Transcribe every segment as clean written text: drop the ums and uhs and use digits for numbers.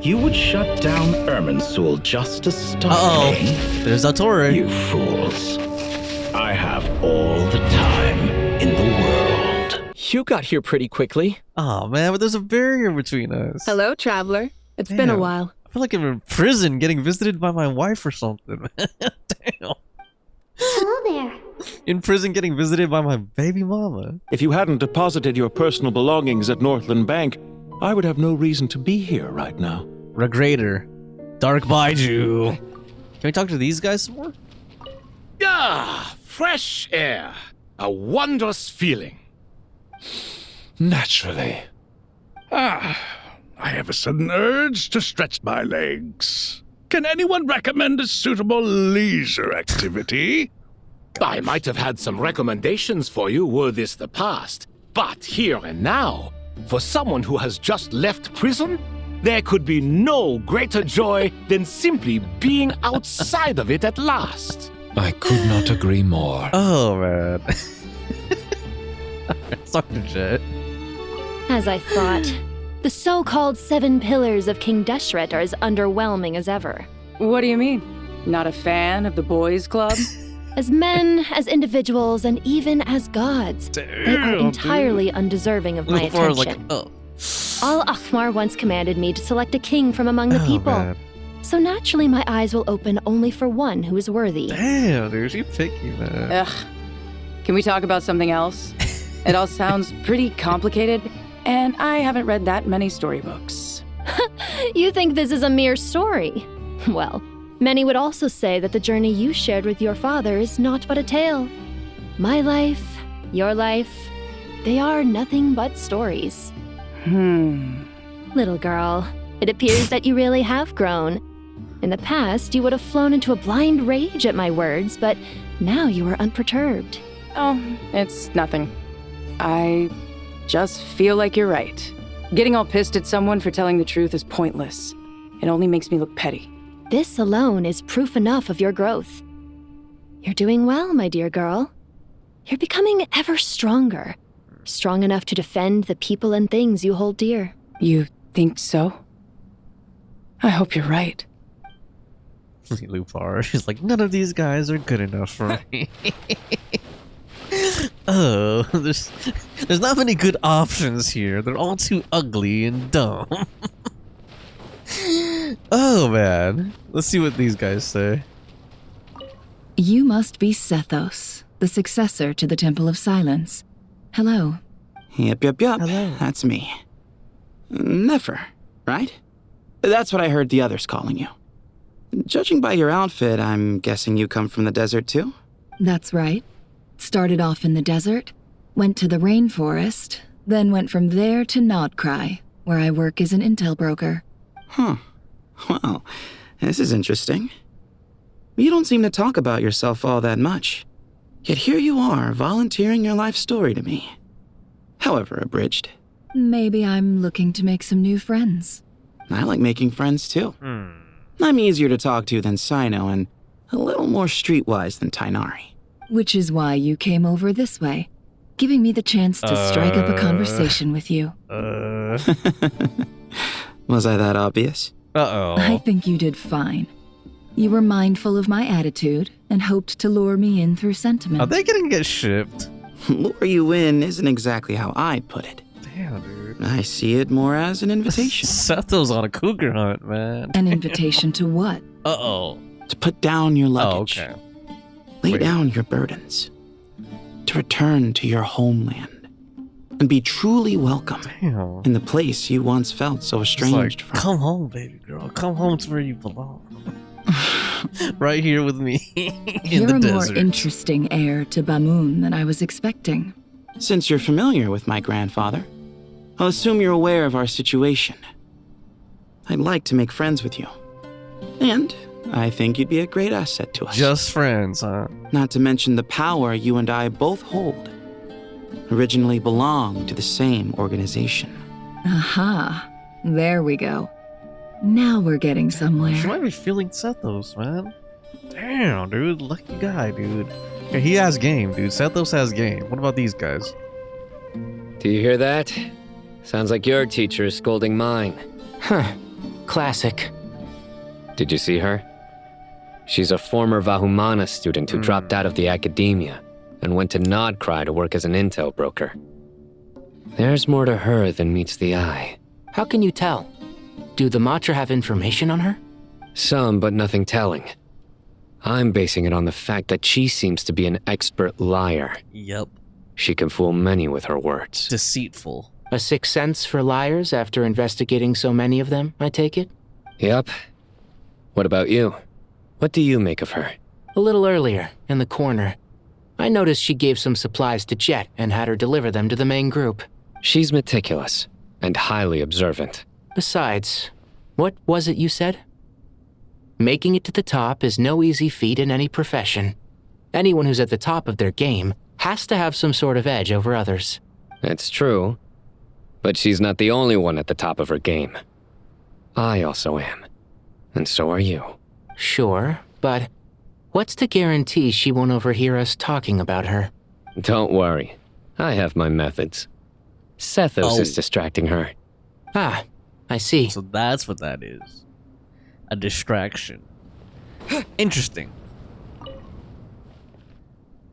You would shut down Irminsul just to stop me? There's Dottore. You fools. I have all the time in the world. You got here pretty quickly. Oh man, but there's a barrier between us. Hello, traveler. It's been a while. I feel like I'm in prison getting visited by my wife or something. Damn. Hello there. In prison getting visited by my baby mama. If you hadn't deposited your personal belongings at Northland Bank, I would have no reason to be here right now. Regrator. Dark Baiju. Can we talk to these guys some more? Ah, fresh air. A wondrous feeling. Naturally. I have a sudden urge to stretch my legs. Can anyone recommend a suitable leisure activity? I might have had some recommendations for you were this the past, but here and now, for someone who has just left prison, there could be no greater joy than simply being outside of it at last. I could not agree more. Oh, man. Suck the jet. As I thought, the so-called 7 pillars of King Deshret are as underwhelming as ever. What do you mean? Not a fan of the boys' club? As men, as individuals, and even as gods, they are entirely undeserving of my attention. Like, oh. Al-Akhmar once commanded me to select a king from among the people. Man. So naturally my eyes will open only for one who is worthy. Damn, dude, you picky, man. Ugh. Can we talk about something else? It all sounds pretty complicated, and I haven't read that many storybooks. You think this is a mere story? Well, many would also say that the journey you shared with your father is not but a tale. My life, your life, they are nothing but stories. Little girl, it appears that you really have grown. In the past, you would have flown into a blind rage at my words, but now you are unperturbed. Oh, it's nothing. I just feel like you're right. Getting all pissed at someone for telling the truth is pointless. It only makes me look petty. This alone is proof enough of your growth. You're doing well, my dear girl. You're becoming ever stronger. Strong enough to defend the people and things you hold dear. You think so? I hope you're right. Lupar, she's like, none of these guys are good enough for me. Oh, there's not many good options here. They're all too ugly and dumb. Oh man, let's see what these guys say. You must be Sethos, the successor to the Temple of Silence. Hello. Yep. Hello. That's me. Nefer, right? That's what I heard the others calling you. Judging by your outfit, I'm guessing you come from the desert too? That's right. Started off in the desert, went to the rainforest, then went from there to Nodcry, where I work as an intel broker. Huh. Well, this is interesting. You don't seem to talk about yourself all that much. Yet here you are, volunteering your life story to me. However abridged. Maybe I'm looking to make some new friends. I like making friends too. I'm easier to talk to than Sino and a little more streetwise than Tainari. Which is why you came over this way, giving me the chance to strike up a conversation with you. Was I that obvious? I think you did fine. You were mindful of my attitude and hoped to lure me in through sentiment. Are they gonna get shipped? Lure you in isn't exactly how I'd put it. Damn, dude. I see it more as an invitation. Sethos on a cougar hunt, man. An invitation to what? Uh-oh. To put down your Oh, luggage. okay. Lay down your burdens. To return to your homeland. And be truly welcome Damn. in the place you once felt so estranged from. Come home, baby girl. Come home to where you belong. Right here with me in You're the a more desert. interesting heir to Bamun than I was expecting. Since you're familiar with my grandfather, I'll assume you're aware of our situation. I'd like to make friends with you. And I think you'd be a great asset to us. Just friends, huh? Not to mention the power you and I both hold. Originally belonged to the same organization. Aha. There we go. Now we're getting somewhere. She might be feeling Sethos, man. Damn, dude. Lucky guy, dude. Yeah, he has game, dude. Sethos has game. What about these guys? Do you hear that? Sounds like your teacher is scolding mine. Huh. Classic. Did you see her? She's a former Vahumana student who dropped out of the academia and went to Nodcry to work as an intel broker. There's more to her than meets the eye. How can you tell? Do the Matra have information on her? Some, but nothing telling. I'm basing it on the fact that she seems to be an expert liar. Yep. She can fool many with her words. Deceitful. A sixth sense for liars after investigating so many of them, I take it? Yep. What about you? What do you make of her? A little earlier, in the corner, I noticed she gave some supplies to Jet and had her deliver them to the main group. She's meticulous and highly observant. Besides, what was it you said? Making it to the top is no easy feat in any profession. Anyone who's at the top of their game has to have some sort of edge over others. It's true, but she's not the only one at the top of her game. I also am, and so are you. Sure, but what's to guarantee she won't overhear us talking about her? Don't worry, I have my methods. Sethos is distracting her. Ah, I see. So that's what that is. A distraction. Interesting.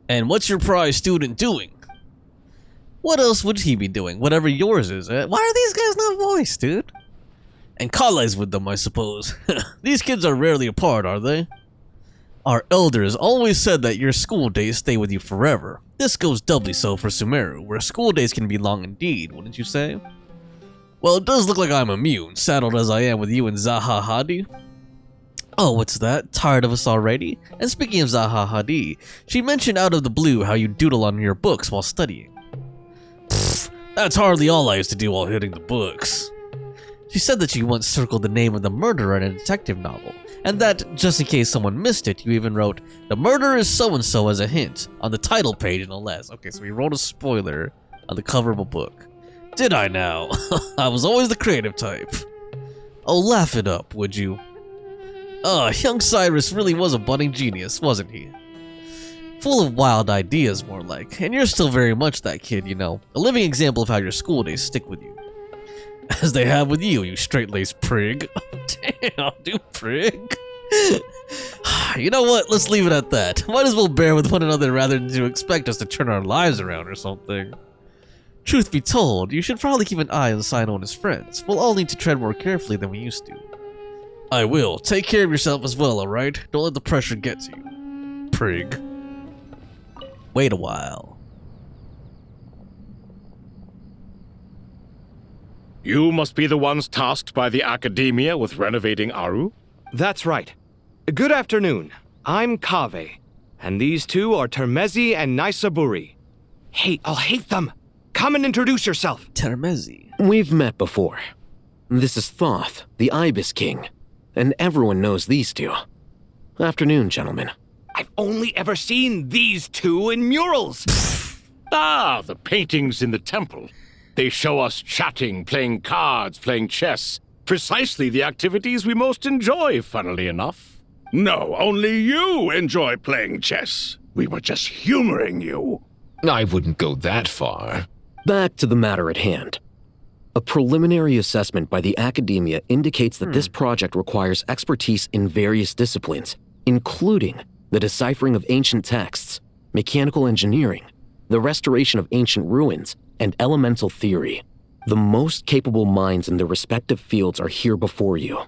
And what's your prize student doing? What else would he be doing? Whatever yours is. Why are these guys not voiced, dude? And Collei's with them, I suppose. These kids are rarely apart, are they? Our elders always said that your school days stay with you forever. This goes doubly so for Sumeru, where school days can be long indeed, wouldn't you say? Well, it does look like I'm immune, saddled as I am with you and Zaha Hadi. Oh, what's that? Tired of us already? And speaking of Zaha Hadi, she mentioned out of the blue how you doodle on your books while studying. Pfft, that's hardly all I used to do while hitting the books. She said that you once circled the name of the murderer in a detective novel, and that, just in case someone missed it, you even wrote, "The murderer is so-and-so" as a hint, on the title page no less. Okay, so we wrote a spoiler on the cover of a book. Did I now? I was always the creative type. Oh, laugh it up, would you? Young Cyrus really was a budding genius, wasn't he? Full of wild ideas, more like. And you're still very much that kid, you know. A living example of how your school days stick with you. As they have with you, you straight-laced prig. Damn, dude, prig. You know what? Let's leave it at that. Might as well bear with one another rather than to expect us to turn our lives around or something. Truth be told, you should probably keep an eye on Sino and his friends. We'll all need to tread more carefully than we used to. I will. Take care of yourself as well, alright? Don't let the pressure get to you. Prig. Wait a while. You must be the ones tasked by the Academia with renovating Aaru? That's right. Good afternoon. I'm Kaveh, and these two are Termezi and Naisaburi. Hey, I'll hate them! Come and introduce yourself! Termezi. We've met before. This is Thoth, the Ibis King, and everyone knows these two. Afternoon, gentlemen. I've only ever seen these two in murals! The paintings in the temple. They show us chatting, playing cards, playing chess. Precisely the activities we most enjoy, funnily enough. No, only you enjoy playing chess. We were just humoring you. I wouldn't go that far. Back to the matter at hand. A preliminary assessment by the Academia indicates that this project requires expertise in various disciplines, including the deciphering of ancient texts, mechanical engineering, the restoration of ancient ruins, and elemental theory. The most capable minds in their respective fields are here before you.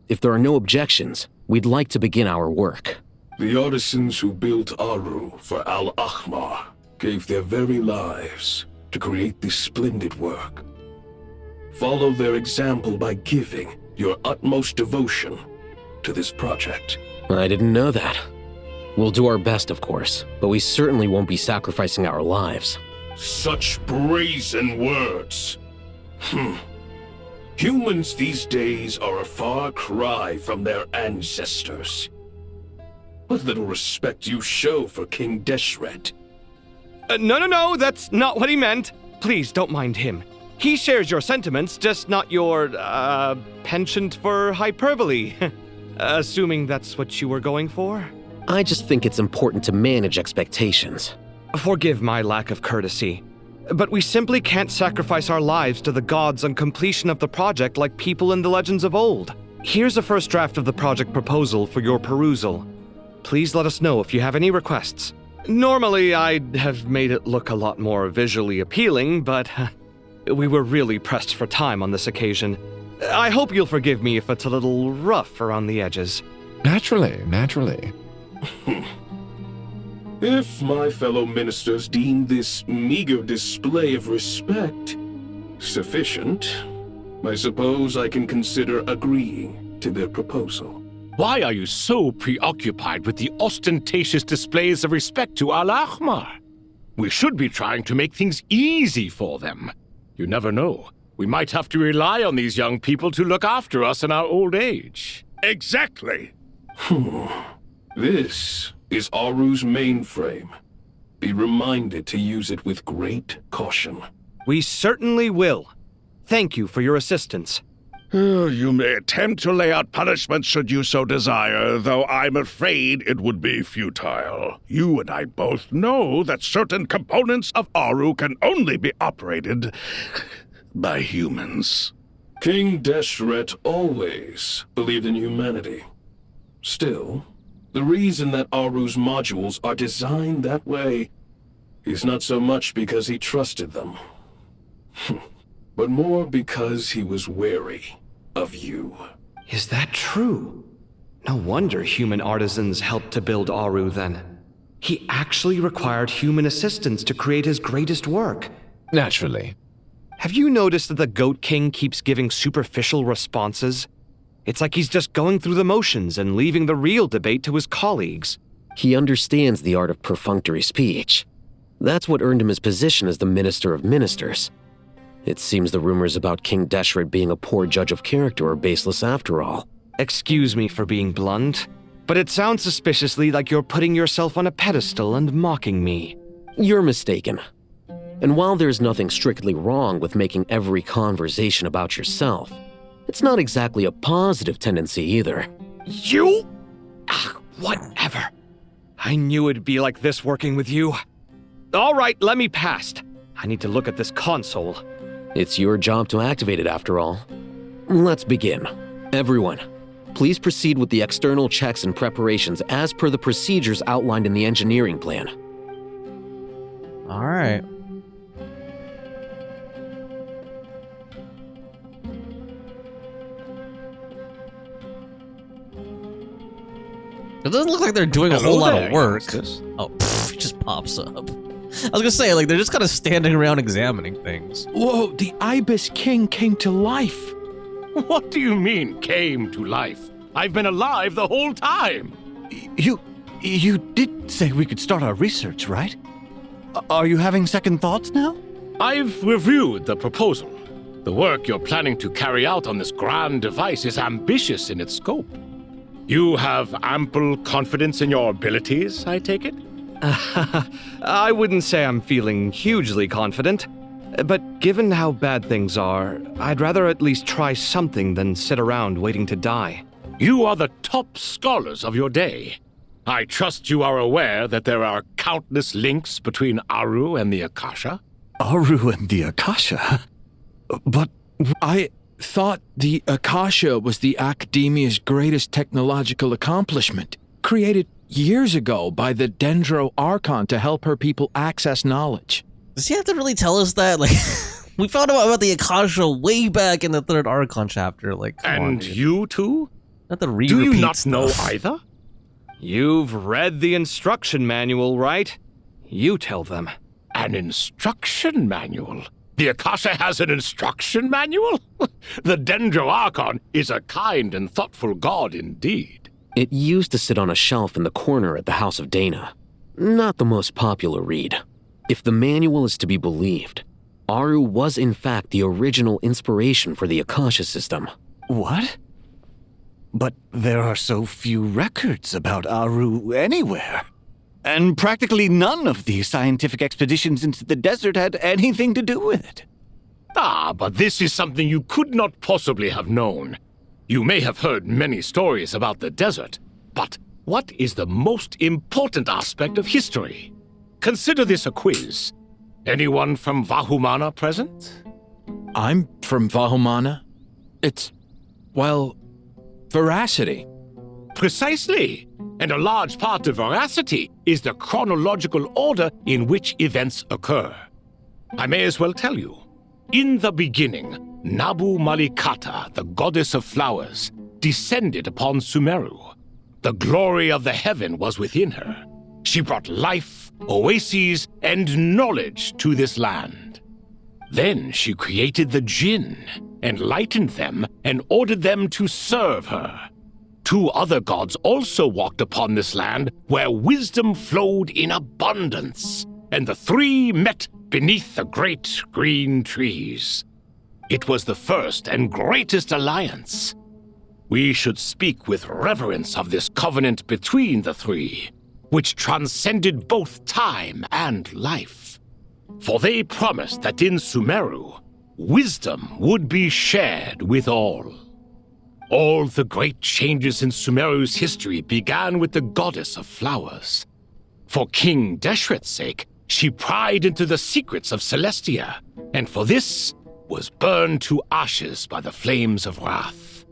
If there are no objections, we'd like to begin our work. The artisans who built Aaru for Al-Ahmar gave their very lives to create this splendid work. Follow their example by giving your utmost devotion to this project. I didn't know that. We'll do our best, of course, but we certainly won't be sacrificing our lives. Such brazen words. Humans these days are a far cry from their ancestors. What little respect you show for King Deshret. No, that's not what he meant. Please don't mind him. He shares your sentiments, just not your, penchant for hyperbole. Assuming that's what you were going for? I just think it's important to manage expectations. Forgive my lack of courtesy. But we simply can't sacrifice our lives to the gods on completion of the project like people in the legends of old. Here's a first draft of the project proposal for your perusal. Please let us know if you have any requests. Normally, I'd have made it look a lot more visually appealing, but we were really pressed for time on this occasion. I hope you'll forgive me if it's a little rough around the edges. Naturally, naturally. If my fellow ministers deem this meager display of respect sufficient, I suppose I can consider agreeing to their proposal. Why are you so preoccupied with the ostentatious displays of respect to Al-Ahmar? We should be trying to make things easy for them. You never know. We might have to rely on these young people to look after us in our old age. Exactly. This is Aaru's mainframe. Be reminded to use it with great caution. We certainly will. Thank you for your assistance. You may attempt to lay out punishment should you so desire, though I'm afraid it would be futile. You and I both know that certain components of Aaru can only be operated by humans. King Deshret always believed in humanity. Still, the reason that Aaru's modules are designed that way is not so much because he trusted them, but more because he was wary of you. Is that true? No wonder human artisans helped to build Aaru then. He actually required human assistance to create his greatest work. Naturally. Have you noticed that the Goat King keeps giving superficial responses? It's like he's just going through the motions and leaving the real debate to his colleagues. He understands the art of perfunctory speech. That's what earned him his position as the Minister of Ministers. It seems the rumors about King Deshret being a poor judge of character are baseless after all. Excuse me for being blunt, but it sounds suspiciously like you're putting yourself on a pedestal and mocking me. You're mistaken. And while there's nothing strictly wrong with making every conversation about yourself, it's not exactly a positive tendency either. You? Whatever. I knew it'd be like this working with you. All right, let me past. I need to look at this console. It's your job to activate it after all. Let's begin. Everyone, please proceed with the external checks and preparations as per the procedures outlined in the engineering plan. All right. It doesn't look like they're doing a whole lot of work. Oh, it just pops up. I was gonna say, like, they're just kind of standing around examining things. Whoa, the Ibis King came to life. What do you mean, came to life? I've been alive the whole time. You did say we could start our research, right? Are you having second thoughts now? I've reviewed the proposal. The work you're planning to carry out on this grand device is ambitious in its scope. You have ample confidence in your abilities, I take it? I wouldn't say I'm feeling hugely confident, but given how bad things are, I'd rather at least try something than sit around waiting to die. You are the top scholars of your day. I trust you are aware that there are countless links between Aaru and the Akasha? Aaru and the Akasha? But I thought the Akasha was the Academia's greatest technological accomplishment, created years ago by the Dendro Archon to help her people access knowledge. Does he have to really tell us that? Like, we found out about the Akasha way back in the 3rd Archon chapter. Like, and you too? Not the Do you not know either? You've read the instruction manual, right? You tell them. An instruction manual? The Akasha has an instruction manual? The Dendro Archon is a kind and thoughtful god indeed. It used to sit on a shelf in the corner at the House of Dana. Not the most popular read. If the manual is to be believed, Aaru was in fact the original inspiration for the Akasha system. What? But there are so few records about Aaru anywhere. And practically none of the scientific expeditions into the desert had anything to do with it. Ah, but this is something you could not possibly have known. You may have heard many stories about the desert, but what is the most important aspect of history? Consider this a quiz. Anyone from Vahumana present? I'm from Vahumana. It's, well, veracity. Precisely. And a large part of veracity is the chronological order in which events occur. I may as well tell you. In the beginning, Nabu Malikata, the goddess of flowers, descended upon Sumeru. The glory of the heaven was within her. She brought life, oases, and knowledge to this land. Then she created the Jinn, enlightened them, and ordered them to serve her. 2 other gods also walked upon this land where wisdom flowed in abundance, and the 3 met beneath the great green trees. It was the first and greatest alliance. We should speak with reverence of this covenant between the 3, which transcended both time and life. For they promised that in Sumeru, wisdom would be shared with all. All the great changes in Sumeru's history began with the goddess of flowers. For King Deshret's sake, she pried into the secrets of Celestia, and for this was burned to ashes by the flames of wrath.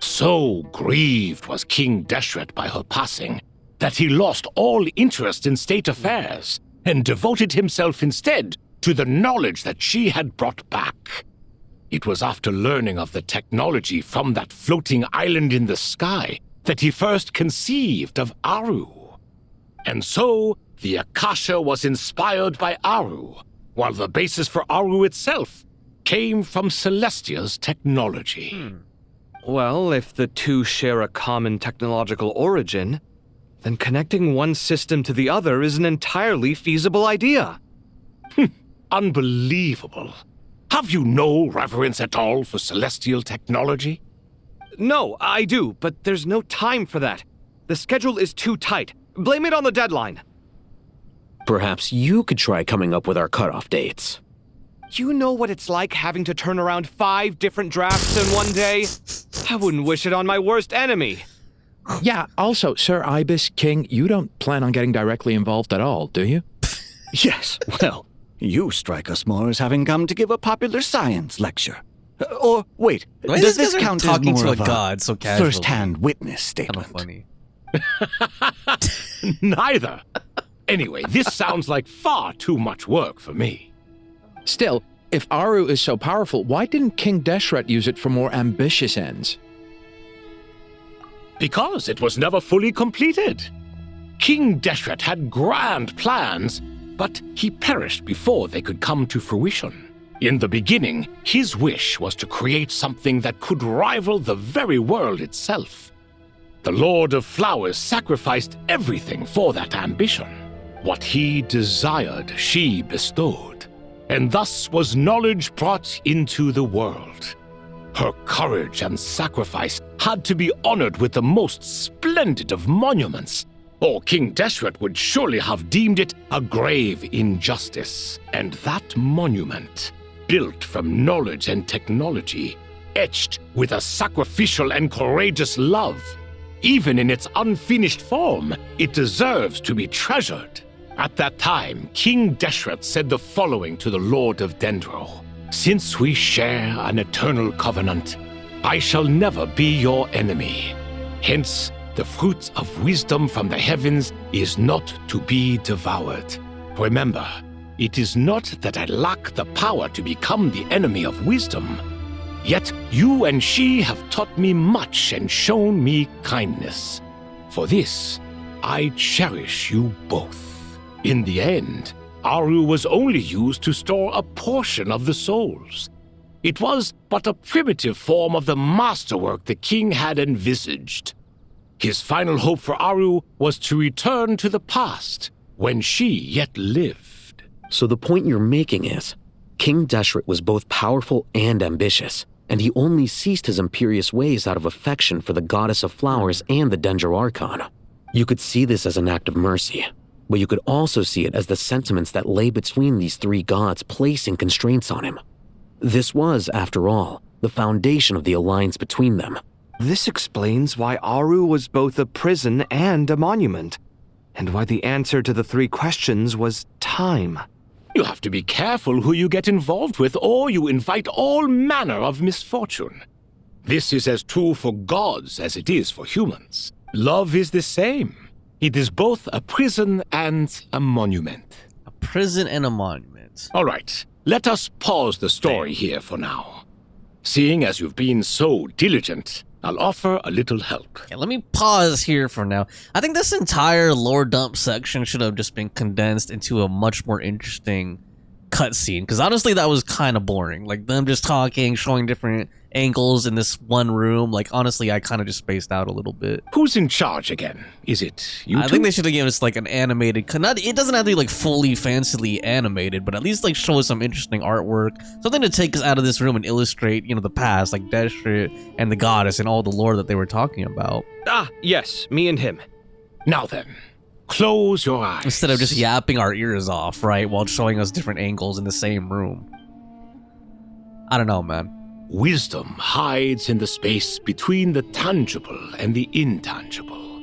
So grieved was King Deshret by her passing that he lost all interest in state affairs and devoted himself instead to the knowledge that she had brought back. It was after learning of the technology from that floating island in the sky that he first conceived of Aaru. And so, the Akasha was inspired by Aaru, while the basis for Aaru itself came from Celestia's technology. Well, if the 2 share a common technological origin, then connecting one system to the other is an entirely feasible idea. Unbelievable. Have you no reverence at all for celestial technology? No, I do, but there's no time for that. The schedule is too tight. Blame it on the deadline. Perhaps you could try coming up with our cutoff dates. You know what it's like having to turn around 5 different drafts in one day? I wouldn't wish it on my worst enemy. Yeah, also, Sir Ibis King, you don't plan on getting directly involved at all, do you? Yes, well, you strike us more as having come to give a popular science lecture. Or, wait, Why does this this guy count as talking more to a of god so casually? first-hand witness statement? Funny. Neither. Anyway, this sounds like far too much work for me. Still, if Aaru is so powerful, why didn't King Deshret use it for more ambitious ends? Because it was never fully completed. King Deshret had grand plans, but he perished before they could come to fruition. In the beginning, his wish was to create something that could rival the very world itself. The Lord of Flowers sacrificed everything for that ambition. What he desired, she bestowed, and thus was knowledge brought into the world. Her courage and sacrifice had to be honored with the most splendid of monuments, or King Deshret would surely have deemed it a grave injustice. And that monument, built from knowledge and technology, etched with a sacrificial and courageous love, even in its unfinished form, it deserves to be treasured. At that time, King Deshret said the following to the Lord of Dendro: "Since we share an eternal covenant, I shall never be your enemy. Hence, the fruit of wisdom from the heavens is not to be devoured. Remember, it is not that I lack the power to become the enemy of wisdom. Yet you and she have taught me much and shown me kindness. For this, I cherish you both." In the end, Aaru was only used to store a portion of the souls. It was but a primitive form of the masterwork the king had envisaged. His final hope for Aaru was to return to the past, when she yet lived. So the point you're making is, King Deshret was both powerful and ambitious, and he only ceased his imperious ways out of affection for the goddess of flowers and the Dendro Archon. You could see this as an act of mercy, but you could also see it as the sentiments that lay between these 3 gods placing constraints on him. This was, after all, the foundation of the alliance between them. This explains why Aaru was both a prison and a monument, and why the answer to the 3 questions was time. You have to be careful who you get involved with, or you invite all manner of misfortune. This is as true for gods as it is for humans. Love is the same. It is both a prison and a monument. A prison and a monument. All right, let us pause the story here for now. Seeing as you've been so diligent, I'll offer a little help. Okay, let me pause here for now. I think this entire lore dump section should have just been condensed into a much more interesting cutscene, because honestly that was kind of boring. Like them just talking, showing different angles in this one room. Like honestly, I kind of just spaced out a little bit. Who's in charge again? Is it you? I think they should have given us like an animated, it doesn't have to be like fully fancily animated, but at least like show us some interesting artwork, something to take us out of this room and illustrate, you know, the past, like Deshret and the goddess and all the lore that they were talking about. Ah, yes, me and him. Now then, close your eyes. Instead of just yapping our ears off, right, while showing us different angles in the same room. I don't know, man. Wisdom hides in the space between the tangible and the intangible.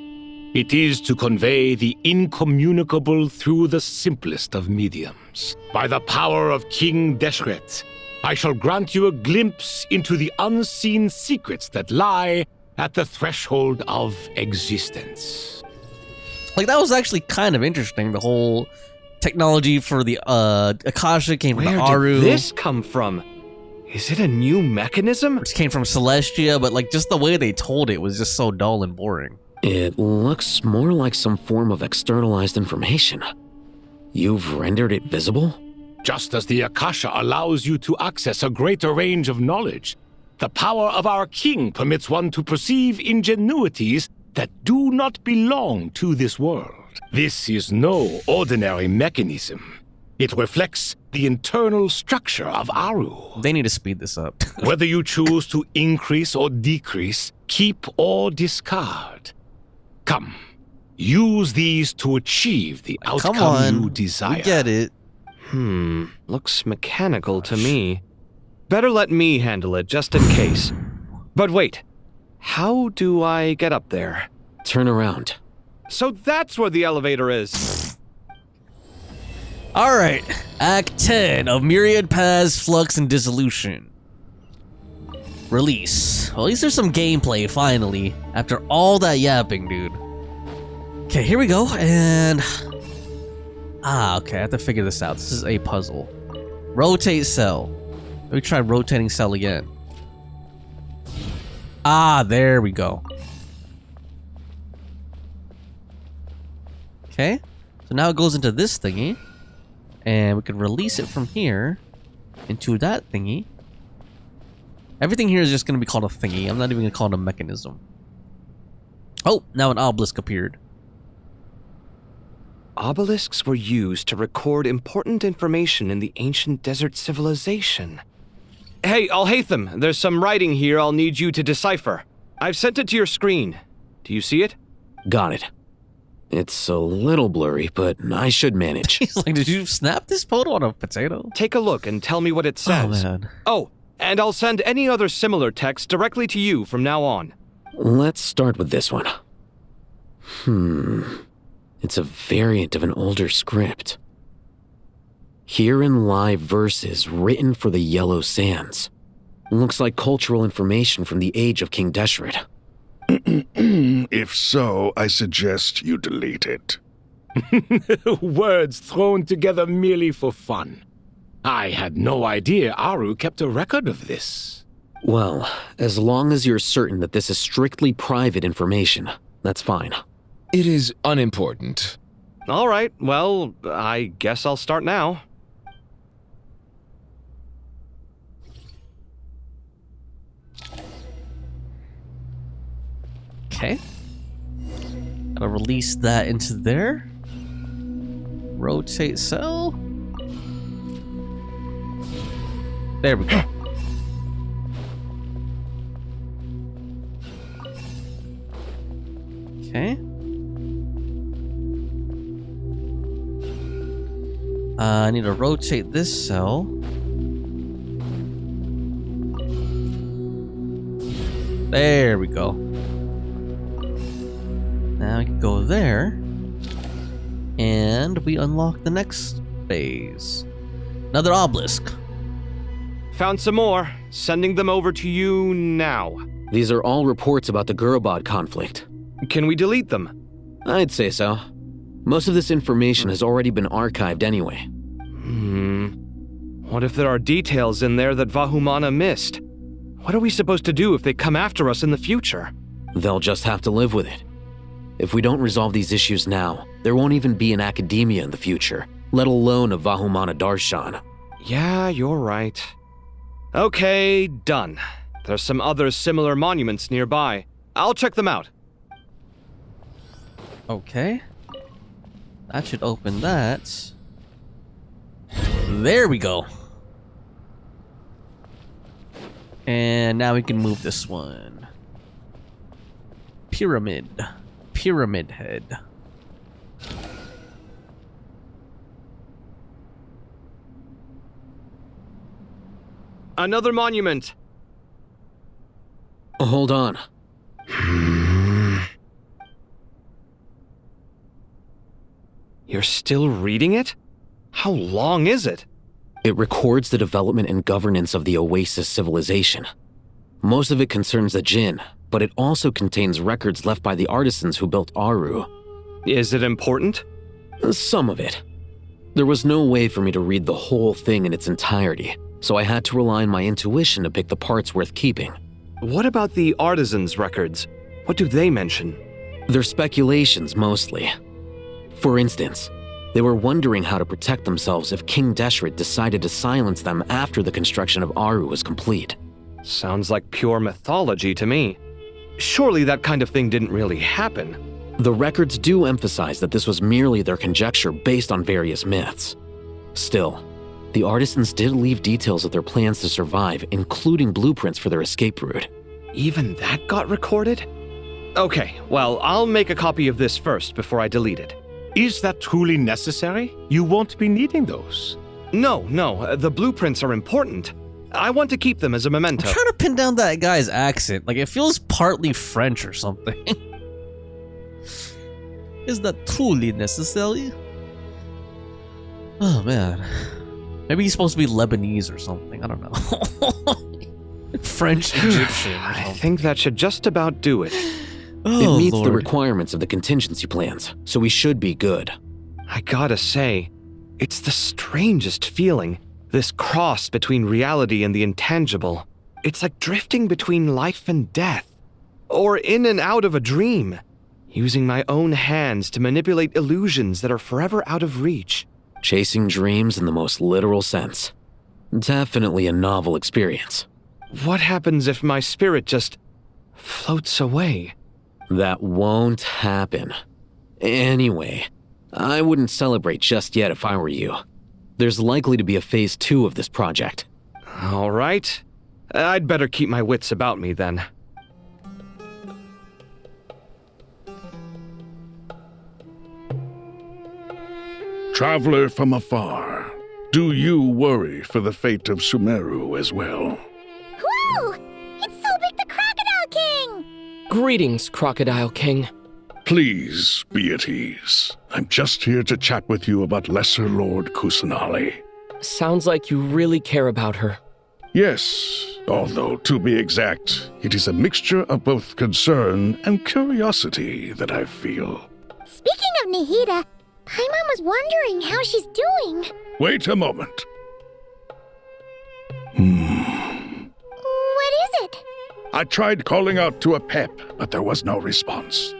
It is to convey the incommunicable through the simplest of mediums. By the power of King Deshret, I shall grant you a glimpse into the unseen secrets that lie at the threshold of existence. Like, that was actually kind of interesting. The whole technology for the Akashic came from the Aaru. Where did this come from? Is it a new mechanism? Which came from Celestia, but like just the way they told it was just so dull and boring. It looks more like some form of externalized information. You've rendered it visible? Just as the Akasha allows you to access a greater range of knowledge, the power of our king permits one to perceive ingenuities that do not belong to this world. This is no ordinary mechanism. It reflects the internal structure of Aaru. They need to speed this up. Whether you choose to increase or decrease, keep or discard. Come, use these to achieve the outcome you desire. We get it. Looks mechanical to me. Better let me handle it, just in case. But wait, how do I get up there? Turn around. So that's where the elevator is. Alright, Act 10 of Myriad Paths, Flux, and Dissolution. Release. Well, at least there's some gameplay, finally, after all that yapping, dude. Okay, here we go, and... okay, I have to figure this out. This is a puzzle. Rotate cell. Let me try rotating cell again. There we go. Okay, so now it goes into this thingy. And we can release it from here into that thingy. Everything here is just going to be called a thingy. I'm not even going to call it a mechanism. Oh, now an obelisk appeared. Obelisks were used to record important information in the ancient desert civilization. Hey, Alhaitham, there's some writing here I'll need you to decipher. I've sent it to your screen. Do you see it? Got it. It's a little blurry, but I should manage. He's like, did you snap this photo on a potato? Take a look and tell me what it says. Oh, man. Oh, and I'll send any other similar text directly to you from now on. Let's start with this one. It's a variant of an older script. Herein lie verses written for the Yellow Sands. Looks like cultural information from the age of King Deshret. If so, I suggest you delete it. Words thrown together merely for fun. I had no idea Aaru kept a record of this. Well, as long as you're certain that this is strictly private information, that's fine. It is unimportant. All right, well, I guess I'll start now. Okay. Gotta release that into there. Rotate cell. There we go. Okay. I need to rotate this cell. There we go. Now we can go there. And we unlock the next phase. Another obelisk. Found some more. Sending them over to you now. These are all reports about the Gurubad conflict. Can we delete them? I'd say so. Most of this information has already been archived anyway. What if there are details in there that Vahumana missed? What are we supposed to do if they come after us in the future? They'll just have to live with it. If we don't resolve these issues now, there won't even be an academia in the future, let alone a Vahumana Darshan. Yeah, you're right. Okay, done. There's some other similar monuments nearby. I'll check them out. Okay. That should open that. There we go. And now we can move this one. Pyramid. Pyramid head. Another monument. Hold on. You're still reading it? How long is it? It records the development and governance of the Oasis civilization. Most of it concerns the Jinn, but it also contains records left by the artisans who built Aaru. Is it important? Some of it. There was no way for me to read the whole thing in its entirety, so I had to rely on my intuition to pick the parts worth keeping. What about the artisans' records? What do they mention? They're speculations, mostly. For instance, they were wondering how to protect themselves if King Deshret decided to silence them after the construction of Aaru was complete. Sounds like pure mythology to me. Surely that kind of thing didn't really happen. The records do emphasize that this was merely their conjecture based on various myths. Still, the artisans did leave details of their plans to survive, including blueprints for their escape route. Even that got recorded? Okay, well, I'll make a copy of this first before I delete it. Is that truly necessary? You won't be needing those. No, the blueprints are important. I want to keep them as a memento. I'm trying to pin down that guy's accent. Like, it feels partly French or something. Is that truly necessary? Oh, man. Maybe he's supposed to be Lebanese or something. I don't know. French Egyptian. I think that should just about do it. It meets the requirements of the contingency plans, so we should be good. I gotta say, it's the strangest feeling, this cross between reality and the intangible. It's like drifting between life and death, or in and out of a dream, using my own hands to manipulate illusions that are forever out of reach. Chasing dreams in the most literal sense. Definitely a novel experience. What happens if my spirit just floats away? That won't happen. Anyway, I wouldn't celebrate just yet if I were you. There's likely to be a phase 2 of this project. All right. I'd better keep my wits about me then. Traveler from afar, do you worry for the fate of Sumeru as well? Whoa! It's Sobek the Crocodile King! Greetings, Crocodile King. Please be at ease. I'm just here to chat with you about Lesser Lord Kusanali. Sounds like you really care about her. Yes, although to be exact, it is a mixture of both concern and curiosity that I feel. Speaking of Nahida, Paimon was wondering how she's doing. Wait a moment. What is it? I tried calling out to Apep, but there was no response.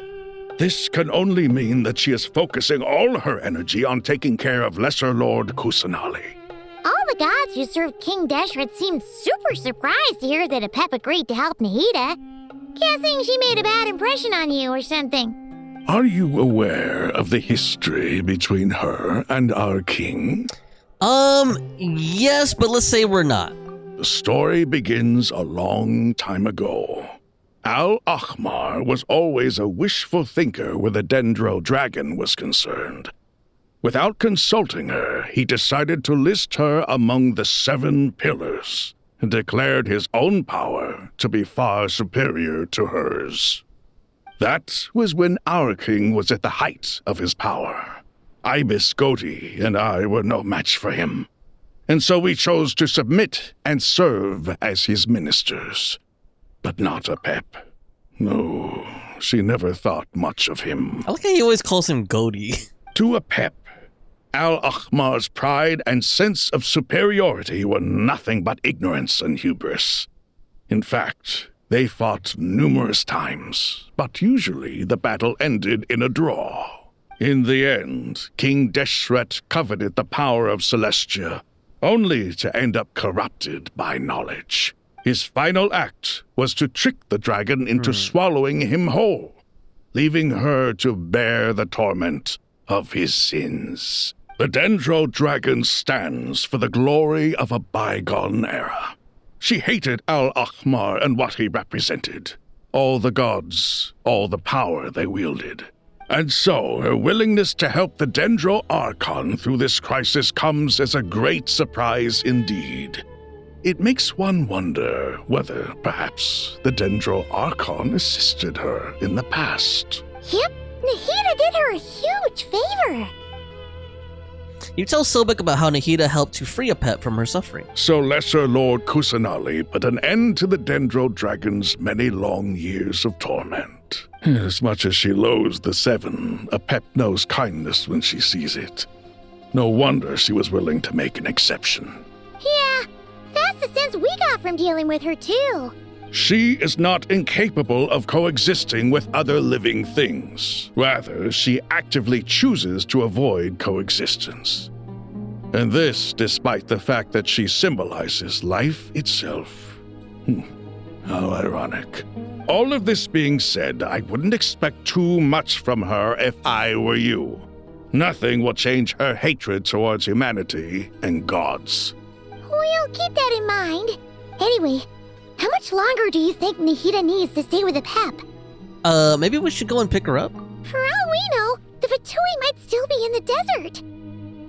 This can only mean that she is focusing all her energy on taking care of Lesser Lord Kusanali. All the gods who served King Deshret seemed super surprised to hear that Apep agreed to help Nahida. Guessing she made a bad impression on you or something. Are you aware of the history between her and our king? Yes, but let's say we're not. The story begins a long time ago. Al-Ahmar was always a wishful thinker where the Dendro dragon was concerned. Without consulting her, he decided to list her among the 7 pillars and declared his own power to be far superior to hers. That was when our king was at the height of his power. Ibis Goti and I were no match for him. and so we chose to submit and serve as his ministers. But not Apep. No, she never thought much of him. I like how he always calls him Goaty. To Apep, Al-Akhmar's pride and sense of superiority were nothing but ignorance and hubris. In fact, they fought numerous times, but usually the battle ended in a draw. In the end, King Deshret coveted the power of Celestia, only to end up corrupted by knowledge. His final act was to trick the dragon into swallowing him whole, leaving her to bear the torment of his sins. The Dendro Dragon stands for the glory of a bygone era. She hated Al-Akhmar and what he represented. All the gods, all the power they wielded. And so, her willingness to help the Dendro Archon through this crisis comes as a great surprise indeed. It makes one wonder whether, perhaps, the Dendro Archon assisted her in the past. Yep, Nahida did her a huge favor. You tell Sobek about how Nahida helped to free Apep from her suffering. So Lesser Lord Kusanali put an end to the Dendro Dragon's many long years of torment. As much as she loathes the Seven, Apep knows kindness when she sees it. No wonder she was willing to make an exception. Yeah, that's the sense we got from dealing with her too. She is not incapable of coexisting with other living things. Rather, she actively chooses to avoid coexistence. And this despite the fact that she symbolizes life itself. How ironic. All of this being said, I wouldn't expect too much from her if I were you. Nothing will change her hatred towards humanity and gods. We'll keep that in mind. Anyway, how much longer do you think Nahida needs to stay with Apep? Maybe we should go and pick her up? For all we know, the Fatui might still be in the desert.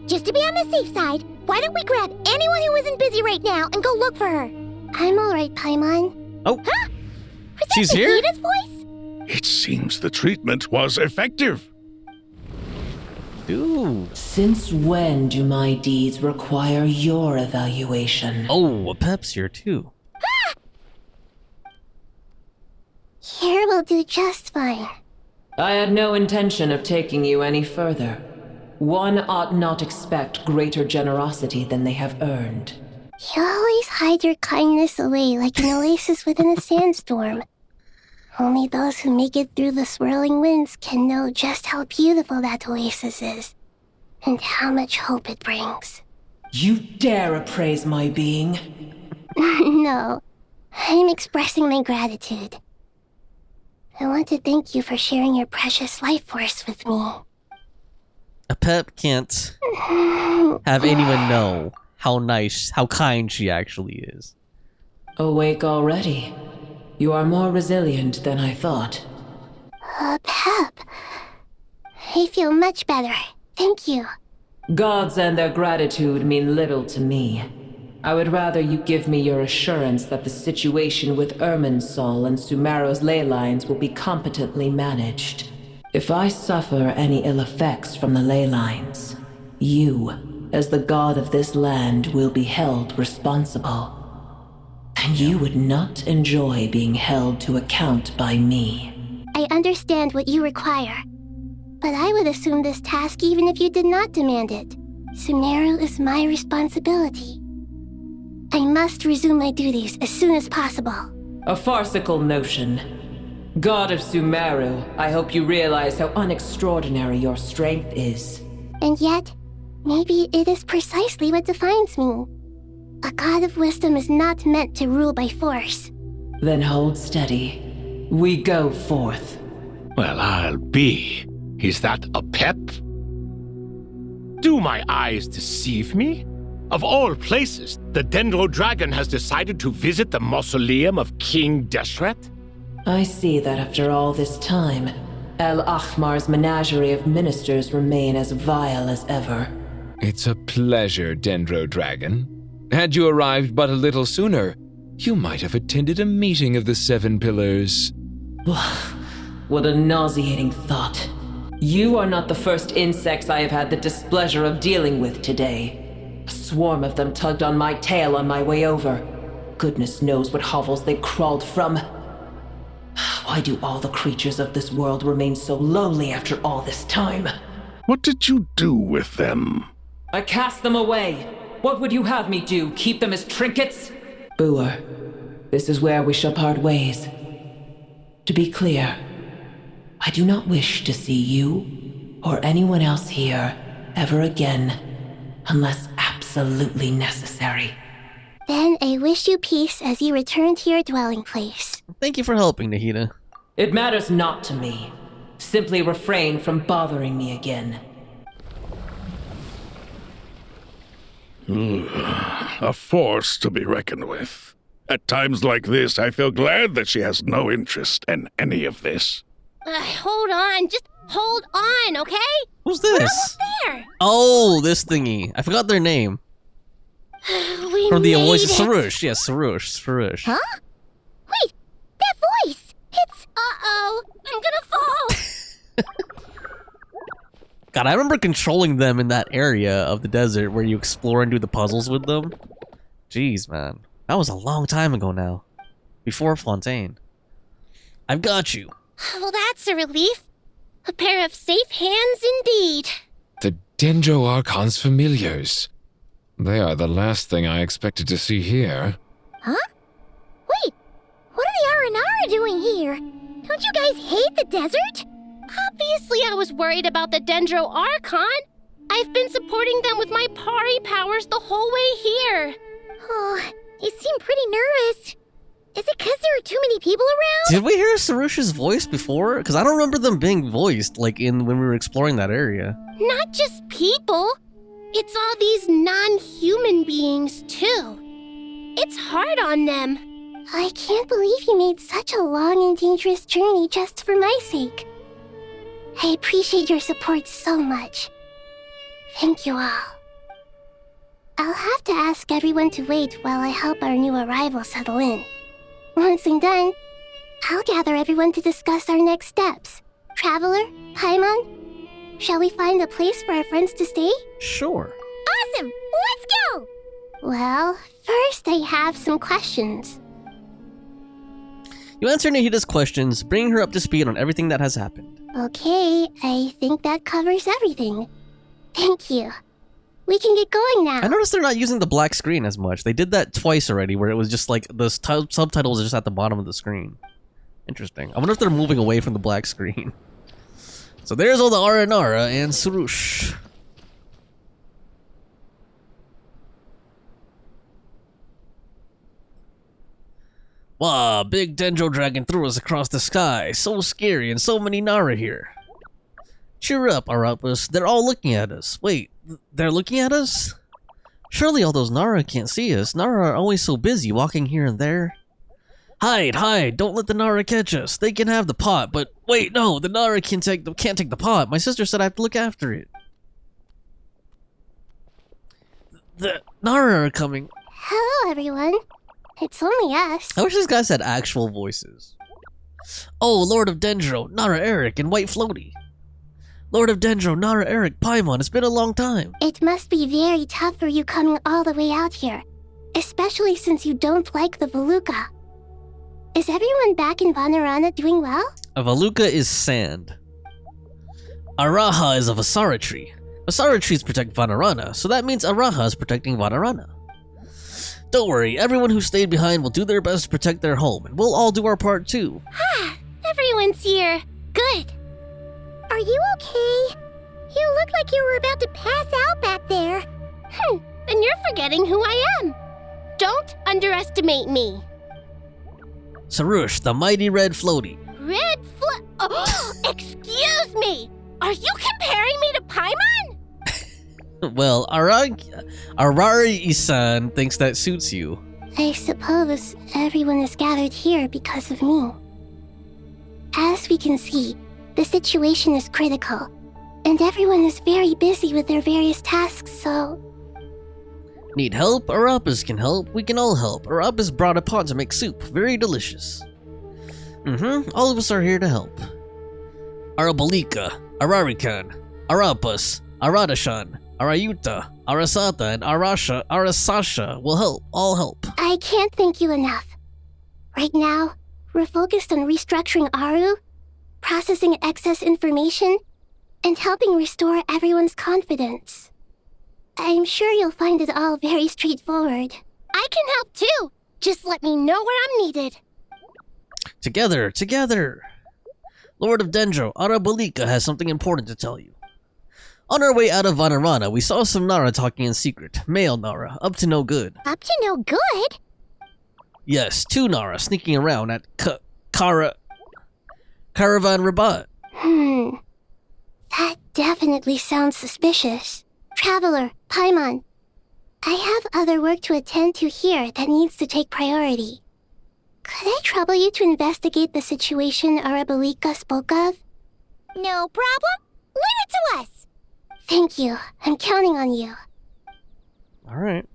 Just to be on the safe side, why don't we grab anyone who isn't busy right now and go look for her? I'm alright, Paimon. Oh. Huh? Was She's that here? Nahida's voice? It seems the treatment was effective. Dude. Since when do my deeds require your evaluation? Oh, Apep's here too. Here will do just fine. I had no intention of taking you any further. One ought not expect greater generosity than they have earned. You always hide your kindness away like an oasis within a sandstorm. Only those who make it through the swirling winds can know just how beautiful that oasis is, and how much hope it brings. You dare appraise my being? No, I'm expressing my gratitude. I want to thank you for sharing your precious life force with me. Apep can't have anyone know how nice, how kind she actually is. Awake already? You are more resilient than I thought. Apep, I feel much better. Thank you. Gods and their gratitude mean little to me. I would rather you give me your assurance that the situation with Irminsul and Sumeru's ley lines will be competently managed. If I suffer any ill effects from the ley lines, you, as the god of this land, will be held responsible. And you would not enjoy being held to account by me. I understand what you require, but I would assume this task even if you did not demand it. Sumeru is my responsibility. I must resume my duties as soon as possible. A farcical notion. God of Sumeru, I hope you realize how unextraordinary your strength is. And yet, maybe it is precisely what defines me. A god of wisdom is not meant to rule by force. Then hold steady. We go forth. Well, I'll be. Is that Apep? Do my eyes deceive me? Of all places, the Dendro Dragon has decided to visit the mausoleum of King Deshret? I see that after all this time, Al-Akhmar's menagerie of ministers remain as vile as ever. It's a pleasure, Dendro Dragon. Had you arrived but a little sooner, you might have attended a meeting of the Seven Pillars. What a nauseating thought. You are not the first insects I have had the displeasure of dealing with today. A swarm of them tugged on my tail on my way over. Goodness knows what hovels they crawled from. Why do all the creatures of this world remain so lowly after all this time? What did you do with them? I cast them away. What would you have me do? Keep them as trinkets? Booer, this is where we shall part ways. To be clear, I do not wish to see you or anyone else here ever again, unless absolutely necessary. Then I wish you peace as you return to your dwelling place. Thank you for helping, Nahida. It matters not to me. Simply refrain from bothering me again. A force to be reckoned with. At times like this, I feel glad that she has no interest in any of this. Hold on, just hold on, okay? Who's this? We're almost there. Oh, this thingy. I forgot their name. We From the made voice it. of Sarush. Yes, Sarush. Huh? Wait, that voice! It's... Uh-oh, I'm gonna fall! God, I remember controlling them in that area of the desert where you explore and do the puzzles with them. Jeez, man. That was a long time ago now. Before Fontaine. I've got you. Well, that's a relief. A pair of safe hands indeed. The Dendro Archon's familiars. They are the last thing I expected to see here. Huh? Wait, what are the Aranara doing here? Don't you guys hate the desert? Obviously I was worried about the Dendro Archon. I've been supporting them with my Pari powers the whole way here. Oh, you seem pretty nervous. Is it because there are too many people around? Did we hear Sarush's voice before? Because I don't remember them being voiced, like when we were exploring that area. Not just people. It's all these non-human beings, too. It's hard on them. I can't believe you made such a long and dangerous journey just for my sake. I appreciate your support so much. Thank you all. I'll have to ask everyone to wait while I help our new arrival settle in. Once I'm done, I'll gather everyone to discuss our next steps. Traveler, Paimon, shall we find a place for our friends to stay? Sure. Awesome! Let's go! Well, first I have some questions. You answer Nahida's questions, bringing her up to speed on everything that has happened. Okay, I think that covers everything. Thank you. We can get going now. I noticed they're not using the black screen as much. They did that twice already, where it was just like the subtitles are just at the bottom of the screen. Interesting. I wonder if they're moving away from the black screen. So there's all the Aranara and Sarush. Wow, big Dendro dragon threw us across the sky. So scary and so many Nara here. Cheer up, Arapus. They're all looking at us. Wait, they're looking at us? Surely all those Nara can't see us. Nara are always so busy walking here and there. Hide! Don't let the Nara catch us. They can have the pot, but wait, no, the Nara can't take the pot. My sister said I have to look after it. The Nara are coming. Hello, everyone. It's only us. I wish these guys had actual voices. Oh, Lord of Dendro, Nara Eric, and White Floaty. Lord of Dendro, Nara Eric, Paimon, it's been a long time. It must be very tough for you coming all the way out here, especially since you don't like the Valuka. Is everyone back in Vanarana doing well? A Valuka is sand. Araha is a Vasara tree. Vasara trees protect Vanarana, so that means Araha is protecting Vanarana. Don't worry, everyone who stayed behind will do their best to protect their home, and we'll all do our part too. Everyone's here. Good. Are you okay? You look like you were about to pass out back there. Then you're forgetting who I am. Don't underestimate me. Sarush, the mighty red floaty. Red Oh, excuse me! Are you comparing me to Paimon? Well, Arari-isan thinks that suits you. I suppose everyone is gathered here because of me. As we can see, the situation is critical, and everyone is very busy with their various tasks, so... Need help? Arapis can help. We can all help. Arapis brought a pot to make soup. Very delicious. All of us are here to help. Arabalika, Ararikan, Arapus, Aradashan, Arayuta, Arasata, and Arasasha will all help. I can't thank you enough. Right now, we're focused on restructuring Aaru, processing excess information, and helping restore everyone's confidence. I'm sure you'll find it all very straightforward. I can help too! Just let me know where I'm needed. Together! Lord of Dendro, Arabalika has something important to tell you. On our way out of Vanarana, we saw some Nara talking in secret. Male Nara, up to no good. Up to no good? Yes, 2 Nara sneaking around at Caravan Rabat. That definitely sounds suspicious. Traveler, Paimon, I have other work to attend to here that needs to take priority. Could I trouble you to investigate the situation Arabalika spoke of? No problem. Leave it to us. Thank you. I'm counting on you. Alright.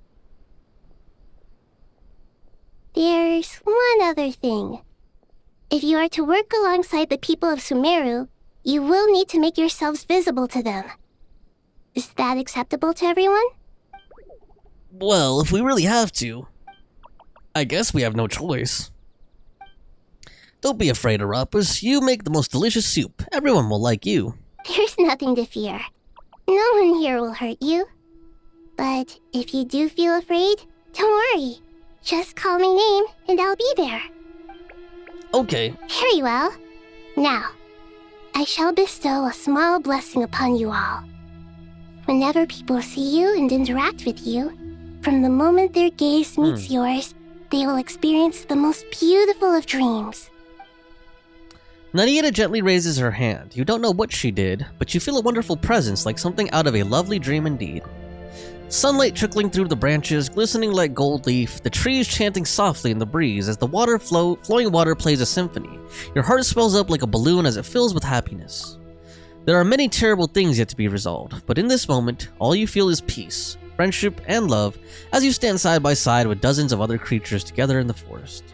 There's one other thing. If you are to work alongside the people of Sumeru, you will need to make yourselves visible to them. Is that acceptable to everyone? Well, if we really have to, I guess we have no choice. Don't be afraid, Arapus. You make the most delicious soup. Everyone will like you. There's nothing to fear. No one here will hurt you. But if you do feel afraid, don't worry. Just call my name and I'll be there. Okay. Very well. Now, I shall bestow a small blessing upon you all. Whenever people see you and interact with you, from the moment their gaze meets yours, they will experience the most beautiful of dreams. Nahida gently raises her hand. You don't know what she did, but you feel a wonderful presence like something out of a lovely dream indeed. Sunlight trickling through the branches, glistening like gold leaf, the trees chanting softly in the breeze as the flowing water plays a symphony. Your heart swells up like a balloon as it fills with happiness. There are many terrible things yet to be resolved, but in this moment, all you feel is peace, friendship, and love as you stand side by side with dozens of other creatures together in the forest.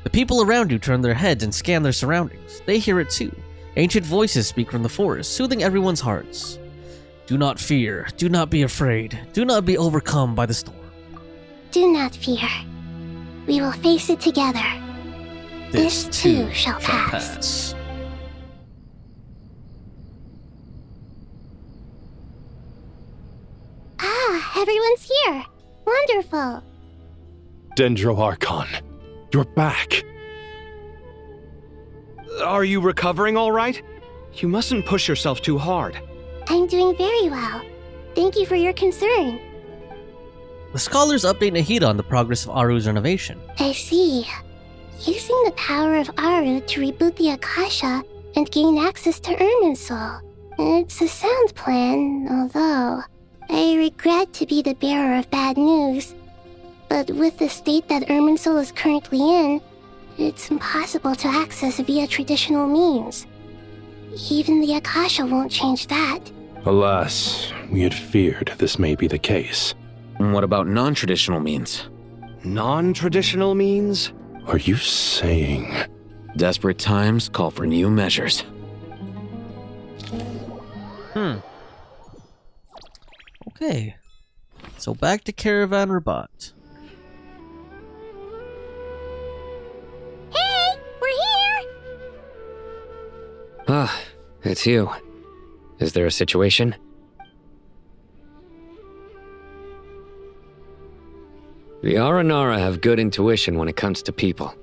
The people around you turn their heads and scan their surroundings. They hear it too. Ancient voices speak from the forest, soothing everyone's hearts. Do not fear. Do not be afraid. Do not be overcome by the storm. Do not fear. We will face it together. This too shall pass. Ah, everyone's here. Wonderful. Dendro Archon, you're back. Are you recovering all right? You mustn't push yourself too hard. I'm doing very well. Thank you for your concern. The scholars update Nahida on the progress of Aaru's renovation. I see. Using the power of Aaru to reboot the Akasha and gain access to Irminsul. It's a sound plan, although I regret to be the bearer of bad news. But with the state that Irminsul is currently in, it's impossible to access via traditional means. Even the Akasha won't change that. Alas, we had feared this may be the case. What about non-traditional means? Non-traditional means? Are you saying... Desperate times call for new measures. Okay. So back to Caravan Rabat. Hey! We're here! Ah, it's you. Is there a situation? The Aranara have good intuition when it comes to people.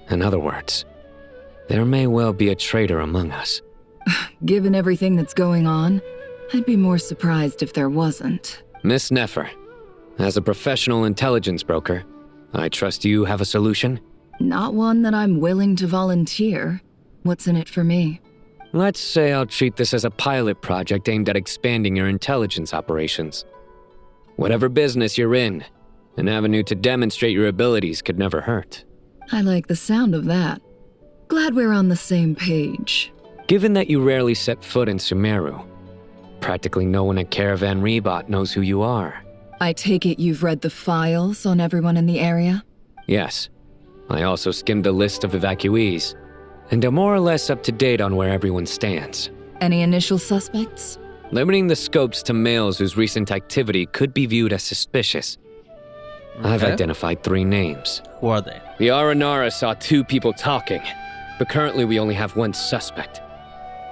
In other words, there may well be a traitor among us. Given everything that's going on, I'd be more surprised if there wasn't. Miss Nefer, as a professional intelligence broker, I trust you have a solution? Not one that I'm willing to volunteer. What's in it for me? Let's say I'll treat this as a pilot project aimed at expanding your intelligence operations. Whatever business you're in, an avenue to demonstrate your abilities could never hurt. I like the sound of that. Glad we're on the same page. Given that you rarely set foot in Sumeru, practically no one at Caravan Rabat knows who you are. I take it you've read the files on everyone in the area? Yes. I also skimmed the list of evacuees, and am more or less up to date on where everyone stands. Any initial suspects? Limiting the scopes to males whose recent activity could be viewed as suspicious. I've identified 3 names. Who are they? The Aranara saw 2 people talking, but currently we only have 1 suspect.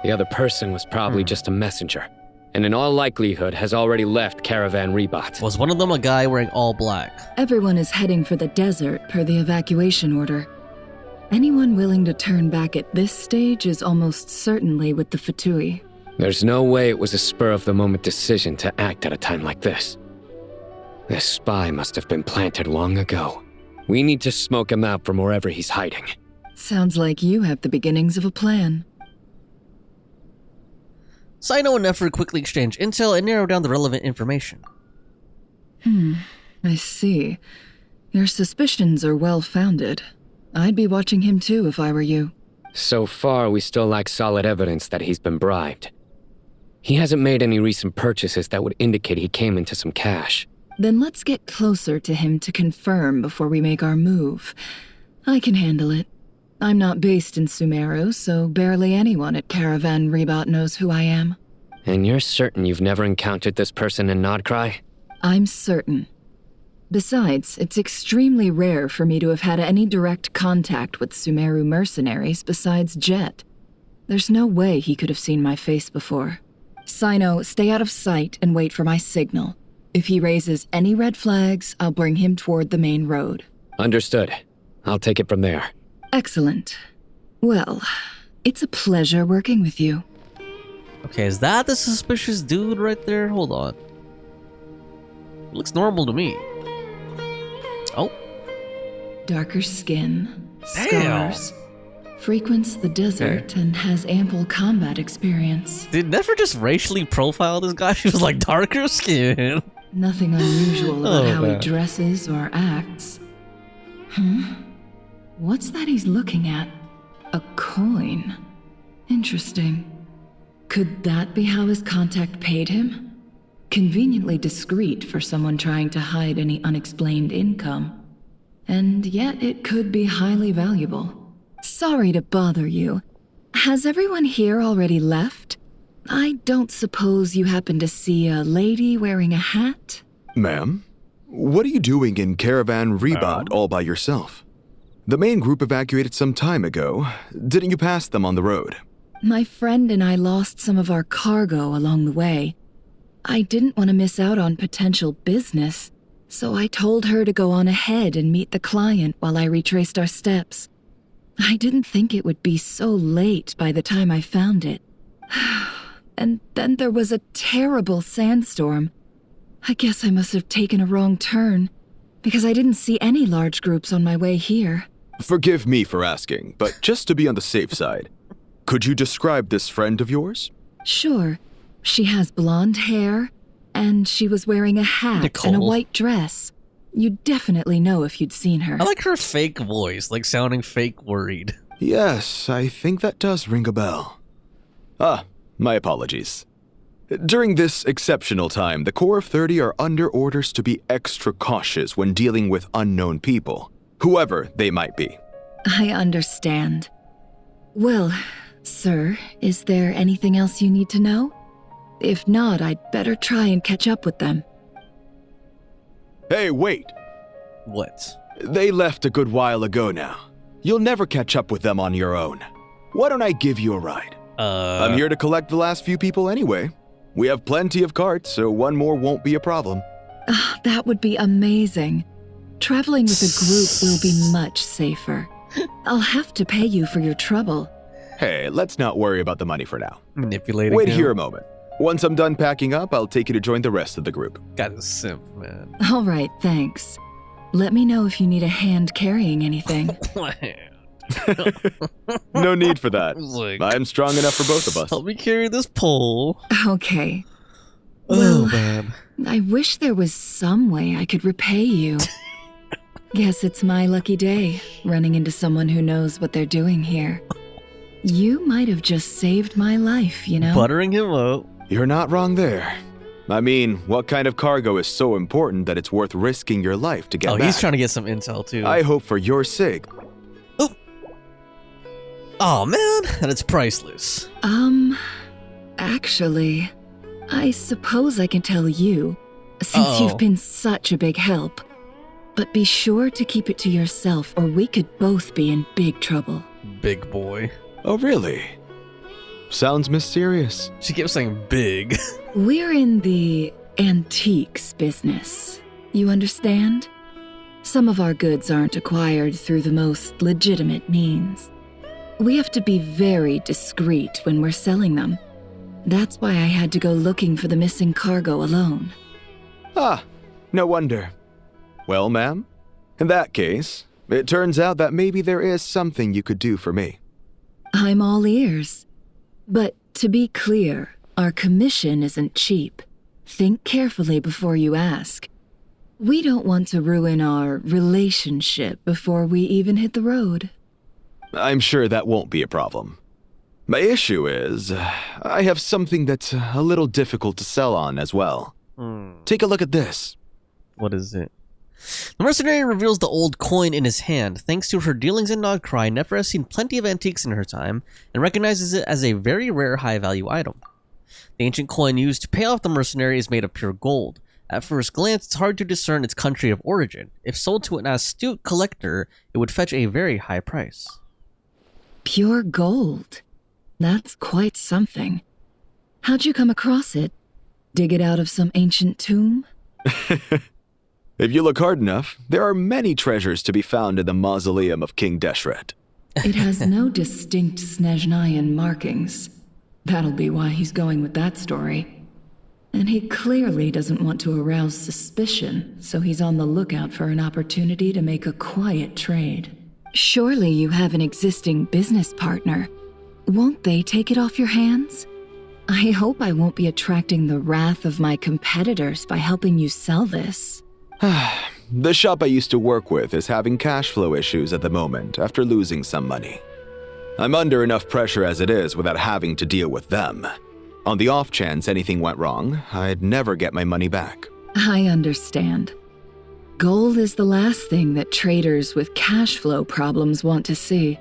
The other person was probably just a messenger, and in all likelihood has already left Caravan Rebat. Was one of them a guy wearing all black? Everyone is heading for the desert per the evacuation order. Anyone willing to turn back at this stage is almost certainly with the Fatui. There's no way it was a spur-of-the-moment decision to act at a time like this. This spy must have been planted long ago. We need to smoke him out from wherever he's hiding. Sounds like you have the beginnings of a plan. Sino and Nefer quickly exchange intel and narrow down the relevant information. I see. Your suspicions are well-founded. I'd be watching him too if I were you. So far, we still lack solid evidence that he's been bribed. He hasn't made any recent purchases that would indicate he came into some cash. Then let's get closer to him to confirm before we make our move. I can handle it. I'm not based in Sumeru, so barely anyone at Caravan Rebat knows who I am. And you're certain you've never encountered this person in Nodcry? I'm certain. Besides, it's extremely rare for me to have had any direct contact with Sumeru mercenaries besides Jet. There's no way he could have seen my face before. Sino, stay out of sight and wait for my signal. If he raises any red flags, I'll bring him toward the main road. Understood. I'll take it from there. Excellent. Well, it's a pleasure working with you. Okay, is that the suspicious dude right there? Hold on. Looks normal to me. Oh. Darker skin, Damn. scars, frequents the desert, and has ample combat experience. Did Nefer just racially profile this guy? She was like, darker skin. Nothing unusual about how man. he dresses or acts. What's that he's looking at? A coin. Interesting. Could that be how his contact paid him? Conveniently discreet for someone trying to hide any unexplained income. And yet it could be highly valuable. Sorry to bother you. Has everyone here already left? I don't suppose you happen to see a lady wearing a hat? Ma'am, what are you doing in Caravan Rebat all by yourself? The main group evacuated some time ago. Didn't you pass them on the road? My friend and I lost some of our cargo along the way. I didn't want to miss out on potential business, so I told her to go on ahead and meet the client while I retraced our steps. I didn't think it would be so late by the time I found it. And then there was a terrible sandstorm. I guess I must have taken a wrong turn, because I didn't see any large groups on my way here. Forgive me for asking, but just to be on the safe side, could you describe this friend of yours? Sure. She has blonde hair, and she was wearing a hat and a white dress. You'd definitely know if you'd seen her. I like her fake voice, like sounding fake worried. Yes, I think that does ring a bell. My apologies. During this exceptional time, the Core of 30 are under orders to be extra cautious when dealing with unknown people, whoever they might be. I understand. Well, sir, is there anything else you need to know? If not, I'd better try and catch up with them. Hey, wait! What? They left a good while ago now. You'll never catch up with them on your own. Why don't I give you a ride? I'm here to collect the last few people anyway. We have plenty of carts, so one more won't be a problem. That would be amazing. Traveling with a group will be much safer. I'll have to pay you for your trouble. Hey, let's not worry about the money for now. Manipulating Wait him. here a moment. Once I'm done packing up, I'll take you to join the rest of the group. God, a simp, man. All right, thanks. Let me know if you need a hand carrying anything. No need for that. Like, I'm strong enough for both of us. Help me carry this pole. Okay. Oh, Well, man. I wish there was some way I could repay you. Guess it's my lucky day, running into someone who knows what they're doing here. You might have just saved my life, you know? Buttering him up. You're not wrong there. I mean, what kind of cargo is so important that it's worth risking your life to get back? He's trying to get some intel, too. I hope for your sake. Oh, man. And it's priceless. Actually, I suppose I can tell you, since you've been such a big help. But be sure to keep it to yourself, or we could both be in big trouble. Big boy. Oh, really? Sounds mysterious. She kept saying big. We're in the antiques business. You understand? Some of our goods aren't acquired through the most legitimate means. We have to be very discreet when we're selling them. That's why I had to go looking for the missing cargo alone. Ah, no wonder. Well, ma'am, in that case, it turns out that maybe there is something you could do for me. I'm all ears. But to be clear, our commission isn't cheap. Think carefully before you ask. We don't want to ruin our relationship before we even hit the road. I'm sure that won't be a problem. My issue is, I have something that's a little difficult to sell on as well. Take a look at this. What is it? The mercenary reveals the old coin in his hand. Thanks to her dealings in Nodcry, Nefer has seen plenty of antiques in her time and recognizes it as a very rare high-value item. The ancient coin used to pay off the mercenary is made of pure gold. At first glance, it's hard to discern its country of origin. If sold to an astute collector, it would fetch a very high price. Pure gold? That's quite something. How'd you come across it? Dig it out of some ancient tomb? If you look hard enough, there are many treasures to be found in the mausoleum of King Deshret. It has no distinct Snezhnayan markings. That'll be why he's going with that story. And he clearly doesn't want to arouse suspicion, so he's on the lookout for an opportunity to make a quiet trade. Surely you have an existing business partner. Won't they take it off your hands? I hope I won't be attracting the wrath of my competitors by helping you sell this. The shop I used to work with is having cash flow issues at the moment after losing some money. I'm under enough pressure as it is without having to deal with them. On the off chance anything went wrong, I'd never get my money back. I understand. Gold is the last thing that traders with cash flow problems want to see.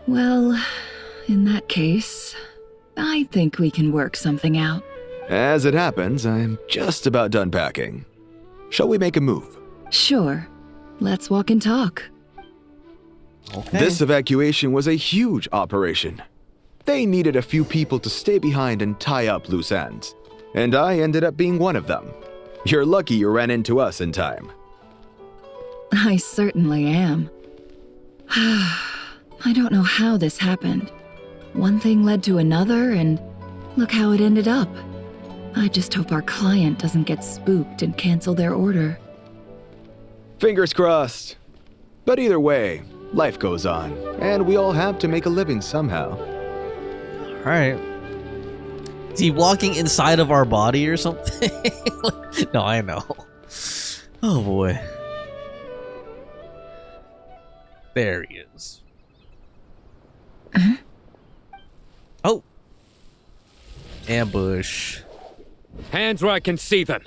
Well, in that case, I think we can work something out. As it happens, I'm just about done packing. Shall we make a move? Sure. Let's walk and talk. Okay. This evacuation was a huge operation. They needed a few people to stay behind and tie up loose ends. And I ended up being one of them. You're lucky you ran into us in time. I certainly am. I don't know how this happened. One thing led to another, and look how it ended up. I just hope our client doesn't get spooked and cancel their order. Fingers crossed. But either way, life goes on, and we all have to make a living somehow. Alright. Is he walking inside of our body or something? No, I know. Oh boy. There he is. Oh. Ambush. Hands where I can see them.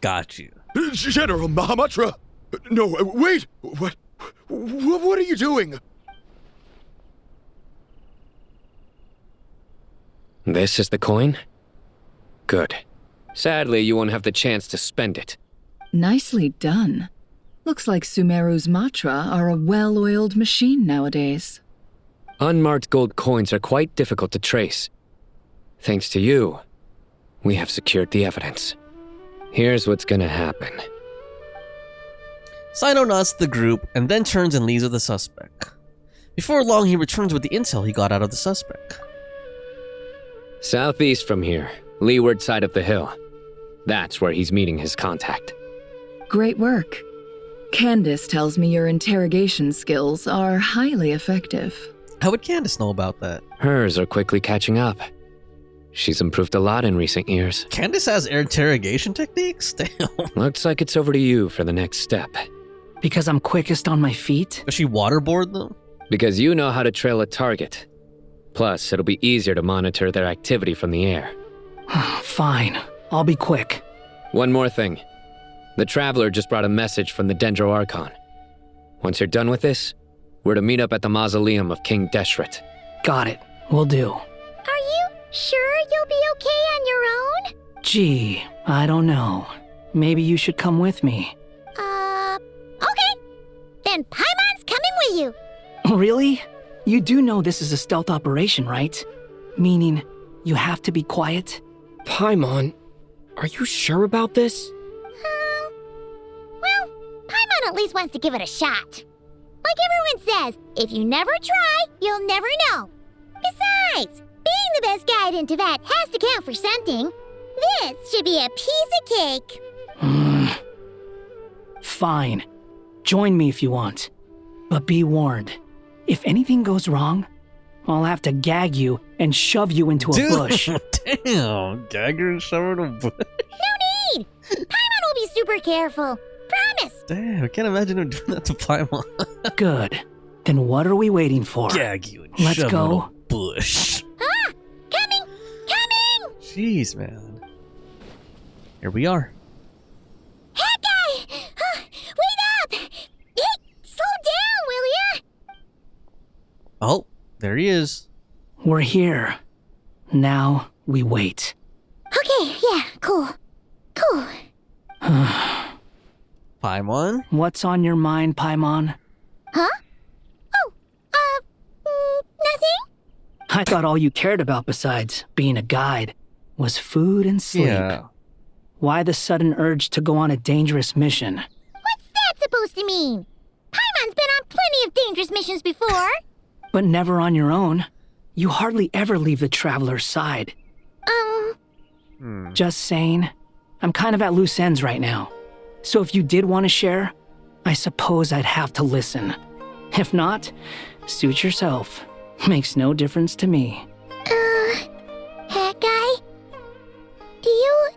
Got you. General Mahamatra! No, wait! What are you doing? This is the coin? Good. Sadly, you won't have the chance to spend it. Nicely done. Looks like Sumeru's Matra are a well-oiled machine nowadays. Unmarked gold coins are quite difficult to trace. Thanks to you, we have secured the evidence. Here's what's gonna happen. Sino nods to the group and then turns and leaves with the suspect. Before long, he returns with the intel he got out of the suspect. Southeast from here, leeward side of the hill. That's where he's meeting his contact. Great work. Candace tells me your interrogation skills are highly effective. How would Candace know about that? Hers are quickly catching up. She's improved a lot in recent years. Candace has interrogation techniques? Damn. Looks like it's over to you for the next step. Because I'm quickest on my feet? Does she waterboard them? Because you know how to trail a target. Plus, it'll be easier to monitor their activity from the air. Fine. I'll be quick. One more thing. The Traveler just brought a message from the Dendro Archon. Once you're done with this, we're to meet up at the mausoleum of King Deshret. Got it. Will do. Are you Sure you'll be okay on your own? Gee, I don't know. Maybe you should come with me. Okay. Then Paimon's coming with you. Really? You do know this is a stealth operation, right? Meaning, you have to be quiet? Paimon, are you sure about this? Well, Paimon at least wants to give it a shot. Like everyone says, if you never try, you'll never know. Besides, being the best guide into that has to count for something. This should be a piece of cake. Fine. Join me if you want. But be warned, if anything goes wrong, I'll have to gag you and shove you into a bush. Damn, gag her and shove her in a bush? No need! Paimon will be super careful. Promise! Damn, I can't imagine him doing that to Paimon. Good. Then what are we waiting for? Gag you and Let's shove go. her in a bush. Ah! Coming! Coming! Jeez, man. Here we are. That guy! Wait up! Hey, slow down, will ya? Oh, there he is. We're here. Now we wait. Okay, yeah, cool. Cool. Paimon? What's on your mind, Paimon? Huh? Nothing? I thought all you cared about besides being a guide was food and sleep. Yeah. Why the sudden urge to go on a dangerous mission? What's that supposed to mean? Paimon's been on plenty of dangerous missions before. But never on your own. You hardly ever leave the traveler's side. Just saying. I'm kind of at loose ends right now. So if you did want to share, I suppose I'd have to listen. If not, suit yourself. Makes no difference to me. That guy? Do you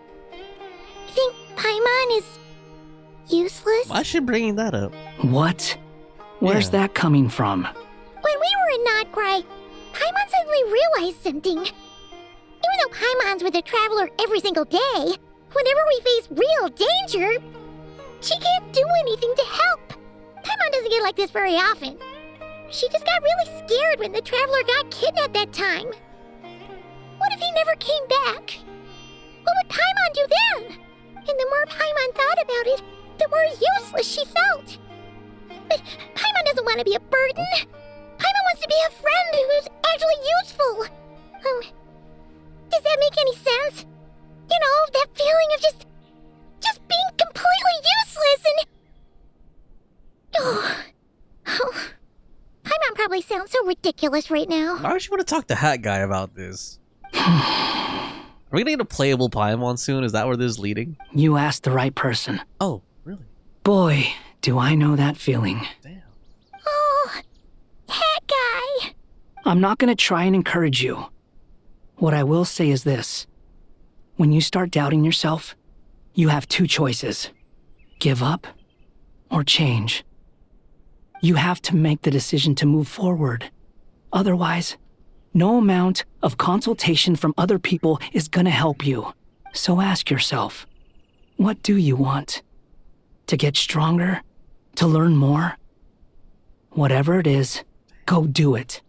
think Paimon is useless? Why is she bringing that up? What? Where's that coming from? When we were in Notcry, Paimon suddenly realized something. Even though Paimon's with a traveler every single day, whenever we face real danger, she can't do anything to help. Paimon doesn't get like this very often. She just got really scared when the traveler got kidnapped that time. What if he never came back? What would Paimon do then? And the more Paimon thought about it, the more useless she felt. But Paimon doesn't want to be a burden. Paimon wants to be a friend who's actually useful. Does that make any sense? You know, that feeling of just being completely useless and... Paimon probably sounds so ridiculous right now. Why would you want to talk to Hat Guy about this? Are we gonna get a playable Paimon soon? Is that where this is leading? You asked the right person. Oh, really? Boy, do I know that feeling. Oh, Hat Guy. I'm not gonna try and encourage you. What I will say is this. When you start doubting yourself, you have two choices. Give up or change. You have to make the decision to move forward. Otherwise, no amount of consultation from other people is gonna help you. So ask yourself, what do you want? To get stronger? To learn more? Whatever it is, go do it.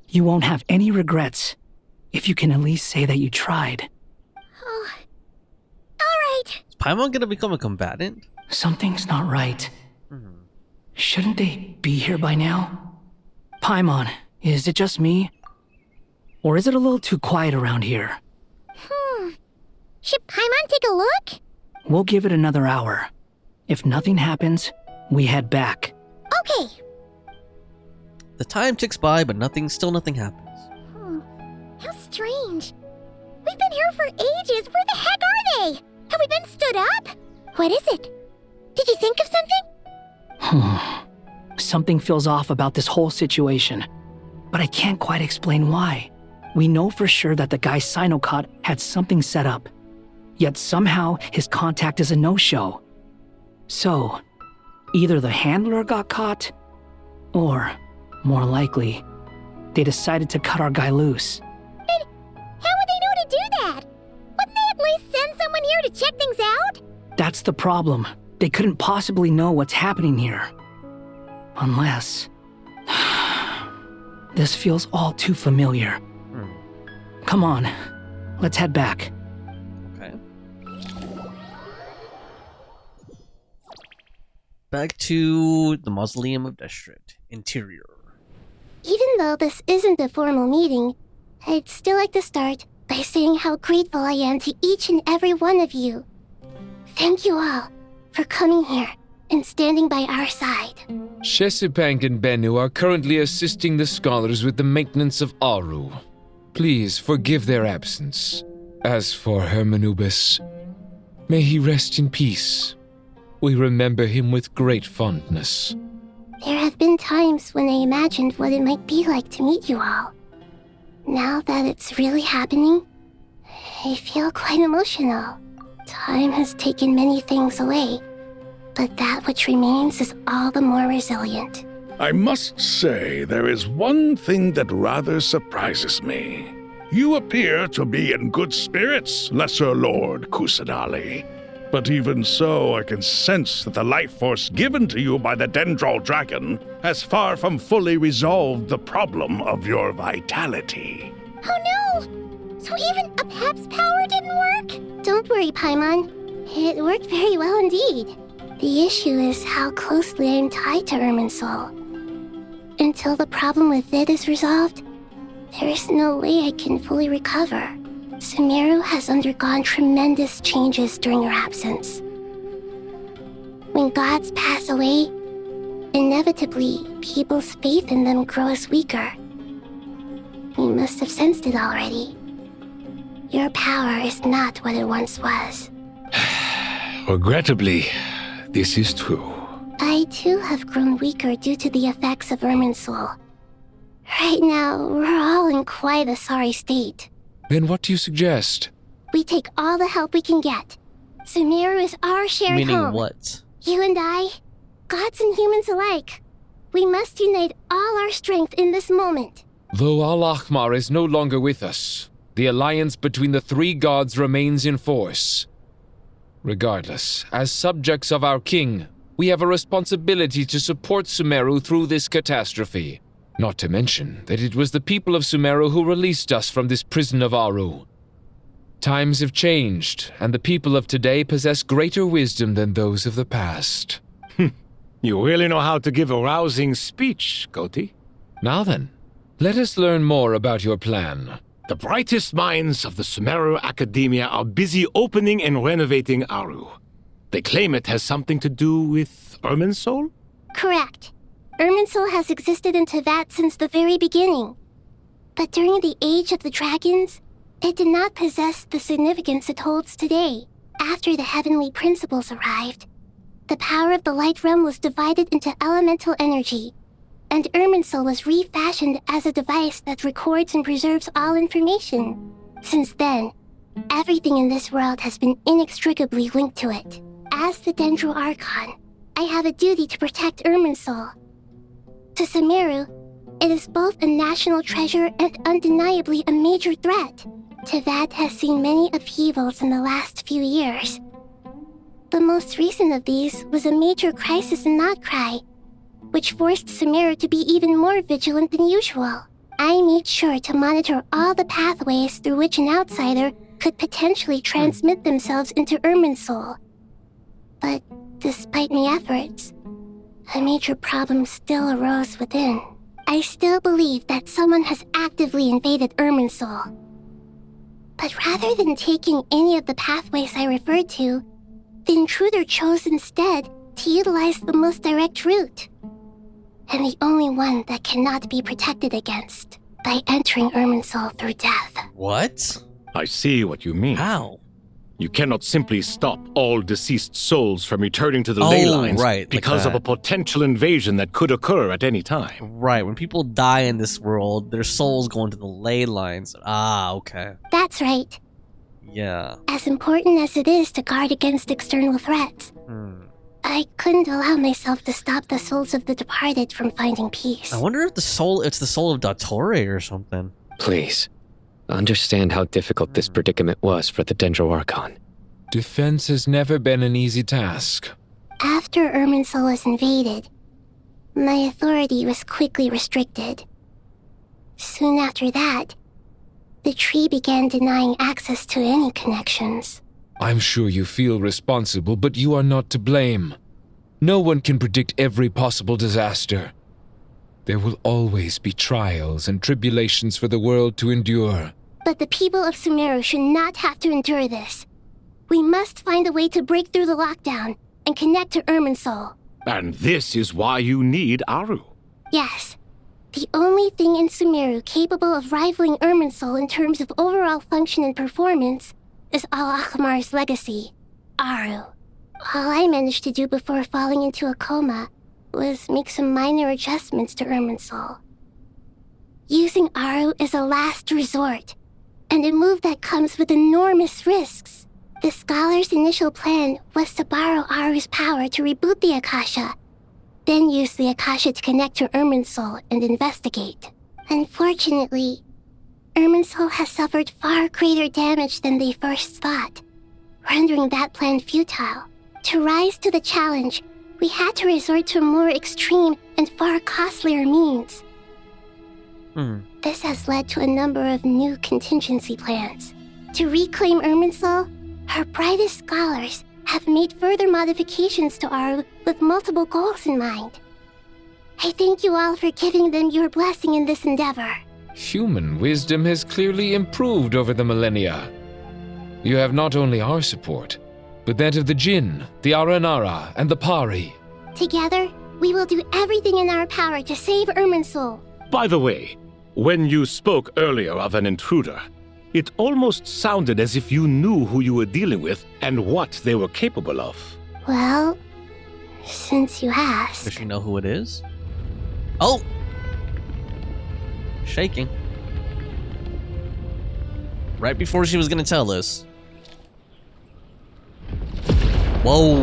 You won't have any regrets if you can at least say that you tried. Oh. All right. Is Paimon gonna become a combatant? Something's not right. Shouldn't they be here by now? Paimon, is it just me? Or is it a little too quiet around here? Should Paimon take a look? We'll give it another hour. If nothing happens, we head back. Okay. The time ticks by, but still nothing happens. How strange. We've been here for ages. Where the heck are they? Have we been stood up? What is it? Did you think of something? Something feels off about this whole situation, but I can't quite explain why. We know for sure that the guy Sinocot had something set up, yet somehow his contact is a no-show. So, either the handler got caught, or, more likely, they decided to cut our guy loose. But how would they know to do that? Wouldn't they at least send someone here to check things out? That's the problem. They couldn't possibly know what's happening here. Unless... This feels all too familiar. Come on, let's head back. Okay. Back to the Mausoleum of Destrit. Interior. Even though this isn't a formal meeting, I'd still like to start by saying how grateful I am to each and every one of you. Thank you all for coming here and standing by our side. Shesipank and Bennu are currently assisting the scholars with the maintenance of Aaru. Please forgive their absence. As for Hermanubis, may he rest in peace. We remember him with great fondness. There have been times when I imagined what it might be like to meet you all. Now that it's really happening, I feel quite emotional. Time has taken many things away, but that which remains is all the more resilient. I must say, there is one thing that rather surprises me. You appear to be in good spirits, Lesser Lord Kusanali. But even so, I can sense that the life force given to you by the Dendral Dragon has far from fully resolved the problem of your vitality. Oh no! So even Apep's power didn't work? Don't worry, Paimon. It worked very well indeed. The issue is how closely I am tied to Irminsul. Until the problem with it is resolved, there is no way I can fully recover. Sumeru has undergone tremendous changes during your absence. When gods pass away, inevitably, people's faith in them grows weaker. You must have sensed it already. Your power is not what it once was. Regrettably, this is true. I too have grown weaker due to the effects of Irminsul. Right now, we're all in quite a sorry state. Then what do you suggest? We take all the help we can get. Sumeru is our shared Meaning home. what? You and I, gods and humans alike. We must unite all our strength in this moment. Though Al-Ahmar is no longer with us, the alliance between the three gods remains in force. Regardless, as subjects of our king, we have a responsibility to support Sumeru through this catastrophe. Not to mention that it was the people of Sumeru who released us from this prison of Aaru. Times have changed, and the people of today possess greater wisdom than those of the past. You really know how to give a rousing speech, Koti. Now then, let us learn more about your plan. The brightest minds of the Sumeru Academia are busy opening and renovating Aaru. They claim it has something to do with Irminsul? Correct. Irminsul has existed in Teyvat since the very beginning. But during the Age of the Dragons, it did not possess the significance it holds today. After the heavenly principles arrived, the power of the Light Realm was divided into elemental energy, and Irminsul was refashioned as a device that records and preserves all information. Since then, everything in this world has been inextricably linked to it. As the Dendro Archon, I have a duty to protect Irminsul. To Sumeru, it is both a national treasure and undeniably a major threat. Teyvat has seen many upheavals in the last few years. The most recent of these was a major crisis in Notcry, which forced Sumeru to be even more vigilant than usual. I made sure to monitor all the pathways through which an outsider could potentially transmit themselves into Irminsul. But despite my efforts, a major problem still arose within. I still believe that someone has actively invaded Irminsul. But rather than taking any of the pathways I referred to, the intruder chose instead to utilize the most direct route, and the only one that cannot be protected against, by entering Irminsul through death. What? I see what you mean. How? You cannot simply stop all deceased souls from returning to the ley lines because of a potential invasion that could occur at any time. Right, when people die in this world, their souls go into the ley lines. Ah, okay. That's right. Yeah. As important as it is to guard against external threats, I couldn't allow myself to stop the souls of the departed from finding peace. I wonder if it's the soul of Dottore or something. Please, understand how difficult this predicament was for the Dendro Archon. Defense has never been an easy task. After Irminsul was invaded, my authority was quickly restricted. Soon after that, the tree began denying access to any connections. I'm sure you feel responsible, but you are not to blame. No one can predict every possible disaster. There will always be trials and tribulations for the world to endure. But the people of Sumeru should not have to endure this. We must find a way to break through the lockdown and connect to Irminsul. And this is why you need Aaru. Yes. The only thing in Sumeru capable of rivaling Irminsul in terms of overall function and performance is Al-Akhmar's legacy, Aaru. All I managed to do before falling into a coma was make some minor adjustments to Irminsul. Using Aaru is a last resort, and a move that comes with enormous risks. The scholar's initial plan was to borrow Aaru's power to reboot the Akasha, then use the Akasha to connect to Irminsul and investigate. Unfortunately, Irminsul has suffered far greater damage than they first thought, rendering that plan futile. To rise to the challenge, we had to resort to more extreme and far costlier means. This has led to a number of new contingency plans. To reclaim Irminsul, our brightest scholars have made further modifications to Aaru with multiple goals in mind. I thank you all for giving them your blessing in this endeavor. Human wisdom has clearly improved over the millennia. You have not only our support, but that of the Jinn, the Aranara, and the Pari. Together, we will do everything in our power to save Irminsul. By the way, when you spoke earlier of an intruder, it almost sounded as if you knew who you were dealing with and what they were capable of. Well, since you asked... Does she know who it is? Oh! Shaking. Right before she was gonna tell us. Whoa!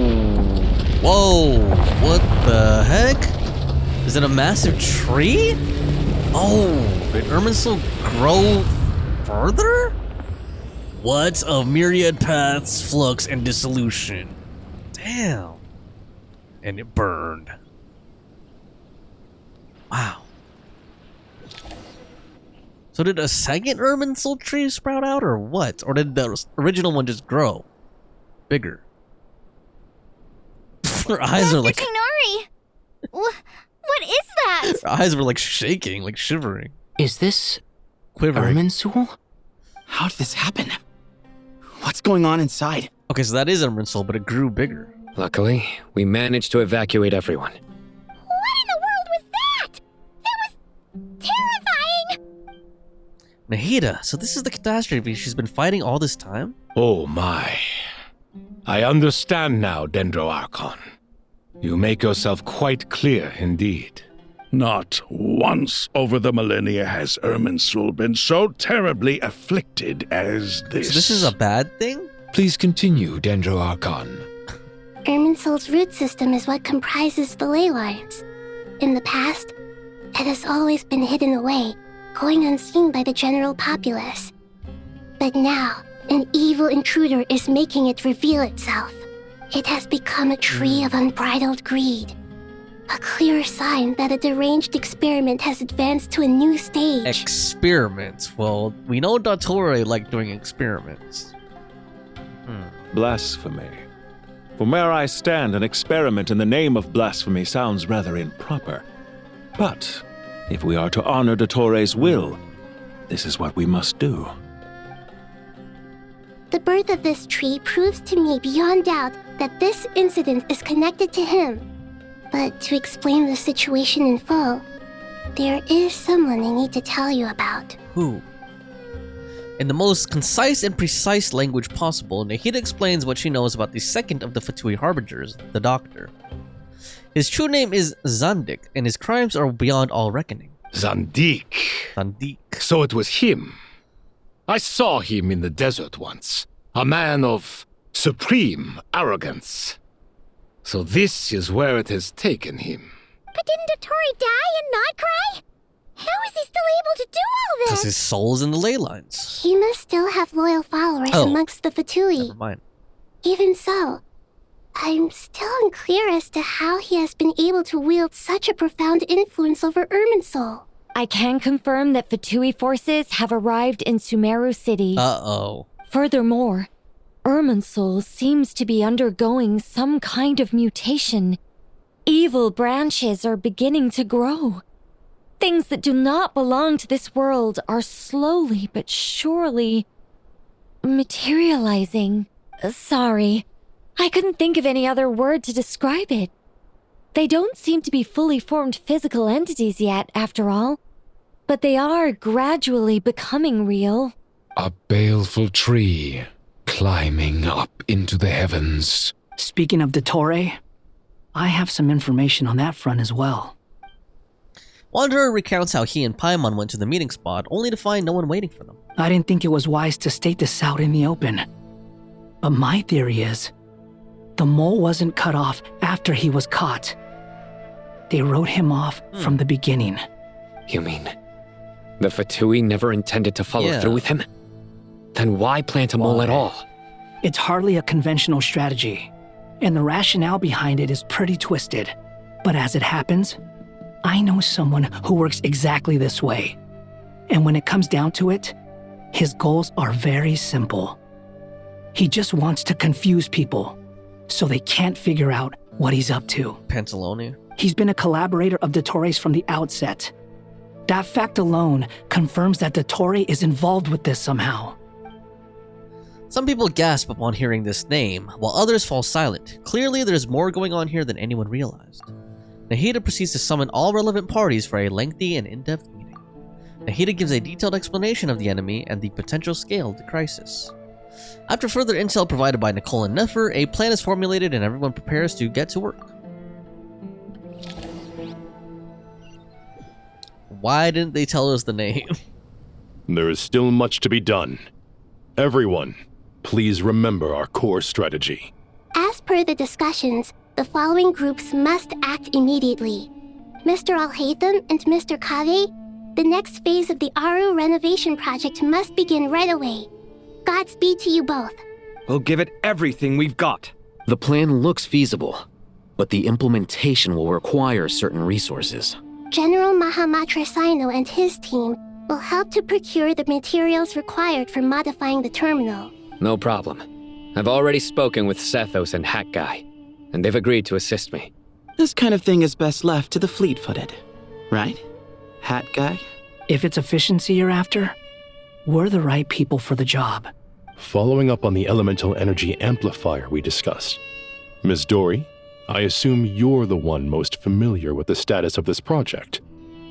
Whoa! What the heck? Is it a massive tree? Oh! Did Irminsul grow further? What of myriad paths, flux, and dissolution? Damn. And it burned. Wow. So did a second Irminsul tree sprout out, or what? Or did the original one just grow bigger? Her eyes are like... Shinori! What is that? Her eyes were like shaking, like shivering. Is this... quivering? Irminsul? How did this happen? What's going on inside? Okay, so that is Irminsul, but it grew bigger. Luckily, we managed to evacuate everyone. What in the world was that? That was terrifying! Nahida, so this is the catastrophe she's been fighting all this time? Oh my. I understand now, Dendro Archon. You make yourself quite clear indeed. Not once over the millennia has Irminsul been so terribly afflicted as this. So this is a bad thing? Please continue, Dendro Archon. Irminsul's root system is what comprises the ley lines. In the past, it has always been hidden away, going unseen by the general populace. But now, an evil intruder is making it reveal itself. It has become a tree of unbridled greed. A clear sign that a deranged experiment has advanced to a new stage. Experiments? Well, we know Dottore liked doing experiments. Blasphemy. From where I stand, an experiment in the name of blasphemy sounds rather improper. But if we are to honor Dottore's will, this is what we must do. The birth of this tree proves to me beyond doubt that this incident is connected to him. But to explain the situation in full, there is someone I need to tell you about. Who? In the most concise and precise language possible, Nahida explains what she knows about the second of the Fatui Harbingers, the Doctor. His true name is Zandik, and his crimes are beyond all reckoning. Zandik. Zandik. So it was him. I saw him in the desert once. A man of supreme arrogance. So this is where it has taken him. But didn't Dottore die and not cry? How is he still able to do all this? Because his soul's in the ley lines. He must still have loyal followers amongst the Fatui. Never mind. Even so, I'm still unclear as to how he has been able to wield such a profound influence over Irminsul. I can confirm that Fatui forces have arrived in Sumeru City. Uh-oh. Furthermore, Irminsul seems to be undergoing some kind of mutation. Evil branches are beginning to grow. Things that do not belong to this world are slowly but surely materializing. Sorry, I couldn't think of any other word to describe it. They don't seem to be fully formed physical entities yet, after all, but they are gradually becoming real. A baleful tree climbing up into the heavens. Speaking of Dottore, I have some information on that front as well. Wanderer recounts how he and Paimon went to the meeting spot, only to find no one waiting for them. I didn't think it was wise to state this out in the open. But my theory is, the mole wasn't cut off after he was caught. They wrote him off from the beginning. You mean, the Fatui never intended to follow through with him? Then why plant a mole at all? It's hardly a conventional strategy, and the rationale behind it is pretty twisted. But as it happens, I know someone who works exactly this way. And when it comes down to it, his goals are very simple. He just wants to confuse people, so they can't figure out what he's up to. Pantalone? He's been a collaborator of Dottore's from the outset. That fact alone confirms that Dottore is involved with this somehow. Some people gasp upon hearing this name, while others fall silent. Clearly, there's more going on here than anyone realized. Nahida proceeds to summon all relevant parties for a lengthy and in-depth meeting. Nahida gives a detailed explanation of the enemy and the potential scale of the crisis. After further intel provided by Nicole and Nefer, a plan is formulated and everyone prepares to get to work. Why didn't they tell us the name? There is still much to be done. Everyone, please remember our core strategy. As per the discussions, the following groups must act immediately. Mr. Al-Haytham and Mr. Collei, the next phase of the Aaru renovation project must begin right away. Godspeed to you both. We'll give it everything we've got. The plan looks feasible, but the implementation will require certain resources. General Mahamatra Sino and his team will help to procure the materials required for modifying the terminal. No problem. I've already spoken with Sethos and Hat Guy, and they've agreed to assist me. This kind of thing is best left to the fleet-footed, right? Hat Guy? If it's efficiency you're after, we're the right people for the job. Following up on the elemental energy amplifier we discussed, Ms. Dory, I assume you're the one most familiar with the status of this project.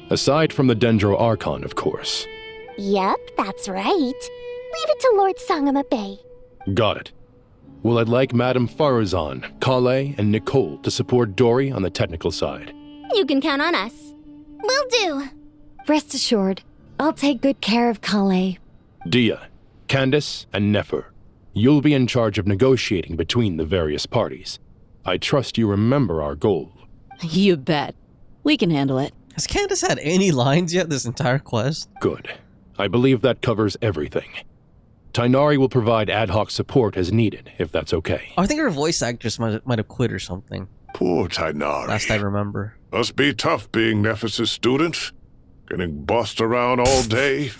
Aside from the Dendro Archon, of course. Yep, that's right. Leave it to Lord Sangamabe. Got it. Well, I'd like Madame Farazan, Collei, and Nicole to support Dory on the technical side. You can count on us. Will do. Rest assured, I'll take good care of Collei. Dia, Candace, and Nefer, you'll be in charge of negotiating between the various parties. I trust you remember our goal. You bet. We can handle it. Has Candace had any lines yet this entire quest? Good. I believe that covers everything. Tainari will provide ad hoc support as needed, if that's okay. I think her voice actress might have quit or something. Poor Tainari. Last I remember. Must be tough being Nephis' student. Getting bossed around all day.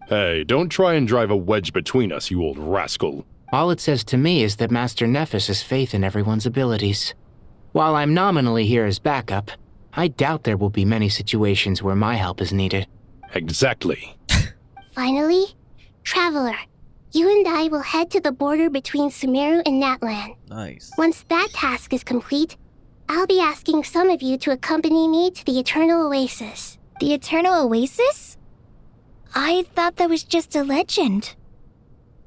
Hey, don't try and drive a wedge between us, you old rascal. All it says to me is that Master Nephis has faith in everyone's abilities. While I'm nominally here as backup, I doubt there will be many situations where my help is needed. Exactly. Finally, Traveler, you and I will head to the border between Sumeru and Natlan. Nice. Once that task is complete, I'll be asking some of you to accompany me to the Eternal Oasis. The Eternal Oasis? I thought that was just a legend.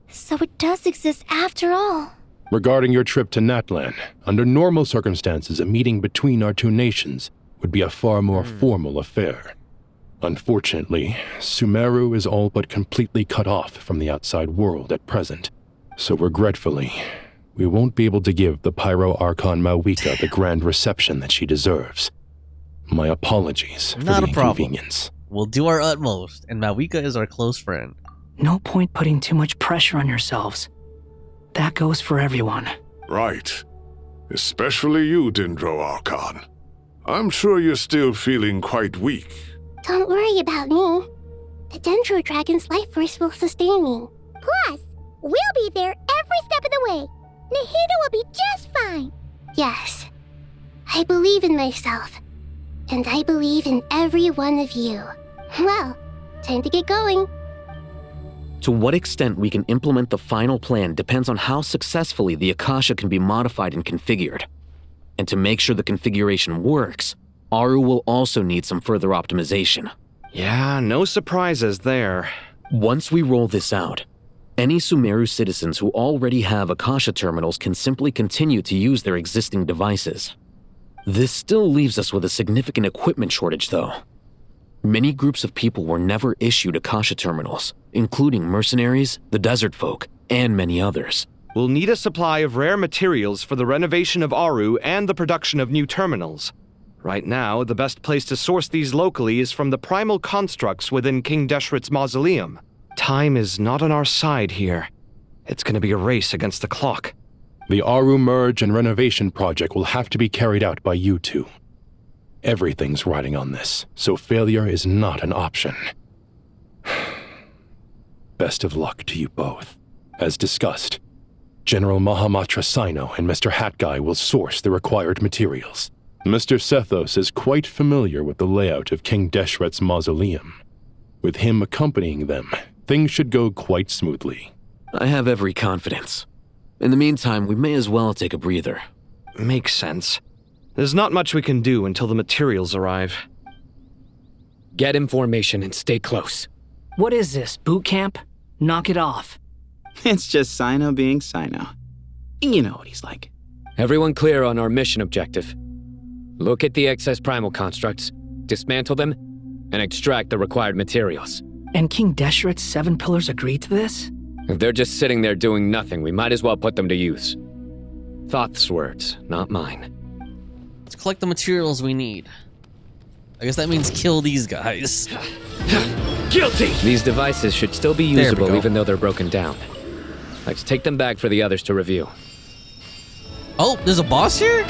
So it does exist after all. Regarding your trip to Natlan, under normal circumstances, a meeting between our two nations would be a far more formal affair. Unfortunately, Sumeru is all but completely cut off from the outside world at present. So regretfully, we won't be able to give the Pyro Archon Mavuika the grand reception that she deserves. My apologies for the inconvenience. We'll do our utmost, and Mavuika is our close friend. No point putting too much pressure on yourselves. That goes for everyone. Right. Especially you, Dendro Archon. I'm sure you're still feeling quite weak. Don't worry about me. The Dendro Dragon's life force will sustain me. Plus, we'll be there every step of the way. Nahida will be just fine. Yes. I believe in myself. And I believe in every one of you. Well, time to get going. To what extent we can implement the final plan depends on how successfully the Akasha can be modified and configured. And to make sure the configuration works, Aaru will also need some further optimization. Yeah, no surprises there. Once we roll this out, any Sumeru citizens who already have Akasha terminals can simply continue to use their existing devices. This still leaves us with a significant equipment shortage, though. Many groups of people were never issued Akasha terminals, including mercenaries, the desert folk, and many others. We'll need a supply of rare materials for the renovation of Aaru and the production of new terminals. Right now, the best place to source these locally is from the primal constructs within King Deshret's mausoleum. Time is not on our side here. It's going to be a race against the clock. The Aaru merge and renovation project will have to be carried out by you two. Everything's riding on this, so failure is not an option. Best of luck to you both. As discussed, General Mahamatra Sino and Mr. Hat Guy will source the required materials. Mr. Sethos is quite familiar with the layout of King Deshret's mausoleum. With him accompanying them, things should go quite smoothly. I have every confidence. In the meantime, we may as well take a breather. Makes sense. There's not much we can do until the materials arrive. Get information and stay close. What is this, boot camp? Knock it off. It's just Sino being Sino. You know what he's like. Everyone clear on our mission objective. Look at the excess primal constructs, dismantle them, and extract the required materials. And King Deshret's 7 pillars agreed to this? If they're just sitting there doing nothing, we might as well put them to use. Thoth's words, not mine. Let's collect the materials we need. I guess that means kill these guys. Guilty! These devices should still be usable even though they're broken down. Let's take them back for the others to review. Oh, there's a boss here?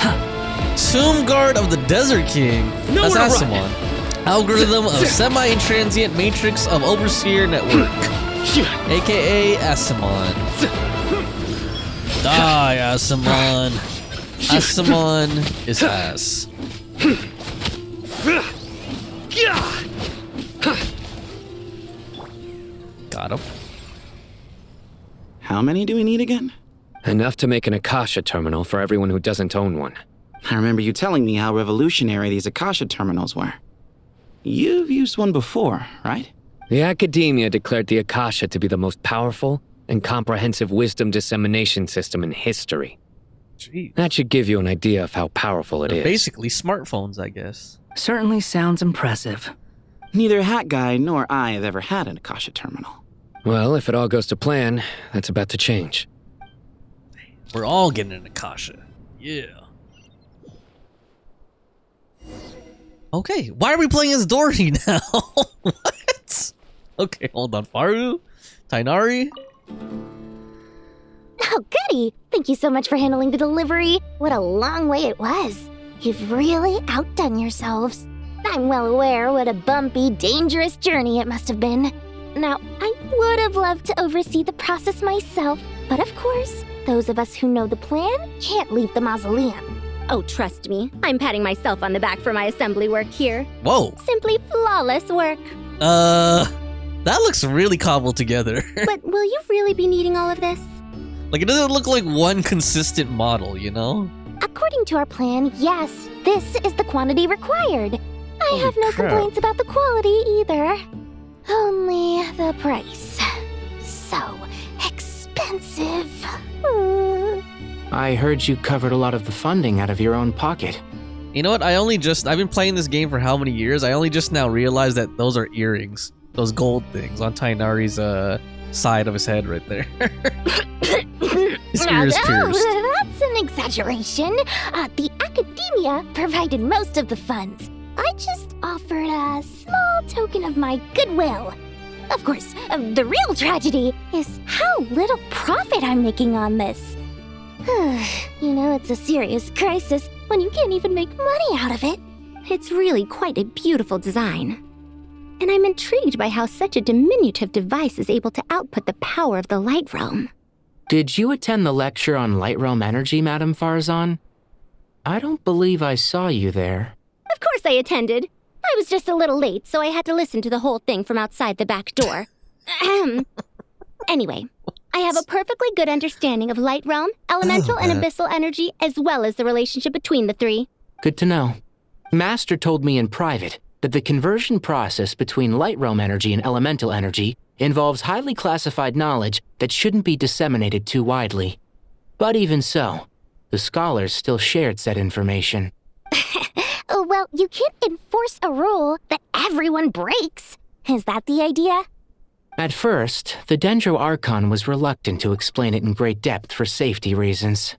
Tomb Guard of the Desert King. That's Asimon. Algorithm of Semi-Intransient Matrix of Overseer Network. AKA Asimon. Die, Asimon. Asimon is ass. Got him. How many do we need again? Enough to make an Akasha terminal for everyone who doesn't own one. I remember you telling me how revolutionary these Akasha terminals were. You've used one before, right? The Academia declared the Akasha to be the most powerful and comprehensive wisdom dissemination system in history. Jeez. That should give you an idea of how powerful it is. Basically smartphones, I guess. Certainly sounds impressive. Neither Hat Guy nor I have ever had an Akasha terminal. Well, if it all goes to plan, that's about to change. We're all getting an Akasha. Yeah. Okay, why are we playing as Dory now? What? Okay, hold on. Faru? Tainari? Oh, goody! Thank you so much for handling the delivery. What a long way it was. You've really outdone yourselves. I'm well aware what a bumpy, dangerous journey it must have been. Now, I would have loved to oversee the process myself, but of course, those of us who know the plan can't leave the mausoleum. Oh, trust me, I'm patting myself on the back for my assembly work here. Whoa. Simply flawless work. That looks really cobbled together. But will you really be needing all of this? Like, it doesn't look like one consistent model, you know? According to our plan, yes, this is the quantity required. I have no complaints about the quality either. Only the price. So expensive. I heard you covered a lot of the funding out of your own pocket. You know what? I've been playing this game for how many years? I only just now realized that those are earrings. Those gold things on Tainari's side of his head right there. His ear is pierced. That's an exaggeration. The Academia provided most of the funds. I just offered a small token of my goodwill. Of course, the real tragedy is how little profit I'm making on this. You know, it's a serious crisis when you can't even make money out of it. It's really quite a beautiful design. and I'm intrigued by how such a diminutive device is able to output the power of the Light Realm. Did you attend the lecture on Light Realm energy, Madame Farzan? I don't believe I saw you there. Of course I attended. I was just a little late, so I had to listen to the whole thing from outside the back door. Anyway, I have a perfectly good understanding of Light Realm, Elemental, and Abyssal energy, as well as the relationship between the three. Good to know. Master told me in private that the conversion process between Light Realm energy and Elemental energy involves highly classified knowledge that shouldn't be disseminated too widely. But even so, the scholars still shared said information. Well, you can't enforce a rule that everyone breaks. Is that the idea? At first, the Dendro Archon was reluctant to explain it in great depth for safety reasons.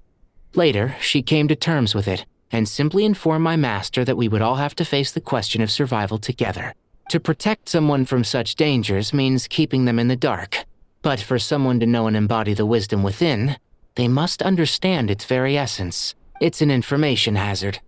Later, she came to terms with it, and simply informed my master that we would all have to face the question of survival together. To protect someone from such dangers means keeping them in the dark. But for someone to know and embody the wisdom within, they must understand its very essence. It's an information hazard.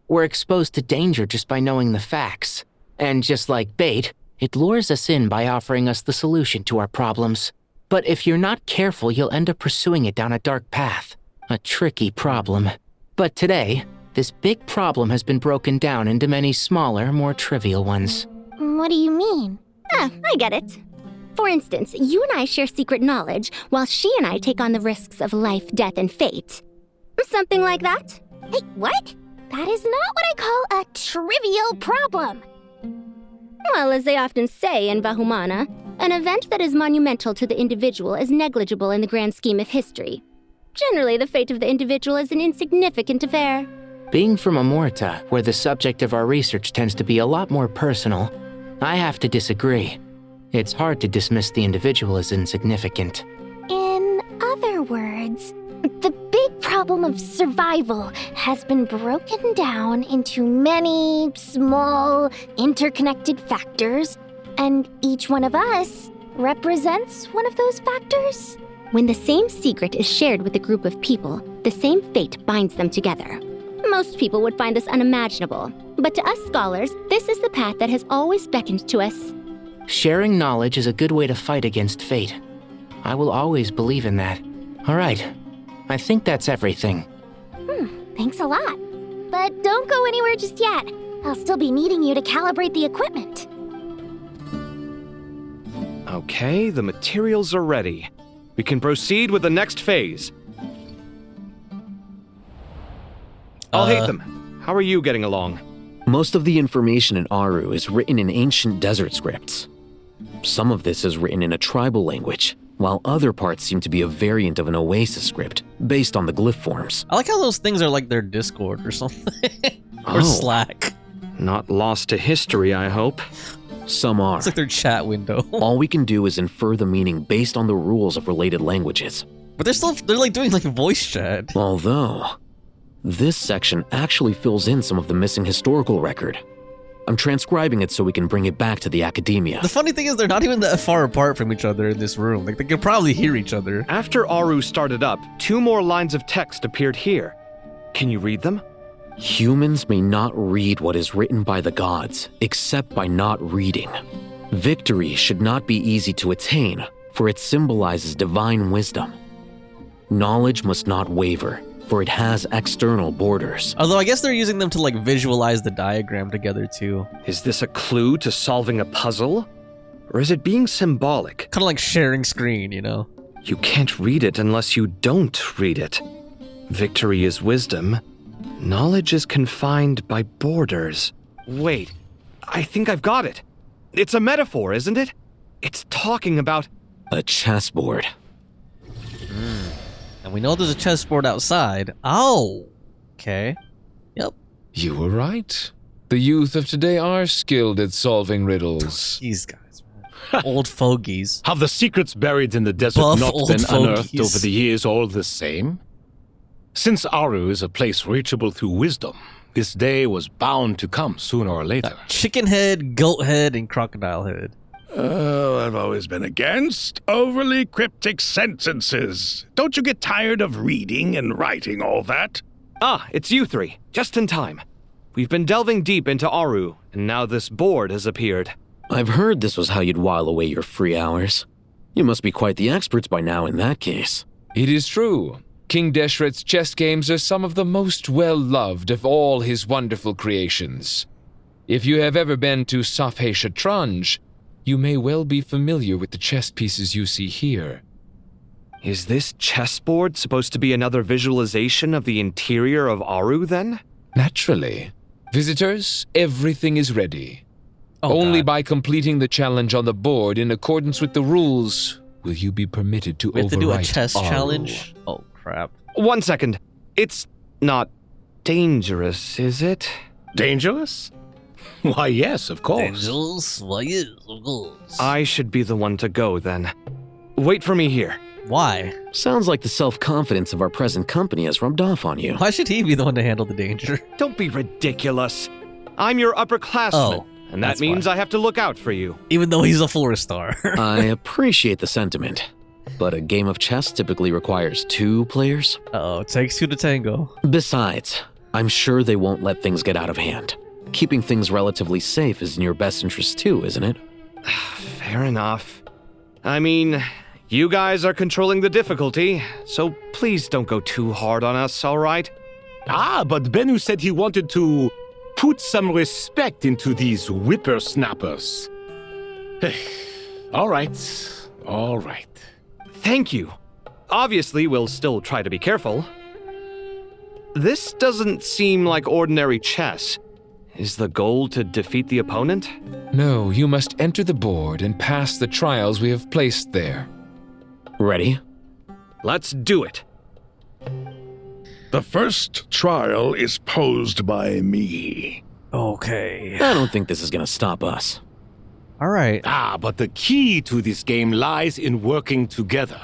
We're exposed to danger just by knowing the facts. And just like bait, it lures us in by offering us the solution to our problems. But if you're not careful, you'll end up pursuing it down a dark path. A tricky problem. But today, this big problem has been broken down into many smaller, more trivial ones. What do you mean? I get it. For instance, you and I share secret knowledge, while she and I take on the risks of life, death, and fate. Something like that? Hey, what? That is not what I call a trivial problem. Well, as they often say in Vahumana, an event that is monumental to the individual is negligible in the grand scheme of history. Generally, the fate of the individual is an insignificant affair. Being from Amorta, where the subject of our research tends to be a lot more personal, I have to disagree. It's hard to dismiss the individual as insignificant. In other words, the big problem of survival has been broken down into many small, interconnected factors, and each one of us represents one of those factors. When the same secret is shared with a group of people, the same fate binds them together. Most people would find this unimaginable, but to us scholars, this is the path that has always beckoned to us. Sharing knowledge is a good way to fight against fate. I will always believe in that. All right. I think that's everything. Thanks a lot. But don't go anywhere just yet. I'll still be needing you to calibrate the equipment. Okay, the materials are ready. We can proceed with the next phase. I'll hate them. How are you getting along? Most of the information in Aaru is written in ancient desert scripts. Some of this is written in a tribal language, while other parts seem to be a variant of an Oasis script, based on the glyph forms. I like how those things are like their Discord or something. Or Slack. Not lost to history, I hope. Some are. It's like their chat window. All we can do is infer the meaning based on the rules of related languages. But they're like doing like voice chat. Although, this section actually fills in some of the missing historical record. I'm transcribing it so we can bring it back to the academia. The funny thing is they're not even that far apart from each other in this room. Like, they could probably hear each other. After Aaru started up, 2 more lines of text appeared here. Can you read them? Humans may not read what is written by the gods, except by not reading. Victory should not be easy to attain, for it symbolizes divine wisdom. Knowledge must not waver, for it has external borders. Although I guess they're using them to like visualize the diagram together too. Is this a clue to solving a puzzle? Or is it being symbolic? Kind of like sharing screen, you know? You can't read it unless you don't read it. Victory is wisdom. Knowledge is confined by borders. Wait, I think I've got it. It's a metaphor, isn't it? It's talking about a chessboard. And we know there's a chessboard outside. Oh, okay. Yep. You were right. The youth of today are skilled at solving riddles. These guys, man. Old fogies. Have the secrets buried in the desert Buff not old been fogies. unearthed over the years all the same? Since Aaru is a place reachable through wisdom, this day was bound to come sooner or later. Chicken head, goat head, and crocodile head. Oh, I've always been against overly cryptic sentences. Don't you get tired of reading and writing all that? Ah, it's you 3. Just in time. We've been delving deep into Aaru, and now this board has appeared. I've heard this was how you'd while away your free hours. You must be quite the experts by now in that case. It is true. King Deshret's chess games are some of the most well-loved of all his wonderful creations. If you have ever been to Safhe Shatranj, you may well be familiar with the chess pieces you see here. Is this chessboard supposed to be another visualization of the interior of Aaru, then? Naturally. Visitors, everything is ready. Only by completing the challenge on the board in accordance with the rules will you be permitted to We have to do a overwrite chess Aaru. challenge? Oh, crap. 1 second. It's not dangerous, is it? Dangerous? Why, yes, of course. Dangerous? Why, yes, of course. I should be the one to go, then. Wait for me here. Why? Sounds like the self-confidence of our present company has rubbed off on you. Why should he be the one to handle the danger? Don't be ridiculous. I'm your upperclassman, and that means I have to look out for you. Even though he's a 4-star. I appreciate the sentiment, but a game of chess typically requires 2 players. Uh-oh, it takes 2 to tango. Besides, I'm sure they won't let things get out of hand. Keeping things relatively safe is in your best interest too, isn't it? Fair enough. I mean, you guys are controlling the difficulty, so please don't go too hard on us, all right? Ah, but Bennu said he wanted to put some respect into these whippersnappers. All right, all right. Thank you. Obviously, we'll still try to be careful. This doesn't seem like ordinary chess. Is the goal to defeat the opponent? No, you must enter the board and pass the trials we have placed there. Ready? Let's do it. The first trial is posed by me. Okay. I don't think this is gonna stop us. All right. Ah, but the key to this game lies in working together.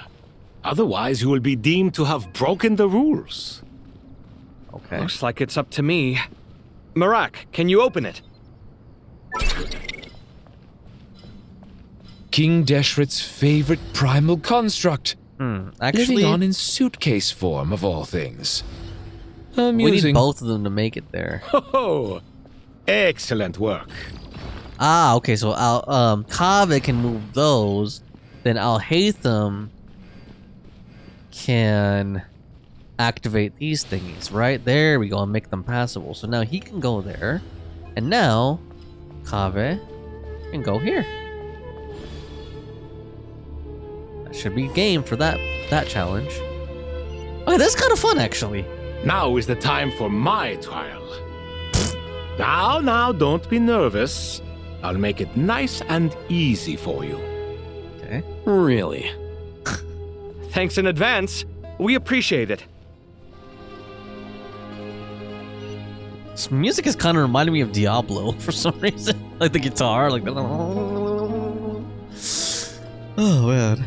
Otherwise, you will be deemed to have broken the rules. Okay. Looks like it's up to me. Marak, can you open it? King Deshret's favorite primal construct. Actually, living on in suitcase form, of all things. we Amusing. need both of them to make it there. Oh, excellent work. Ah, okay, so Kaveh can move those, then Al-Haytham can activate these thingies, right? There we go, and make them passable. So now he can go there, and now Kaveh can go here. That should be game for that challenge. Okay, that's kind of fun, actually. Now is the time for my trial. Now, don't be nervous. I'll make it nice and easy for you. Okay. Really? Thanks in advance. We appreciate it. This music is kind of reminding me of Diablo for some reason. Like the guitar, like the... Oh, man.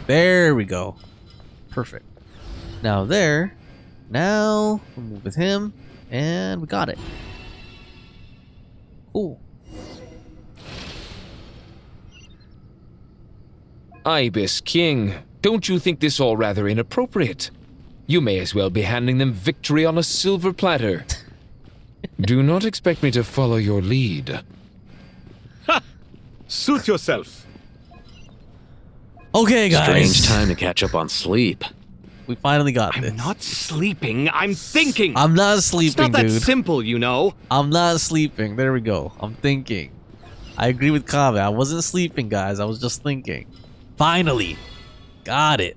There we go. Perfect. Now there. Now, we'll move with him. And we got it. Cool. Ibis King, don't you think this all rather inappropriate? You may as well be handing them victory on a silver platter. Do not expect me to follow your lead. Ha! Suit yourself. Okay, guys. Strange time to catch up on sleep. We finally got this. I'm not sleeping, I'm thinking. I'm not sleeping, It's not that dude. simple, you know. I'm not sleeping. There we go. I'm thinking. I agree with Kaveh. I wasn't sleeping, guys. I was just thinking. Finally. Got it.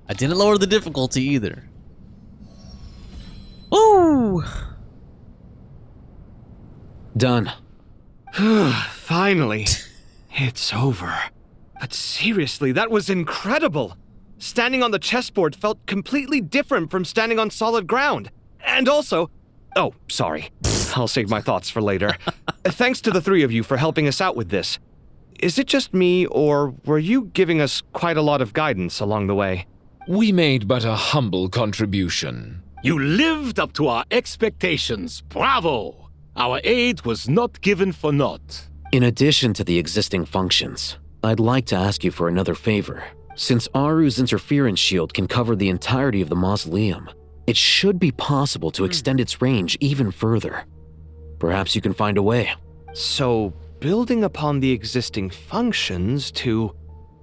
I didn't lower the difficulty either. Woo! Done. Finally. It's over. But seriously, that was incredible. Standing on the chessboard felt completely different from standing on solid ground. And also... Oh, sorry. I'll save my thoughts for later. Thanks to the three of you for helping us out with this. Is it just me, or were you giving us quite a lot of guidance along the way? We made but a humble contribution. You lived up to our expectations. Bravo! Our aid was not given for naught. In addition to the existing functions, I'd like to ask you for another favor. Since Aaru's interference shield can cover the entirety of the mausoleum, it should be possible to extend its range even further. Perhaps you can find a way. So, building upon the existing functions to...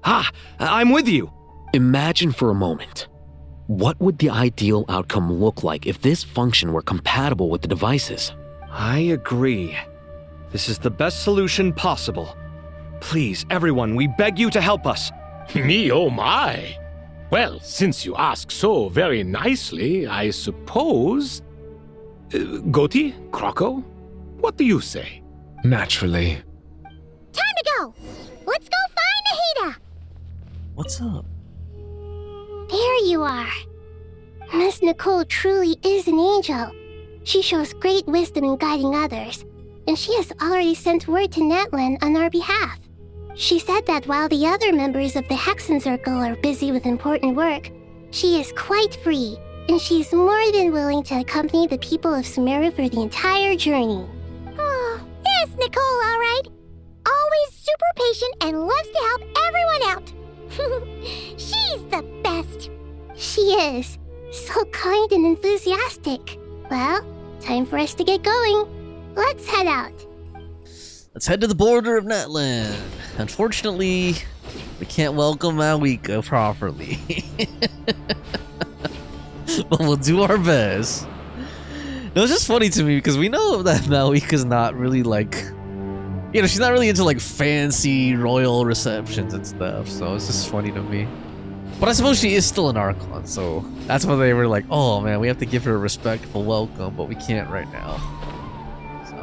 I'm with you! Imagine for a moment. What would the ideal outcome look like if this function were compatible with the devices? I agree. This is the best solution possible. Please, everyone, we beg you to help us. Me, oh my! Well, since you ask so very nicely, I suppose... Goti? Croco? What do you say? Naturally. Time to go! Let's go find Nahida! What's up? There you are. Miss Nicole truly is an angel. She shows great wisdom in guiding others, and she has already sent word to Natlan on our behalf. She said that while the other members of the Hexen Circle are busy with important work, she is quite free, and she's more than willing to accompany the people of Sumeru for the entire journey. Oh, yes, Nicole, all right. Always super patient and loves to help everyone out. She's the best. She is. So kind and enthusiastic. Well, time for us to get going. Let's head out. Let's head to the border of Natlan. Unfortunately, we can't welcome Mavuika properly. But we'll do our best. No, it's just funny to me because we know that Mavuika's not really like... You know, she's not really into like fancy royal receptions and stuff, so it's just funny to me. But I suppose she is still an Archon, so that's why they were like, oh man, we have to give her a respectful welcome, but we can't right now. So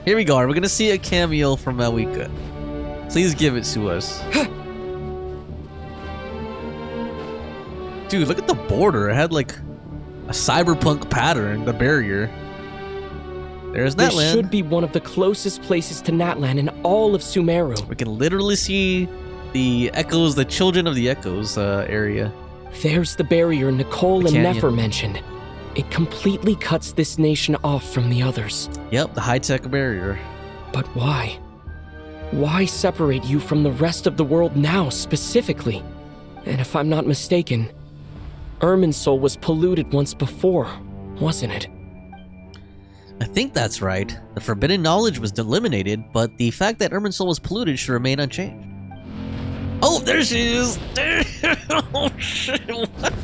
here we go. We're gonna see a cameo from Mavuika. Please give it to us. Dude, look at the border. It had like a cyberpunk pattern, the barrier. There's Natlan. This should be one of the closest places to Natlan in all of Sumeru. We can literally see the echoes, the children of the echoes area. There's the barrier Nicole and canyon. Nefer mentioned. It completely cuts this nation off from the others. Yep, the high-tech barrier. But why? Why separate you from the rest of the world now, specifically? And if I'm not mistaken, Irminsul was polluted once before, wasn't it? I think that's right. The forbidden knowledge was eliminated, but the fact that Irminsul was polluted should remain unchanged. Oh, there she is! Oh, shit, what?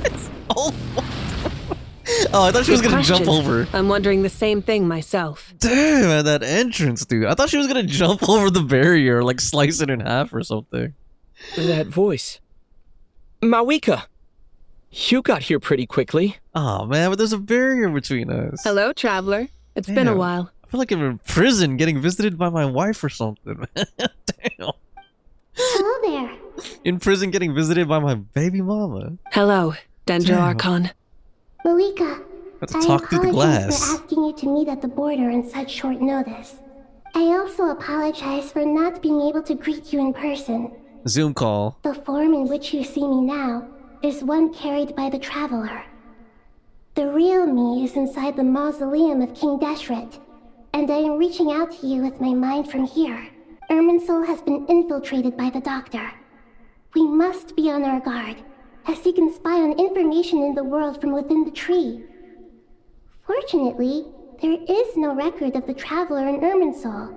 Oh, I thought she was gonna jump over. I'm wondering the same thing myself. Damn, that entrance, dude. I thought she was gonna jump over the barrier, like slice it in half or something. That voice. Mavuika! You got here pretty quickly. Oh man, but there's a barrier between us. Hello, traveler. It's been a while. I feel like I'm in prison getting visited by my wife or something. Damn. Hello there. In prison getting visited by my baby mama. Hello, Dendro Archon. Mavuika, Let's talk through the glass. for asking you to meet at the border on such short notice. I also apologize for not being able to greet you in person. Zoom call. The form in which you see me now is one carried by the traveler. The real me is inside the mausoleum of King Deshret, and I am reaching out to you with my mind from here. Irminsul has been infiltrated by the Doctor. We must be on our guard, as he can spy on information in the world from within the tree. Fortunately, there is no record of the traveler in Irminsul,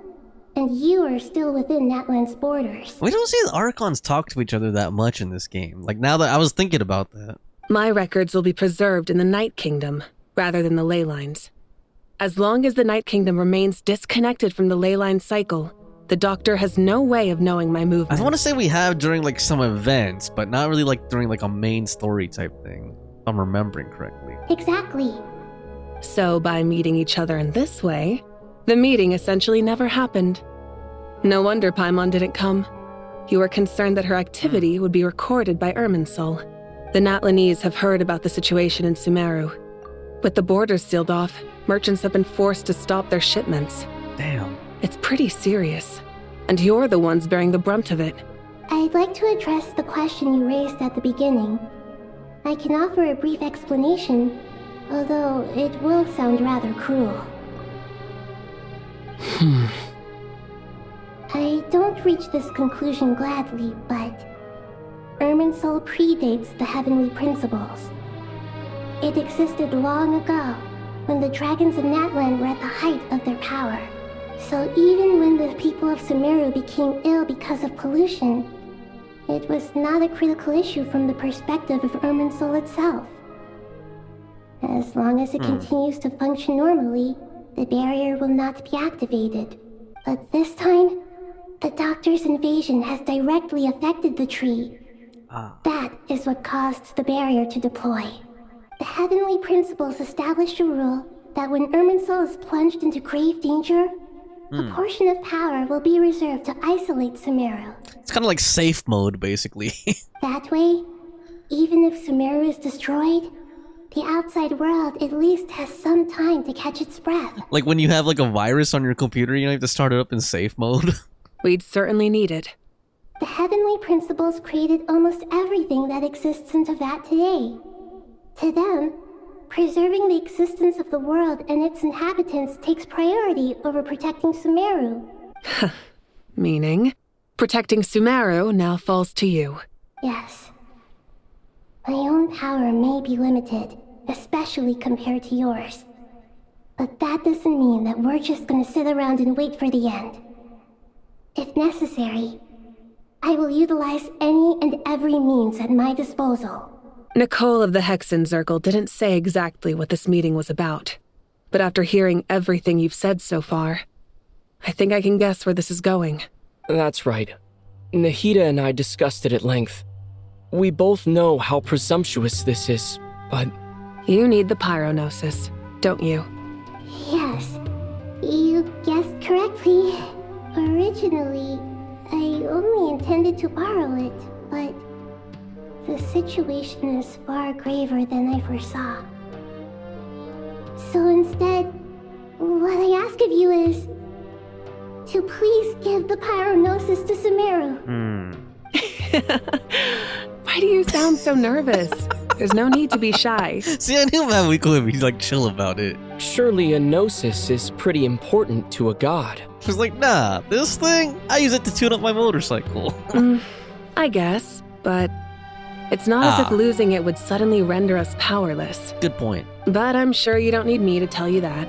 and you are still within Natlan's borders. We don't see the Archons talk to each other that much in this game. Like, now that I was thinking about that. My records will be preserved in the Night Kingdom, rather than the ley lines. As long as the Night Kingdom remains disconnected from the ley line cycle, the Doctor has no way of knowing my movements. I want to say we have during like some events, but not really like during like a main story type thing, if I'm remembering correctly. Exactly. So by meeting each other in this way, the meeting essentially never happened. No wonder Paimon didn't come. You were concerned that her activity would be recorded by Irminsul. The Natlanese have heard about the situation in Sumeru. With the borders sealed off, merchants have been forced to stop their shipments. Damn. It's pretty serious. And you're the ones bearing the brunt of it. I'd like to address the question you raised at the beginning. I can offer a brief explanation, although it will sound rather cruel. I don't reach this conclusion gladly, but Irminsul predates the heavenly principles. It existed long ago, when the dragons of Natlan were at the height of their power. So even when the people of Sumeru became ill because of pollution, it was not a critical issue from the perspective of Irminsul itself. As long as it continues to function normally, the barrier will not be activated. But this time, the Doctor's invasion has directly affected the tree. That is what caused the barrier to deploy. The Heavenly Principles established a rule that when Irminsul is plunged into grave danger, a portion of power will be reserved to isolate Sumeru. It's kind of like safe mode, basically. That way, even if Sumeru is destroyed, the outside world at least has some time to catch its breath. Like when you have like a virus on your computer, you have to start it up in safe mode. We'd certainly need it. The Heavenly Principles created almost everything that exists in Teyvat today. To them, preserving the existence of the world and its inhabitants takes priority over protecting Sumeru. Meaning, protecting Sumeru now falls to you. Yes. My own power may be limited, especially compared to yours. But that doesn't mean that we're just gonna sit around and wait for the end. If necessary, I will utilize any and every means at my disposal. Nicole of the Hexen Circle didn't say exactly what this meeting was about, but after hearing everything you've said so far, I think I can guess where this is going. That's right. Nahida and I discussed it at length. We both know how presumptuous this is, but... You need the Gnosis, don't you? Yes, you guessed correctly. Originally, I only intended to borrow it, but the situation is far graver than I foresaw. So instead, what I ask of you is to please give the Gnosis to Sumeru. Why do you sound so nervous? There's no need to be shy. See, I knew Mavuika would be like chill about it. Surely a Gnosis is pretty important to a god. She's like, nah, this thing, I use it to tune up my motorcycle. I guess, but it's not as if losing it would suddenly render us powerless. Good point. But I'm sure you don't need me to tell you that.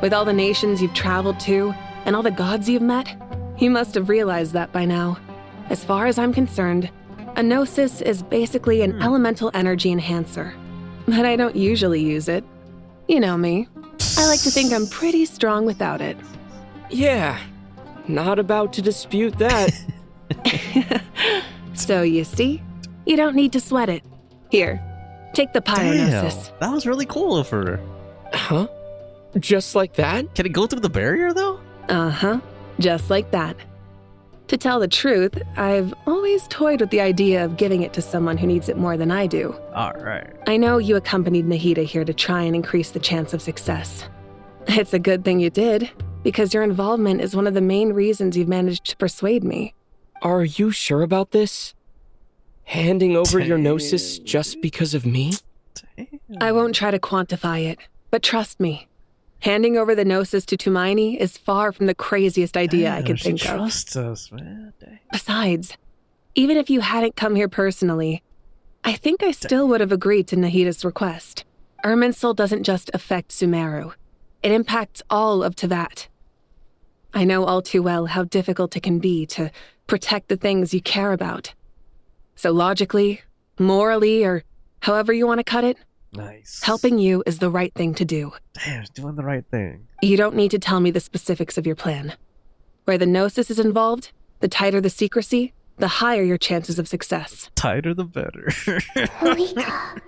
With all the nations you've traveled to, and all the gods you've met, you must have realized that by now. As far as I'm concerned, a Gnosis is basically an elemental energy enhancer. But I don't usually use it. You know me. I like to think I'm pretty strong without it. Yeah, not about to dispute that. So you see, you don't need to sweat it. Here, take the Gnosis. Damn, that was really cool of her. Huh? Just like that? Can it go through the barrier though? Uh-huh, just like that. To tell the truth, I've always toyed with the idea of giving it to someone who needs it more than I do. Alright. I know you accompanied Nahida here to try and increase the chance of success. It's a good thing you did, because your involvement is one of the main reasons you've managed to persuade me. Are you sure about this? Handing over your Gnosis just because of me? I won't try to quantify it, but trust me. Handing over the Gnosis to Tumaini is far from the craziest idea I can think of. Trust us, man. Besides, even if you hadn't come here personally, I think I still would have agreed to Nahida's request. Irminsul doesn't just affect Sumeru. It impacts all of Teyvat. I know all too well how difficult it can be to protect the things you care about. So logically, morally, or however you want to cut it, nice. Helping you is the right thing to do. Damn, doing the right thing. You don't need to tell me the specifics of your plan. Where the Gnosis is involved, the tighter the secrecy, the higher your chances of success. Tighter the better. Mavuika,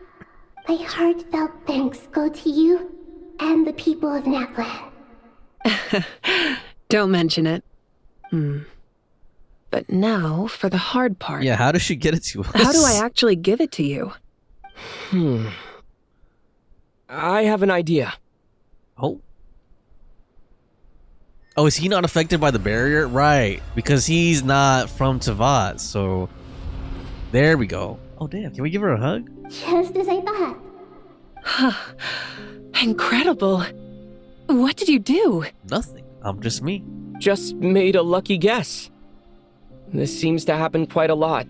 my heartfelt thanks go to you and the people of Natlan. Don't mention it. But now for the hard part. Yeah, how does she get it to us? How do I actually give it to you? I have an idea. Oh, is he not affected by the barrier? Right, because he's not from Teyvat, so there we go. Oh damn, can we give her a hug? Just as I thought. Incredible. What did you do? Nothing. I'm just me. Just made a lucky guess. This seems to happen quite a lot.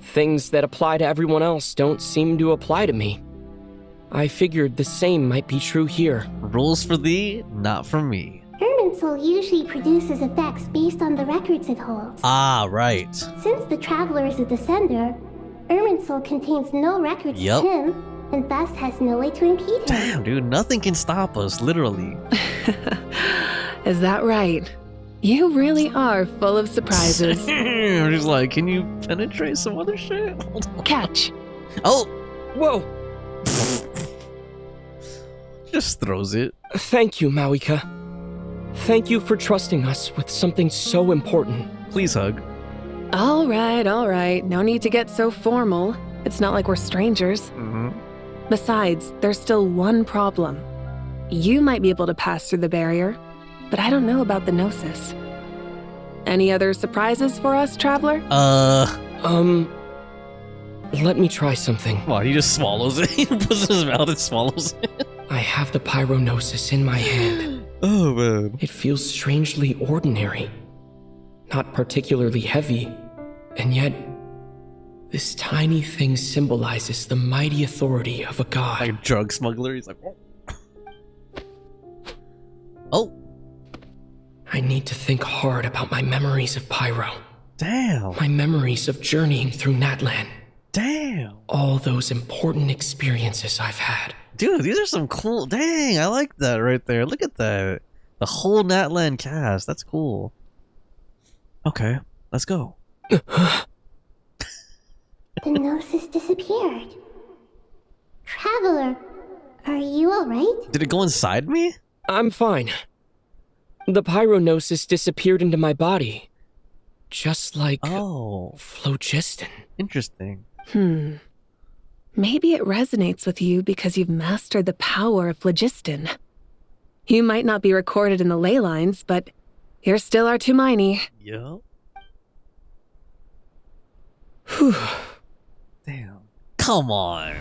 Things that apply to everyone else don't seem to apply to me. I figured the same might be true here. Rules for thee, not for me. Irminsul usually produces effects based on the records it holds. Ah, right. Since the Traveler is a descender, Irminsul contains no records Yep. of him, and thus has no way to impede him. Damn, dude, nothing can stop us, literally. Is that right? You really are full of surprises. He's like, can you penetrate some other shit? Catch. Oh! Whoa! Just throws it. Thank you, Mavuika. Thank you for trusting us with something so important. Please hug. All right. No need to get so formal. It's not like we're strangers. Besides, there's still one problem. You might be able to pass through the barrier, but I don't know about the Gnosis. Any other surprises for us, Traveler? Let me try something. Wow, he just swallows it. He puts it in his mouth and swallows it. I have the Gnosis in my hand. Oh, man. It feels strangely ordinary. Not particularly heavy, and yet this tiny thing symbolizes the mighty authority of a god. Like a drug smuggler, he's like, oh. I need to think hard about my memories of Pyro. Damn. My memories of journeying through Natlan. Damn. All those important experiences I've had. Dude, these are some cool... Dang, I like that right there. Look at that. The whole Natlan cast. That's cool. Okay, let's go. The Gnosis disappeared. Traveler, are you alright? Did it go inside me? I'm fine. The Gnosis disappeared into my body. Just like... phlogiston. Interesting. Maybe it resonates with you because you've mastered the power of phlogiston. You might not be recorded in the ley lines, but you're still our Tumini. Yup. Whew. Damn. Come on.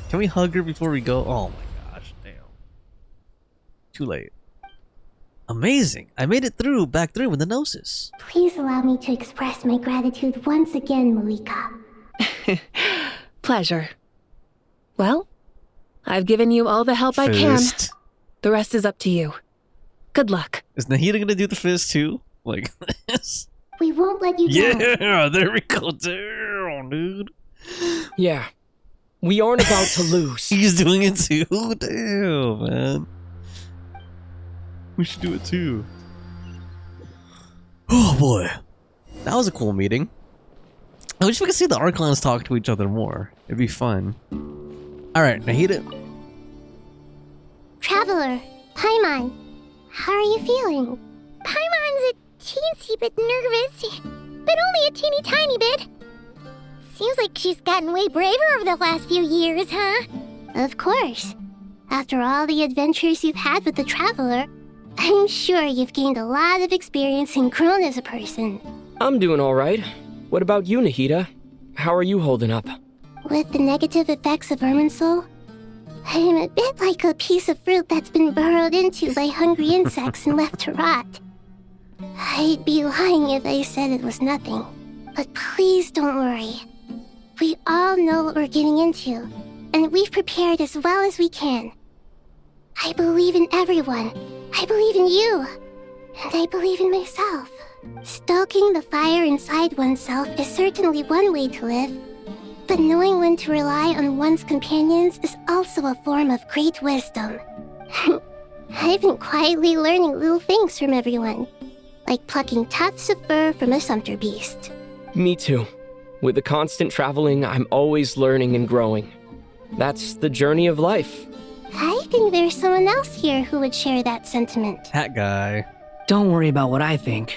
Can we hug her before we go? Oh my gosh, damn. Too late. Amazing. I made it through, back through with the Gnosis. Please allow me to express my gratitude once again, Mavuika. Pleasure. Well, I've given you all the help I can. The rest is up to you. Good luck. Is Nahida gonna do the fist too? Like this? We won't let you down. Yeah, there we go. Damn, dude. Yeah. We aren't about to lose. He's doing it too. Damn, man. We should do it too. Oh boy. That was a cool meeting. I wish we could see the Archons talk to each other more. It'd be fun. Alright, Nahida. Traveler, Paimon, how are you feeling? Paimon's a teensy bit nervous, but only a teeny tiny bit. Seems like she's gotten way braver over the last few years, huh? Of course. After all the adventures you've had with the Traveler, I'm sure you've gained a lot of experience and grown as a person. I'm doing alright. What about you, Nahida? How are you holding up? With the negative effects of Irminsul, I am a bit like a piece of fruit that's been burrowed into by hungry insects and left to rot. I'd be lying if I said it was nothing. But please don't worry. We all know what we're getting into, and we've prepared as well as we can. I believe in everyone. I believe in you. And I believe in myself. Stoking the fire inside oneself is certainly one way to live, but knowing when to rely on one's companions is also a form of great wisdom. I've been quietly learning little things from everyone, like plucking tufts of fur from a sumpter beast. Me too. With the constant traveling, I'm always learning and growing. That's the journey of life. I think there's someone else here who would share that sentiment. Hat guy. Don't worry about what I think.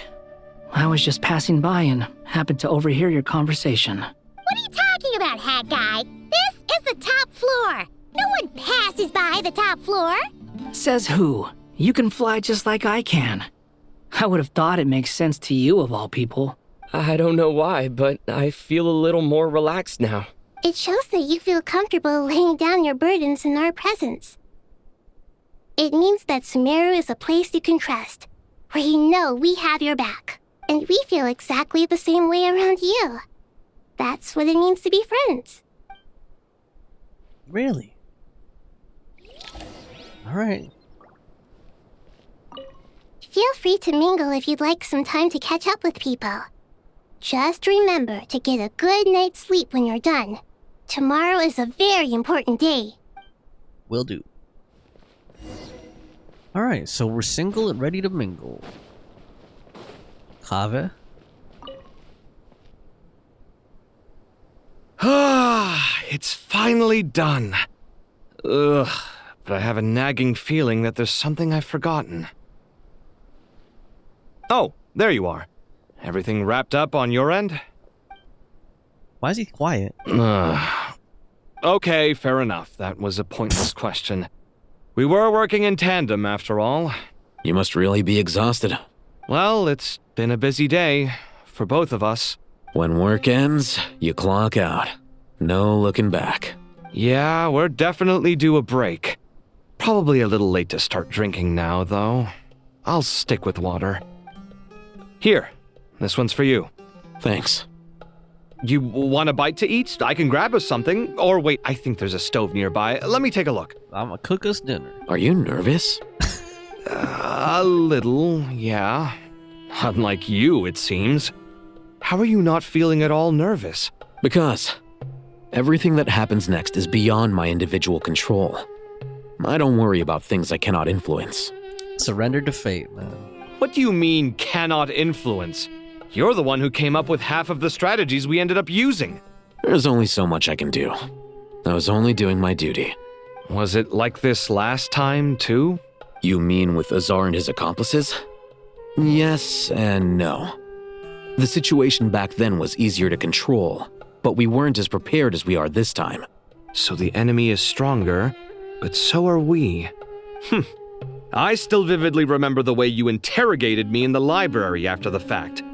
I was just passing by and happened to overhear your conversation. What are you talking about, Hat Guy? This is the top floor. No one passes by the top floor. Says who? You can fly just like I can. I would have thought it makes sense to you of all people. I don't know why, but I feel a little more relaxed now. It shows that you feel comfortable laying down your burdens in our presence. It means that Sumeru is a place you can trust, where you know we have your back. And we feel exactly the same way around you. That's what it means to be friends. Really? Alright. Feel free to mingle if you'd like some time to catch up with people. Just remember to get a good night's sleep when you're done. Tomorrow is a very important day. Will do. Alright, so we're single and ready to mingle. Have? Ah, it's finally done. Ugh, but I have a nagging feeling that there's something I've forgotten. Oh, there you are. Everything wrapped up on your end? Why is he quiet? Okay, fair enough. That was a pointless question. We were working in tandem, after all. You must really be exhausted. Well, it's been a busy day for both of us. When work ends, you clock out. No looking back. Yeah, we're definitely due a break. Probably a little late to start drinking now, though. I'll stick with water. Here, this one's for you. Thanks. You want a bite to eat? I can grab us something. Or wait, I think there's a stove nearby. Let me take a look. I'ma cook us dinner. Are you nervous? A little, yeah. Unlike you, it seems. How are you not feeling at all nervous? Because everything that happens next is beyond my individual control. I don't worry about things I cannot influence. Surrender to fate, man. What do you mean, cannot influence? You're the one who came up with half of the strategies we ended up using. There's only so much I can do. I was only doing my duty. Was it like this last time, too? You mean with Azar and his accomplices? Yes and no. The situation back then was easier to control, but we weren't as prepared as we are this time. So the enemy is stronger, but so are we. I still vividly remember the way you interrogated me in the library after the fact.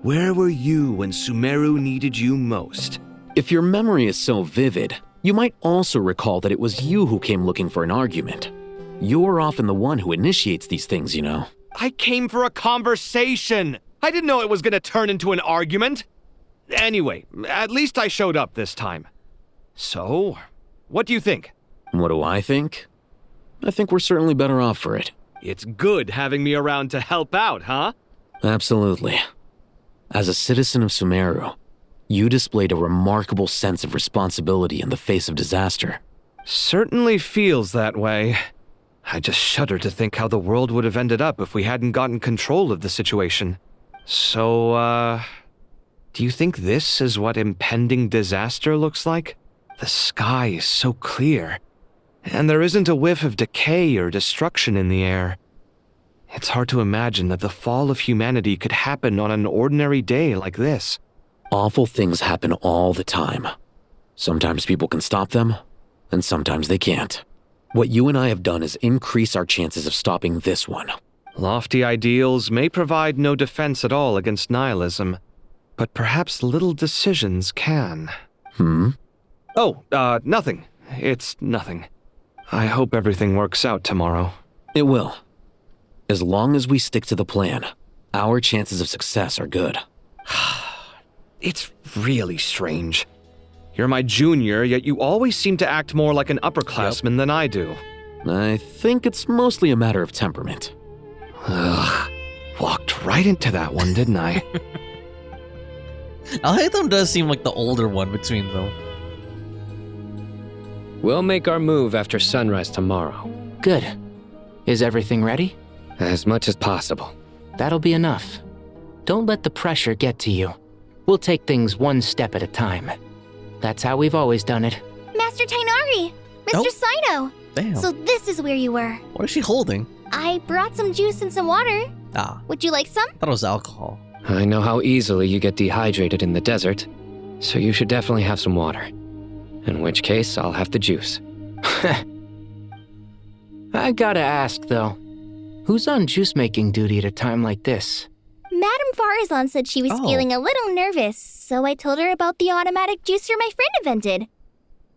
Where were you when Sumeru needed you most? If your memory is so vivid, you might also recall that it was you who came looking for an argument. You're often the one who initiates these things, you know. I came for a conversation! I didn't know it was gonna turn into an argument! Anyway, at least I showed up this time. So, what do you think? What do I think? I think we're certainly better off for it. It's good having me around to help out, huh? Absolutely. As a citizen of Sumeru, you displayed a remarkable sense of responsibility in the face of disaster. Certainly feels that way. I just shudder to think how the world would have ended up if we hadn't gotten control of the situation. So, do you think this is what impending disaster looks like? The sky is so clear, and there isn't a whiff of decay or destruction in the air. It's hard to imagine that the fall of humanity could happen on an ordinary day like this. Awful things happen all the time. Sometimes people can stop them, and sometimes they can't. What you and I have done is increase our chances of stopping this one. Lofty ideals may provide no defense at all against nihilism, but perhaps little decisions can. Oh, nothing. It's nothing. I hope everything works out tomorrow. It will. As long as we stick to the plan, our chances of success are good. It's really strange. You're my junior, yet you always seem to act more like an upperclassman than I do. I think it's mostly a matter of temperament. Ugh. Walked right into that one, didn't I? Alhaitham does seem like the older one between them. We'll make our move after sunrise tomorrow. Good. Is everything ready? As much as possible. That'll be enough. Don't let the pressure get to you. We'll take things one step at a time. That's how we've always done it. Master Tainari! Mr. Sino! Damn. So this is where you were. What is she holding? I brought some juice and some water. Would you like some? I thought it was alcohol. I know how easily you get dehydrated in the desert, so you should definitely have some water. In which case, I'll have the juice. I gotta ask, though. Who's on juice-making duty at a time like this? Madame Farazan said she was feeling a little nervous, so I told her about the automatic juicer my friend invented.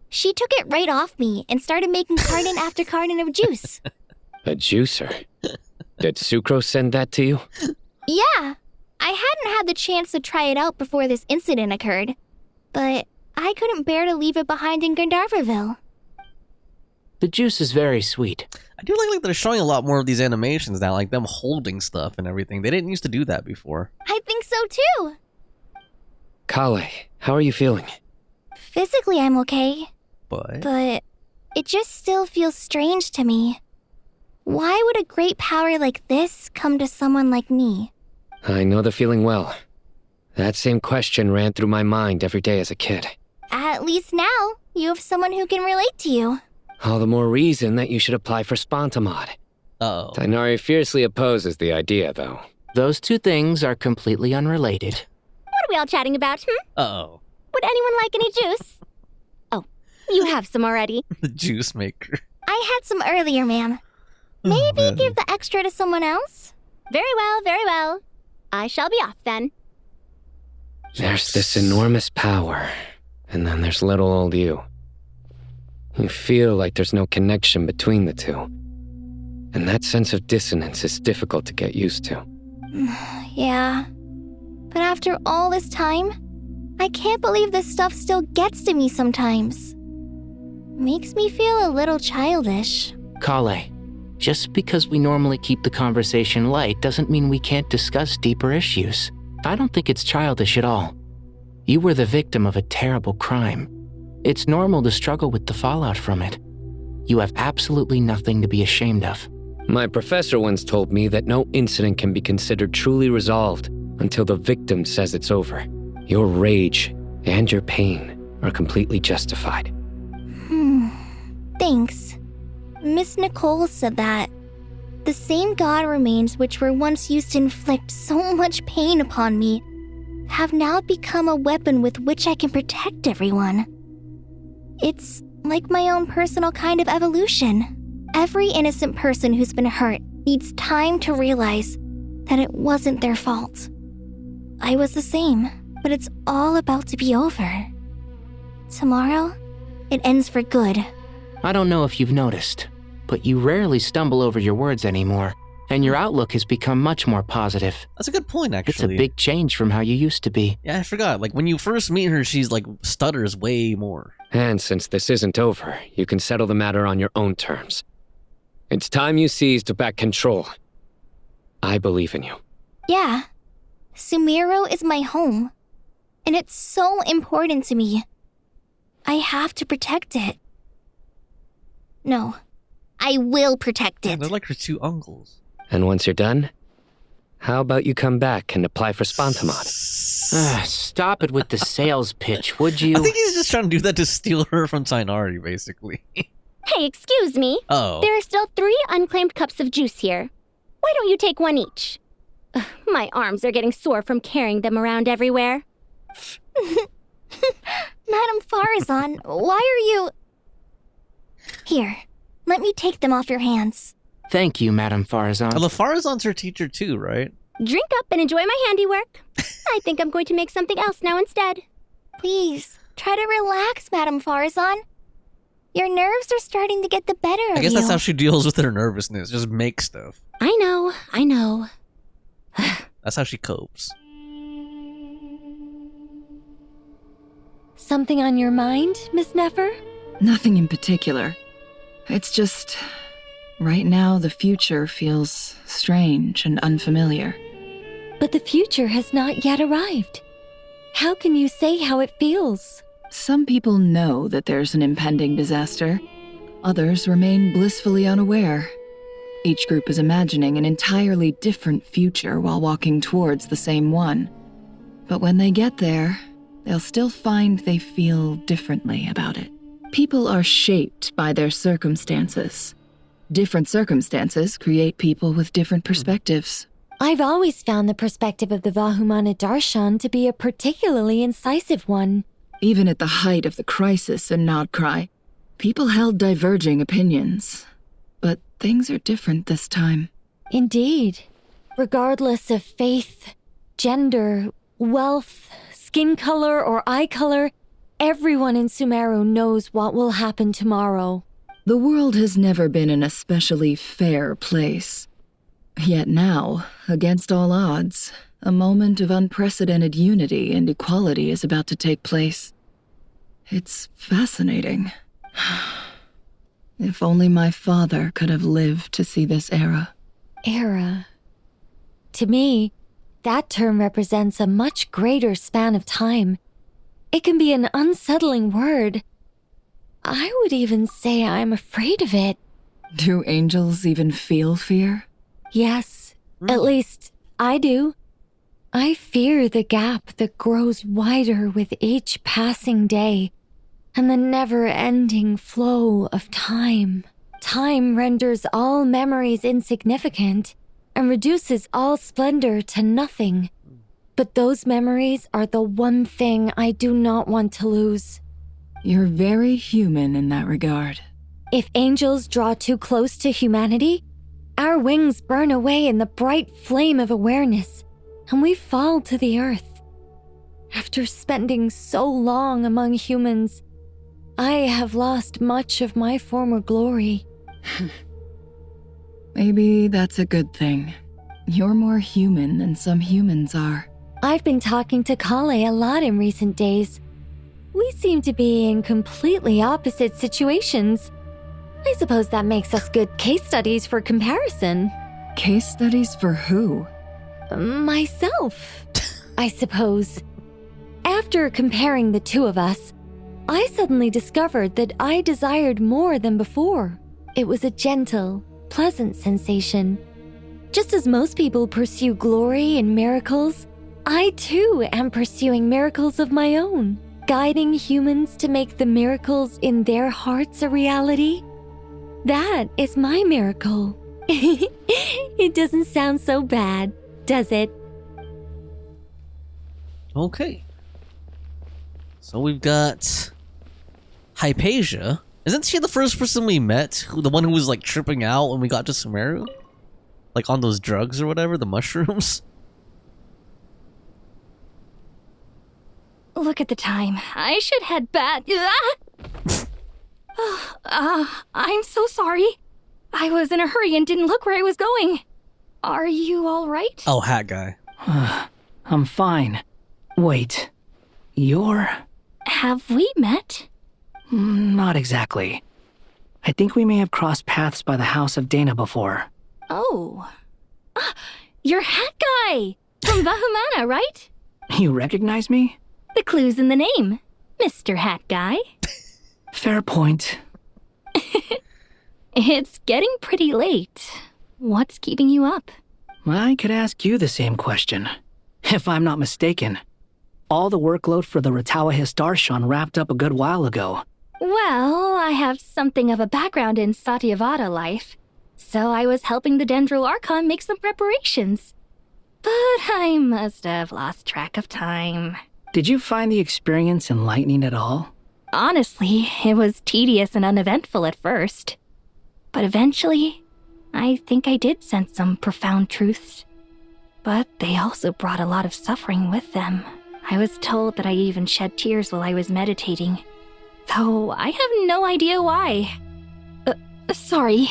She took it right off me and started making carton after carton of juice. A juicer? Did Sucrose send that to you? Yeah. I hadn't had the chance to try it out before this incident occurred, but I couldn't bear to leave it behind in Gandharvaville. The juice is very sweet. I do like they're showing a lot more of these animations now, like them holding stuff and everything. They didn't used to do that before. I think so too. Collei, how are you feeling? Physically, I'm okay. But it just still feels strange to me. Why would a great power like this come to someone like me? I know the feeling well. That same question ran through my mind every day as a kid. At least now, you have someone who can relate to you. All the more reason that you should apply for Spontamod. Uh-oh. Tighnari fiercely opposes the idea, though. Those two things are completely unrelated. What are we all chatting about, Uh-oh. Would anyone like any juice? Oh, you have some already. The juice maker. I had some earlier, ma'am. Maybe give the extra to someone else? Very well, very well. I shall be off then. There's this enormous power, and then there's little old you. You feel like there's no connection between the two. And that sense of dissonance is difficult to get used to. Yeah. But after all this time, I can't believe this stuff still gets to me sometimes. Makes me feel a little childish. Collei, just because we normally keep the conversation light doesn't mean we can't discuss deeper issues. I don't think it's childish at all. You were the victim of a terrible crime. It's normal to struggle with the fallout from it. You have absolutely nothing to be ashamed of. My professor once told me that no incident can be considered truly resolved until the victim says it's over. Your rage and your pain are completely justified. Thanks. Miss Nicole said that. The same god remains which were once used to inflict so much pain upon me have now become a weapon with which I can protect everyone. It's like my own personal kind of evolution. Every innocent person who's been hurt needs time to realize that it wasn't their fault. I was the same, but it's all about to be over. Tomorrow, it ends for good. I don't know if you've noticed, but you rarely stumble over your words anymore, and your outlook has become much more positive. That's a good point, actually. It's a big change from how you used to be. Yeah, I forgot. Like, when you first meet her, she's like, stutters way more. And since this isn't over, you can settle the matter on your own terms. It's time you seized back control. I believe in you. Yeah. Sumeru is my home. And it's so important to me. I have to protect it. No. I will protect it. Yeah, they're like her two uncles. And once you're done, how about you come back and apply for Spontamod? Stop it with the sales pitch, would you? I think he's just trying to do that to steal her from Tighnari, basically. Hey, excuse me. Oh. There are still 3 unclaimed cups of juice here. Why don't you take one each? Ugh, my arms are getting sore from carrying them around everywhere. Madame Farazan, why are you... Here, let me take them off your hands. Thank you, Madame Farazan. Well, Farazan's her teacher too, right? Drink up and enjoy my handiwork. I think I'm going to make something else now instead. Please, try to relax, Madame Farazan. Your nerves are starting to get the better of you. I guess that's how she deals with her nervousness. Just make stuff. I know. That's how she copes. Something on your mind, Miss Nefer? Nothing in particular. It's just... right now, the future feels strange and unfamiliar. But the future has not yet arrived. How can you say how it feels? Some people know that there's an impending disaster. Others remain blissfully unaware. Each group is imagining an entirely different future while walking towards the same one. But when they get there, they'll still find they feel differently about it. People are shaped by their circumstances. Different circumstances create people with different perspectives. I've always found the perspective of the Vahumana Darshan to be a particularly incisive one. Even at the height of the crisis in Nodcry, people held diverging opinions. But things are different this time. Indeed. Regardless of faith, gender, wealth, skin color, or eye color, everyone in Sumeru knows what will happen tomorrow. The world has never been an especially fair place. Yet now, against all odds, a moment of unprecedented unity and equality is about to take place. It's fascinating. If only my father could have lived to see this era. Era. To me, that term represents a much greater span of time. It can be an unsettling word. I would even say I'm afraid of it. Do angels even feel fear? Yes, at least I do. I fear the gap that grows wider with each passing day and the never-ending flow of time. Time renders all memories insignificant and reduces all splendor to nothing. But those memories are the one thing I do not want to lose. You're very human in that regard. If angels draw too close to humanity, our wings burn away in the bright flame of awareness, and we fall to the earth. After spending so long among humans, I have lost much of my former glory. Maybe that's a good thing. You're more human than some humans are. I've been talking to Collei a lot in recent days. We seem to be in completely opposite situations. I suppose that makes us good case studies for comparison. Case studies for who? Myself, I suppose. After comparing the two of us, I suddenly discovered that I desired more than before. It was a gentle, pleasant sensation. Just as most people pursue glory and miracles, I too am pursuing miracles of my own, guiding humans to make the miracles in their hearts a reality. That is my miracle. It doesn't sound so bad, does it? Okay. So we've got Hypatia. Isn't she the first person we met? The one who was like tripping out when we got to Sumeru? Like on those drugs or whatever, the mushrooms? Look at the time. I should head back. I'm so sorry. I was in a hurry and didn't look where I was going. Are you all right? Oh, hat guy. I'm fine. Wait. You're... Have we met? Not exactly. I think we may have crossed paths by the house of Dana before. Oh. You're Hat Guy! From Vahumana, right? You recognize me? The clue's in the name. Mr. Hat Guy. Fair point. It's getting pretty late. What's keeping you up? I could ask you the same question. If I'm not mistaken, all the workload for the Ratawa Histarshan wrapped up a good while ago. Well, I have something of a background in Satyavada life, so I was helping the Dendro Archon make some preparations. But I must have lost track of time. Did you find the experience enlightening at all? Honestly, it was tedious and uneventful at first. But eventually, I think I did sense some profound truths. But they also brought a lot of suffering with them. I was told that I even shed tears while I was meditating, though I have no idea why. Sorry.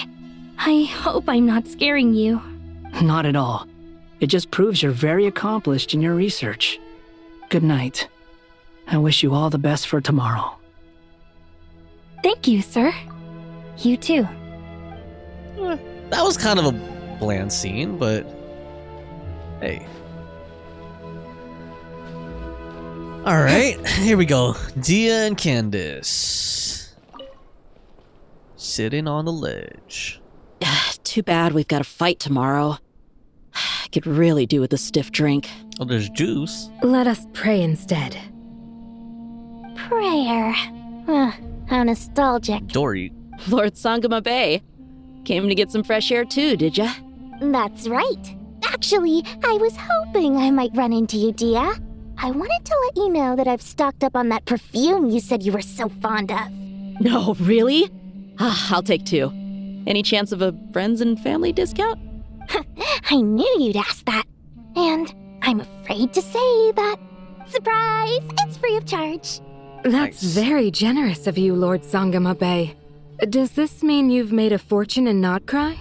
I hope I'm not scaring you. Not at all. It just proves you're very accomplished in your research. Good night. I wish you all the best for tomorrow. Thank you, sir. You too. That was kind of a bland scene, but hey. Alright, here we go. Dia and Candace. Sitting on the ledge. Too bad we've got a fight tomorrow. I could really do with a stiff drink. Oh, there's juice. Let us pray instead. Prayer. How nostalgic. Dory. Lord Sangama Bay. Came to get some fresh air too, did ya? That's right. Actually, I was hoping I might run into you, Dia. I wanted to let you know that I've stocked up on that perfume you said you were so fond of. No, really? I'll take 2. Any chance of a friends and family discount? I knew you'd ask that. And I'm afraid to say that. Surprise! It's free of charge. That's very generous of you, Lord Sangama Bay. Does this mean you've made a fortune in Nodcry?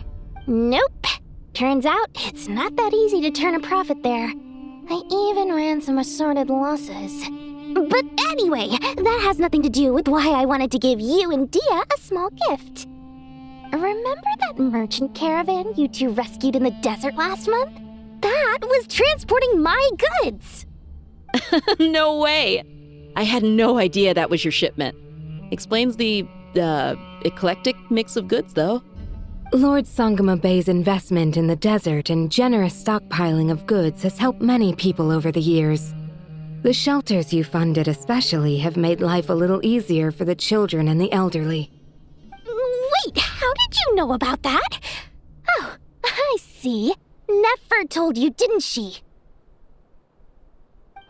Nope. Turns out it's not that easy to turn a profit there. I even ran some assorted losses. But anyway, that has nothing to do with why I wanted to give you and Dia a small gift. remember that merchant caravan you two rescued in the desert last month? That was transporting my goods! No way! I had no idea that was your shipment. Explains the, eclectic mix of goods, though. Lord Sangama Bey's investment in the desert and generous stockpiling of goods has helped many people over the years. The shelters you funded especially have made life a little easier for the children and the elderly. Wait, how did you know about that? Oh, I see. Nefer told you, didn't she?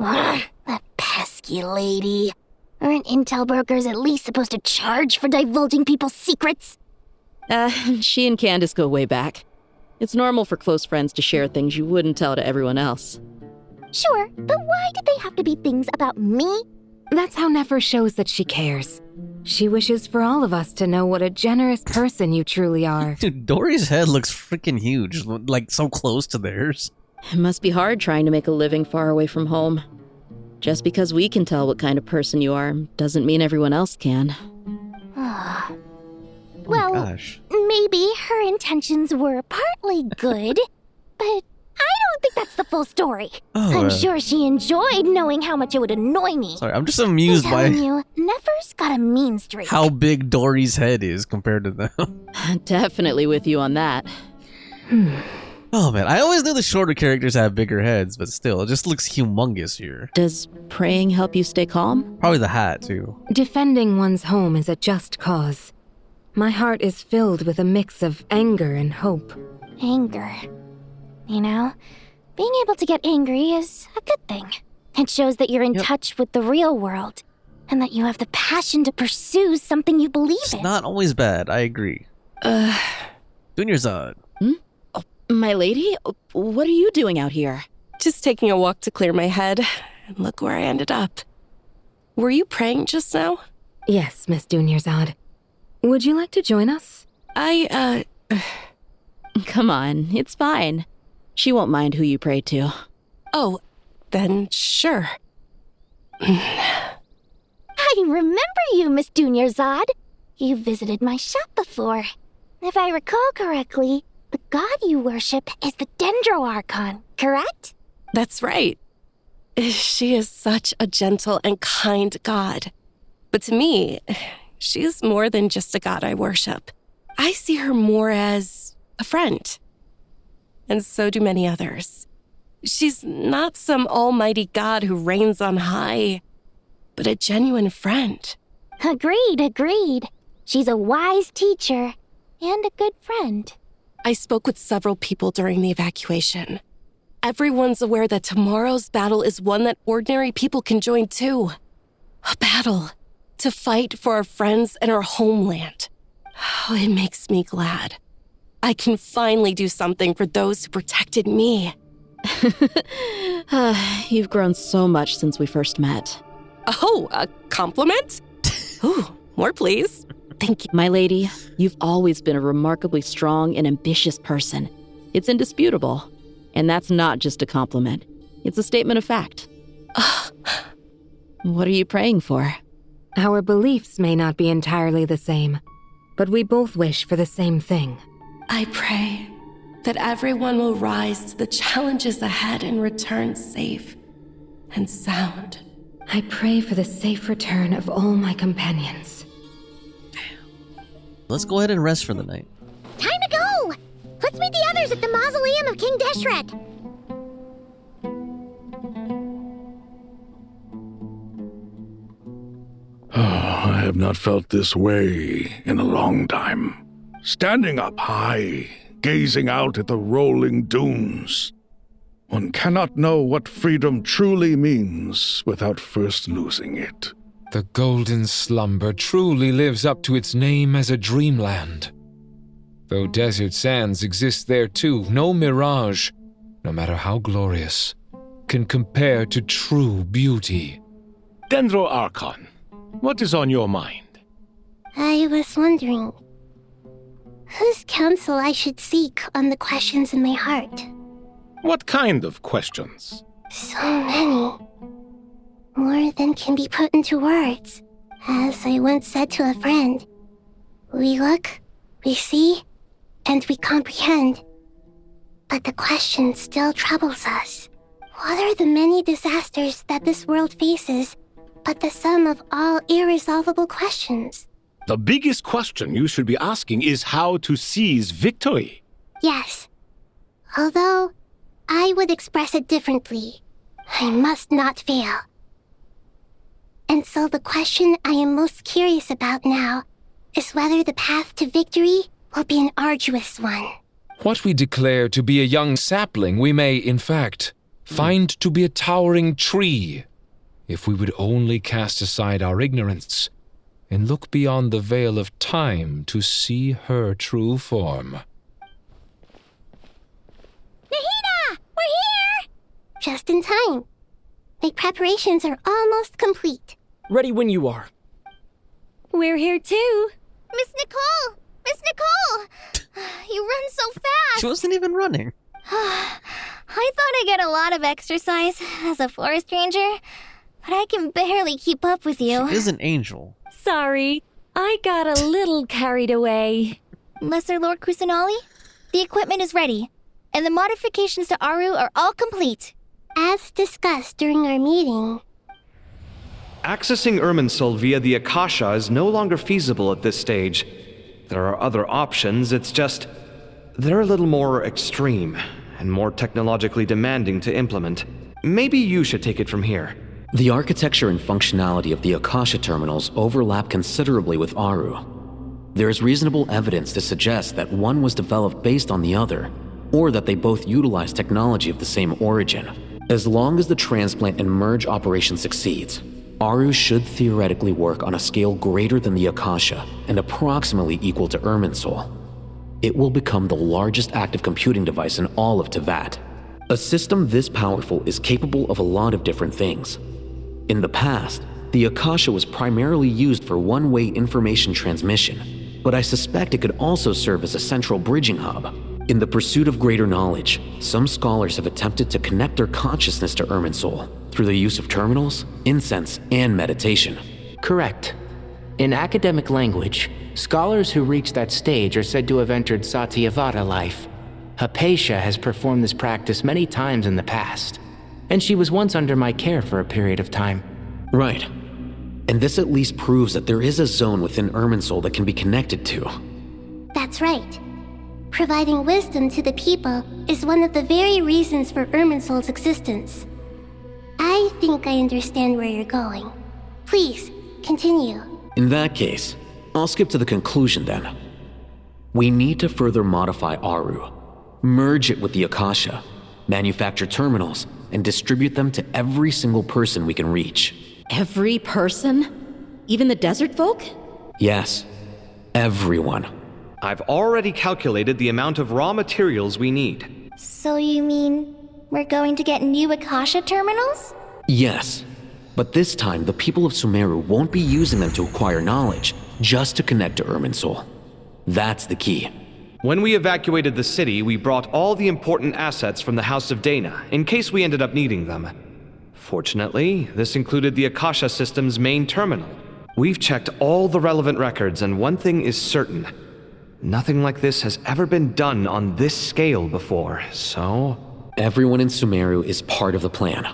That pesky lady. Aren't intel brokers at least supposed to charge for divulging people's secrets? She and Candace go way back. It's normal for close friends to share things you wouldn't tell to everyone else. Sure, but why did they have to be things about me? That's how Nefer shows that she cares. She wishes for all of us to know what a generous person you truly are. Dude, Dory's head looks freaking huge, like so close to theirs. It must be hard trying to make a living far away from home. Just because we can tell what kind of person you are doesn't mean everyone else can. Well, maybe her intentions were partly good, but I don't think that's the full story. I'm sure she enjoyed knowing how much it would annoy me. Sorry, I'm just amused by you, Nefer's got a mean streak. how big Dory's head is compared to them. Definitely with you on that. Oh man, I always knew the shorter characters have bigger heads, but still, it just looks humongous here. Does praying help you stay calm? Probably the hat, too. Defending one's home is a just cause. My heart is filled with a mix of anger and hope. Anger. You know, being able to get angry is a good thing. It shows that you're in touch with the real world, and that you have the passion to pursue something you believe in. It's not always bad, I agree. Junior Zod. Oh, my lady? What are you doing out here? Just taking a walk to clear my head, and look where I ended up. Were you praying just now? Yes, Miss Dunyarzad. Would you like to join us? Come on, it's fine. She won't mind who you pray to. Oh, then sure. I remember you, Miss Dunyarzad. You visited my shop before. If I recall correctly, the god you worship is the Dendro Archon, correct? That's right. She is such a gentle and kind god. But to me, she is more than just a god I worship. I see her more as a friend. And so do many others. She's not some almighty god who reigns on high, but a genuine friend. Agreed. She's a wise teacher and a good friend. I spoke with several people during the evacuation. Everyone's aware that tomorrow's battle is one that ordinary people can join too. A battle to fight for our friends and our homeland. Oh, it makes me glad. I can finally do something for those who protected me. You've grown so much since we first met. Oh, a compliment? Ooh, more please. Thank you. My lady, you've always been a remarkably strong and ambitious person. It's indisputable. And that's not just a compliment. It's a statement of fact. What are you praying for? Our beliefs may not be entirely the same, but we both wish for the same thing. I pray that everyone will rise to the challenges ahead and return safe and sound. I pray for the safe return of all my companions. Let's go ahead and rest for the night. Time to go! Let's meet the others at the mausoleum of King Deshret. I have not felt this way in a long time. Standing up high, gazing out at the rolling dunes. One cannot know what freedom truly means without first losing it. The golden slumber truly lives up to its name as a dreamland. Though desert sands exist there too, no mirage, no matter how glorious, can compare to true beauty. Dendro Archon, what is on your mind? I was wondering whose counsel I should seek on the questions in my heart. What kind of questions? So many. More than can be put into words. As I once said to a friend, we look We see, and we comprehend. But the question still troubles us. What are the many disasters that this world faces, but the sum of all irresolvable questions? The biggest question you should be asking is how to seize victory. Yes. Although, I would express it differently. I must not fail. And so the question I am most curious about now is whether the path to victory will be an arduous one. What we declare to be a young sapling, we may, in fact, find to be a towering tree, if we would only cast aside our ignorance and look beyond the veil of time to see her true form. Nahida! We're here! Just in time. My preparations are almost complete. Ready when you are. We're here too. Miss Nicole! Miss Nicole! You run so fast! She wasn't even running. I thought I'd get a lot of exercise as a forest ranger, but I can barely keep up with you. She is an angel. Sorry, I got a little carried away. Lesser Lord Kusanali, the equipment is ready, and the modifications to Aaru are all complete. As discussed during our meeting, Accessing Irminsul via the Akasha is no longer feasible at this stage. There are other options, it's just they're a little more extreme and more technologically demanding to implement. Maybe you should take it from here. The architecture and functionality of the Akasha terminals overlap considerably with Aaru. There is reasonable evidence to suggest that one was developed based on the other, or that they both utilize technology of the same origin. As long as the transplant and merge operation succeeds, Aaru should theoretically work on a scale greater than the Akasha and approximately equal to Irminsul. It will become the largest active computing device in all of Teyvat. A system this powerful is capable of a lot of different things. In the past, the Akasha was primarily used for one-way information transmission, but I suspect it could also serve as a central bridging hub. In the pursuit of greater knowledge, some scholars have attempted to connect their consciousness to Irminsul through the use of terminals, incense, and meditation. Correct. In academic language, scholars who reach that stage are said to have entered Satyavada life. Hypatia has performed this practice many times in the past, and she was once under my care for a period of time. Right. And this at least proves that there is a zone within Irminsul that can be connected to. That's right. Providing wisdom to the people is one of the very reasons for Irminsul's existence. I think I understand where you're going. Please, continue. In that case, I'll skip to the conclusion then. We need to further modify Aaru, merge it with the Akasha, manufacture terminals, and distribute them to every single person we can reach. Every person? Even the desert folk? Yes, everyone. I've already calculated the amount of raw materials we need. So you mean we're going to get new Akasha terminals? Yes, but this time the people of Sumeru won't be using them to acquire knowledge, just to connect to Irminsul. That's the key. When we evacuated the city, we brought all the important assets from the House of Dana, in case we ended up needing them. Fortunately, this included the Akasha system's main terminal. We've checked all the relevant records, and one thing is certain. Nothing like this has ever been done on this scale before, so... Everyone in Sumeru is part of the plan.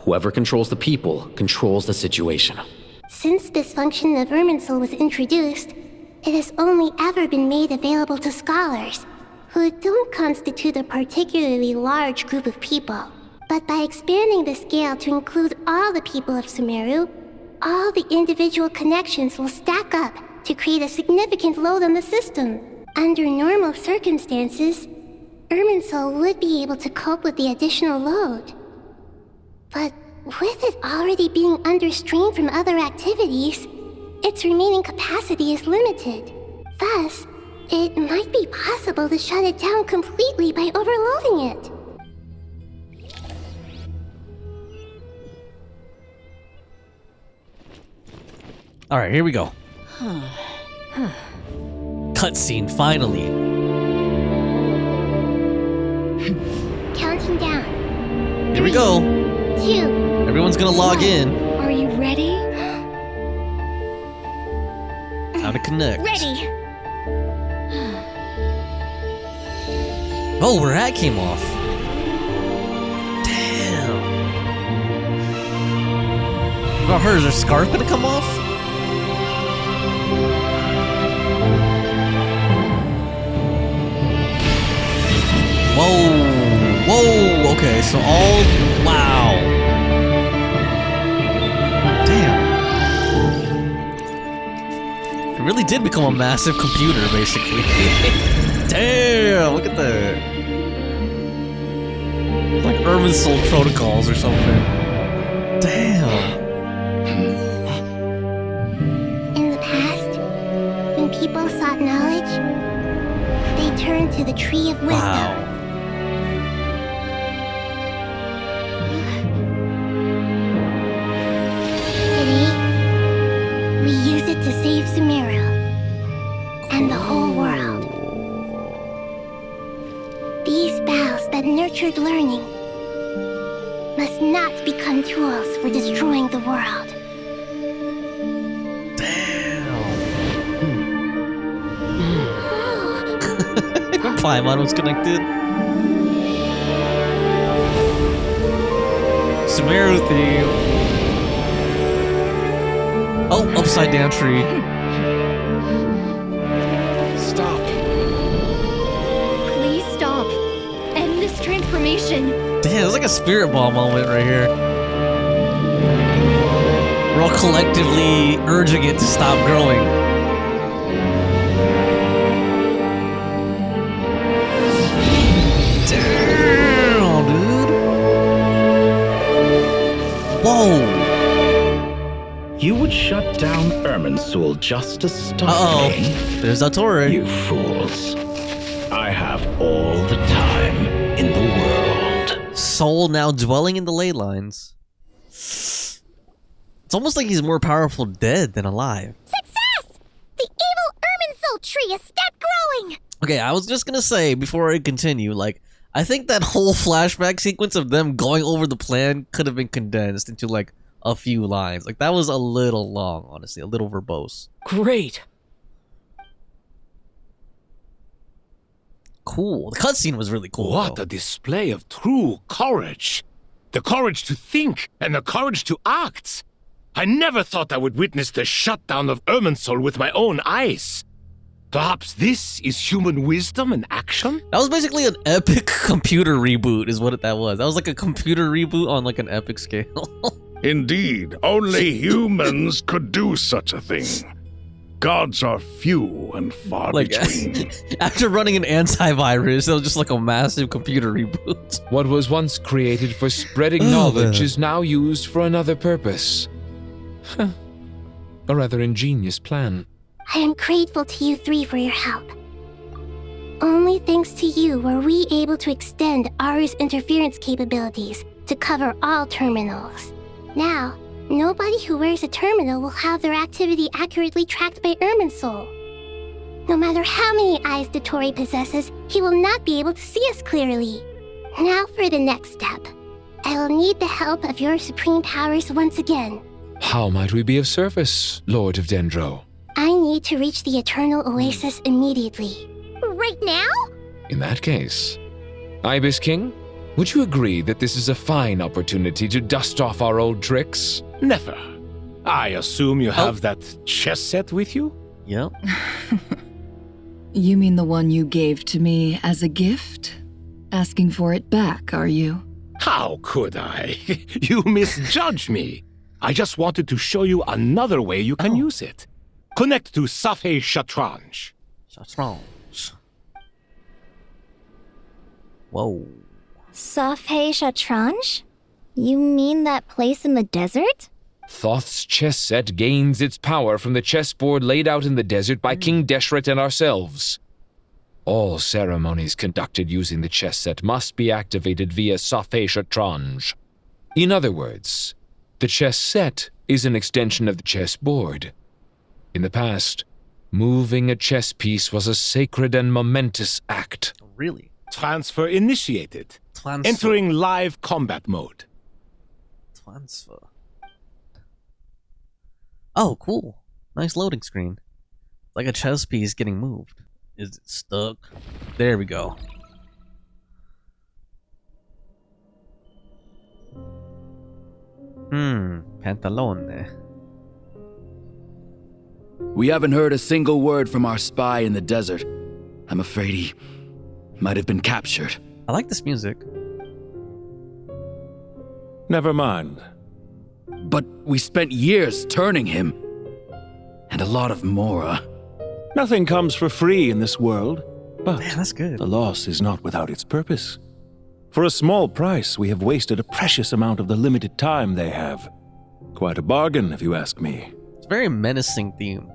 Whoever controls the people controls the situation. Since this function of Irminsul was introduced, it has only ever been made available to scholars, who don't constitute a particularly large group of people. But by expanding the scale to include all the people of Sumeru, all the individual connections will stack up to create a significant load on the system. Under normal circumstances, Irminsul would be able to cope with the additional load. But with it already being under strain from other activities, its remaining capacity is limited. Thus, it might be possible to shut it down completely by overloading it. Alright, here we go. Cutscene, finally. Counting down. Here we go. 2. Everyone's gonna log in. Are you ready? How to connect. Ready. Oh, her hat came off. Damn. What about her? Is her scarf gonna come off? Whoa. Whoa. Okay, so all... Wow. Damn. It really did become a massive computer, basically. Damn, look at that. Like Irminsul protocols or something. Damn. In the past, when people sought knowledge, they turned to the Tree of Wisdom. Wow. Today, we use it to save Sumeru and the whole world. These boughs that nurtured learning must not become tools for destroying the world. Paimon was connected. Sumeru theme. Oh, upside down tree. Stop. Please stop. End this transformation. Damn, it's like a spirit ball moment right here. We're all collectively urging it to stop growing. Damn, dude. Whoa. You would shut down Irminsul just to stop me? There's Dottore. You fools. I have all the time in the world. Soul now dwelling in the ley lines. It's almost like he's more powerful dead than alive. Success! The evil Irminsul tree has stopped growing! Okay, I was just gonna say, before I continue, like, I think that whole flashback sequence of them going over the plan could have been condensed into, like, a few lines. Like, that was a little long, honestly, a little verbose. Great. Cool. The cutscene was really cool. What a display of true courage. The courage to think and the courage to act. I never thought I would witness the shutdown of Irminsul with my own eyes. Perhaps this is human wisdom in action? That was basically an epic computer reboot is what that was. That was like a computer reboot on like an epic scale. Indeed, only humans could do such a thing. Gods are few and far between. After running an antivirus, it was just like a massive computer reboot. What was once created for spreading knowledge is now used for another purpose. A rather ingenious plan. I am grateful to you three for your help. Only thanks to you were we able to extend Aaru's interference capabilities to cover all terminals. Now, nobody who wears a terminal will have their activity accurately tracked by Irminsul. No matter how many eyes Dottore possesses, he will not be able to see us clearly. Now for the next step. I will need the help of your supreme powers once again. How might we be of service, Lord of Dendro? I need to reach the Eternal Oasis immediately. Right now? In that case, Ibis King, would you agree that this is a fine opportunity to dust off our old tricks? Never. I assume you have that chess set with you? Yep. You mean the one you gave to me as a gift? Asking for it back, are you? How could I? You misjudge me. I just wanted to show you another way you can use it. Connect to Safhe Shatranj. Shatranj. Whoa. Safhe Shatranj? You mean that place in the desert? Thoth's chess set gains its power from the chessboard laid out in the desert by King Deshret and ourselves. All ceremonies conducted using the chess set must be activated via Safhe Shatranj. In other words, the chess set is an extension of the chessboard. In the past, moving a chess piece was a sacred and momentous act. Really? Transfer initiated. Transfer. Entering live combat mode. Transfer. Oh, cool. Nice loading screen. Like a chess piece getting moved. Is it stuck? There we go. Pantalone. We haven't heard a single word from our spy in the desert. I'm afraid he might have been captured. I like this music. Never mind. But we spent years turning him. And a lot of Mora. Nothing comes for free in this world. But man, that's good. The loss is not without its purpose. For a small price, we have wasted a precious amount of the limited time they have. Quite a bargain, if you ask me. It's a very menacing theme.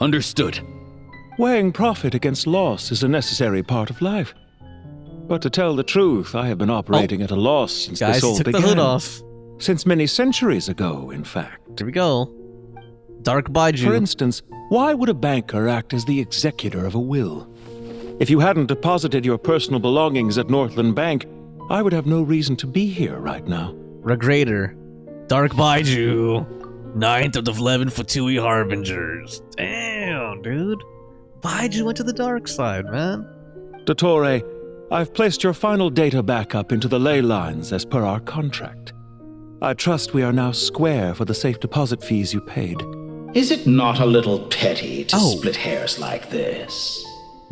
Understood. Weighing profit against loss is a necessary part of life. But to tell the truth, I have been operating at a loss since this all began. Guys, took the hood off. Since many centuries ago, in fact. Here we go. Dark Baiju. For instance, why would a banker act as the executor of a will? If you hadn't deposited your personal belongings at Northland Bank, I would have no reason to be here right now. Regrator. Dark Baiju. 9th of the 11 Fatui Harbingers. Damn, dude. Baiju went to the dark side, man. Dottore, I've placed your final data backup into the ley lines as per our contract. I trust we are now square for the safe deposit fees you paid. Is it not a little petty to split hairs like this,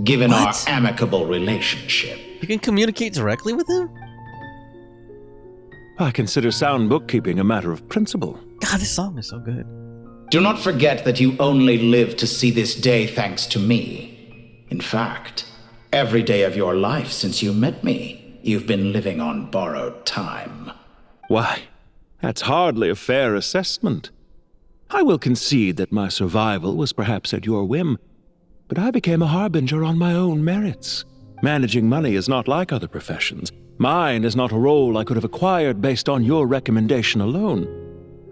given our amicable relationship? You can communicate directly with him? I consider sound bookkeeping a matter of principle. God, this song is so good. Do not forget that you only live to see this day thanks to me. In fact, every day of your life since you met me, you've been living on borrowed time. Why, that's hardly a fair assessment. I will concede that my survival was perhaps at your whim, but I became a harbinger on my own merits. Managing money is not like other professions. Mine is not a role I could have acquired based on your recommendation alone,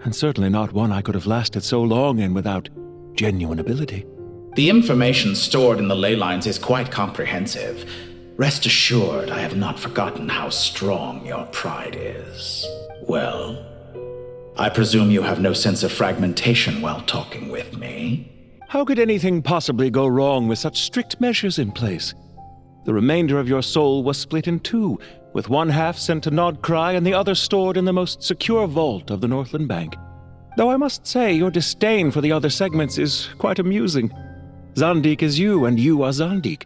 and certainly not one I could have lasted so long in without genuine ability. The information stored in the ley lines is quite comprehensive. Rest assured, I have not forgotten how strong your pride is. Well, I presume you have no sense of fragmentation while talking with me. How could anything possibly go wrong with such strict measures in place? The remainder of your soul was split in two, with one half sent to Nodcry and the other stored in the most secure vault of the Northland Bank. Though I must say your disdain for the other segments is quite amusing. Zandik is you, and you are Zandik.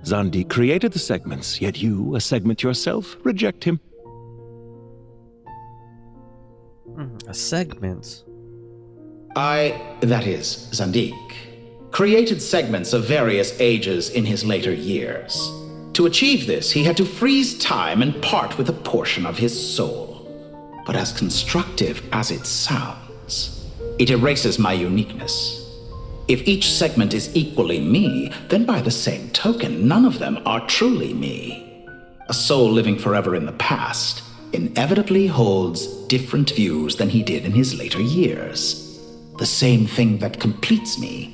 Zandik created the segments, yet you, a segment yourself, reject him. A segment? That is, Zandik, created segments of various ages in his later years. To achieve this, he had to freeze time and part with a portion of his soul. But as constructive as it sounds, it erases my uniqueness. If each segment is equally me, then by the same token, none of them are truly me. A soul living forever in the past inevitably holds different views than he did in his later years. The same thing that completes me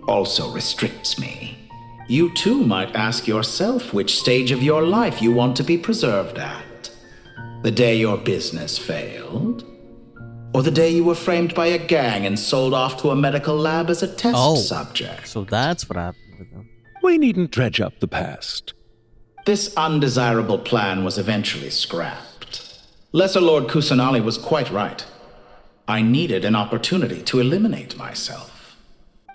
also restricts me. You too might ask yourself which stage of your life you want to be preserved at. The day your business failed? Or the day you were framed by a gang and sold off to a medical lab as a test subject? So that's what happened with them. We needn't dredge up the past. This undesirable plan was eventually scrapped. Lesser Lord Kusanali was quite right. I needed an opportunity to eliminate myself.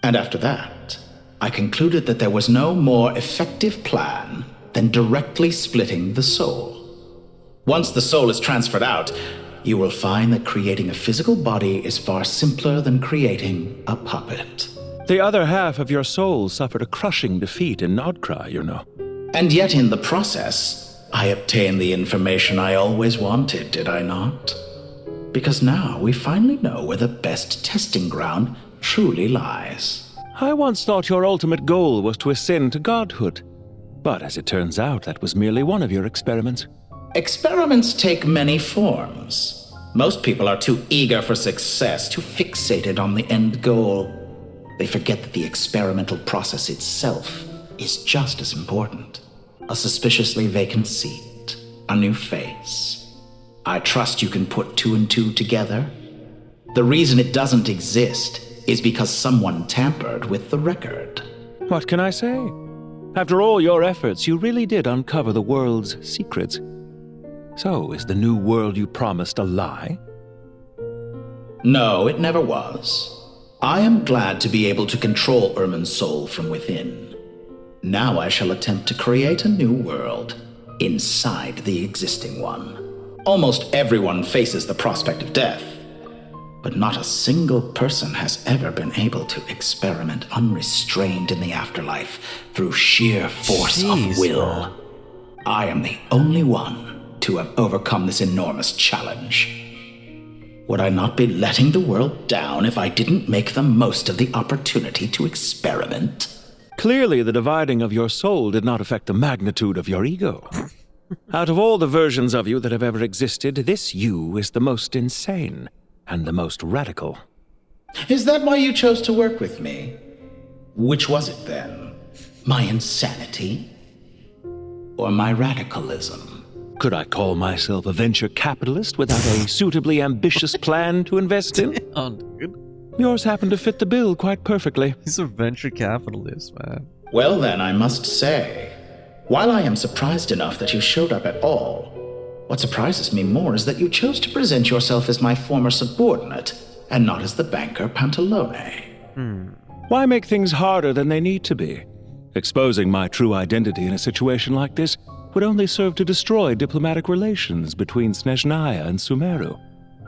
And after that, I concluded that there was no more effective plan than directly splitting the soul. Once the soul is transferred out, you will find that creating a physical body is far simpler than creating a puppet. The other half of your soul suffered a crushing defeat in Nodcry, you know. And yet in the process, I obtained the information I always wanted, did I not? Because now we finally know where the best testing ground truly lies. I once thought your ultimate goal was to ascend to godhood. But as it turns out, that was merely one of your experiments. Experiments take many forms. Most people are too eager for success, too fixated on the end goal. They forget that the experimental process itself is just as important. A suspiciously vacant seat, a new face. I trust you can put two and two together. The reason it doesn't exist is because someone tampered with the record. What can I say? After all your efforts, you really did uncover the world's secrets. So, is the new world you promised a lie? No, it never was. I am glad to be able to control Irminsul from within. Now I shall attempt to create a new world inside the existing one. Almost everyone faces the prospect of death, but not a single person has ever been able to experiment unrestrained in the afterlife through sheer force of will. I am the only one to have overcome this enormous challenge. Would I not be letting the world down if I didn't make the most of the opportunity to experiment? Clearly, the dividing of your soul did not affect the magnitude of your ego. Out of all the versions of you that have ever existed, this you is the most insane and the most radical. Is that why you chose to work with me? Which was it then? My insanity? Or my radicalism? Could I call myself a venture capitalist without a suitably ambitious plan to invest in? Oh, dude. Yours happened to fit the bill quite perfectly. He's a venture capitalist, man. Well then, I must say, while I am surprised enough that you showed up at all, what surprises me more is that you chose to present yourself as my former subordinate, and not as the banker Pantalone. Why make things harder than they need to be? Exposing my true identity in a situation like this would only serve to destroy diplomatic relations between Snezhnaya and Sumeru.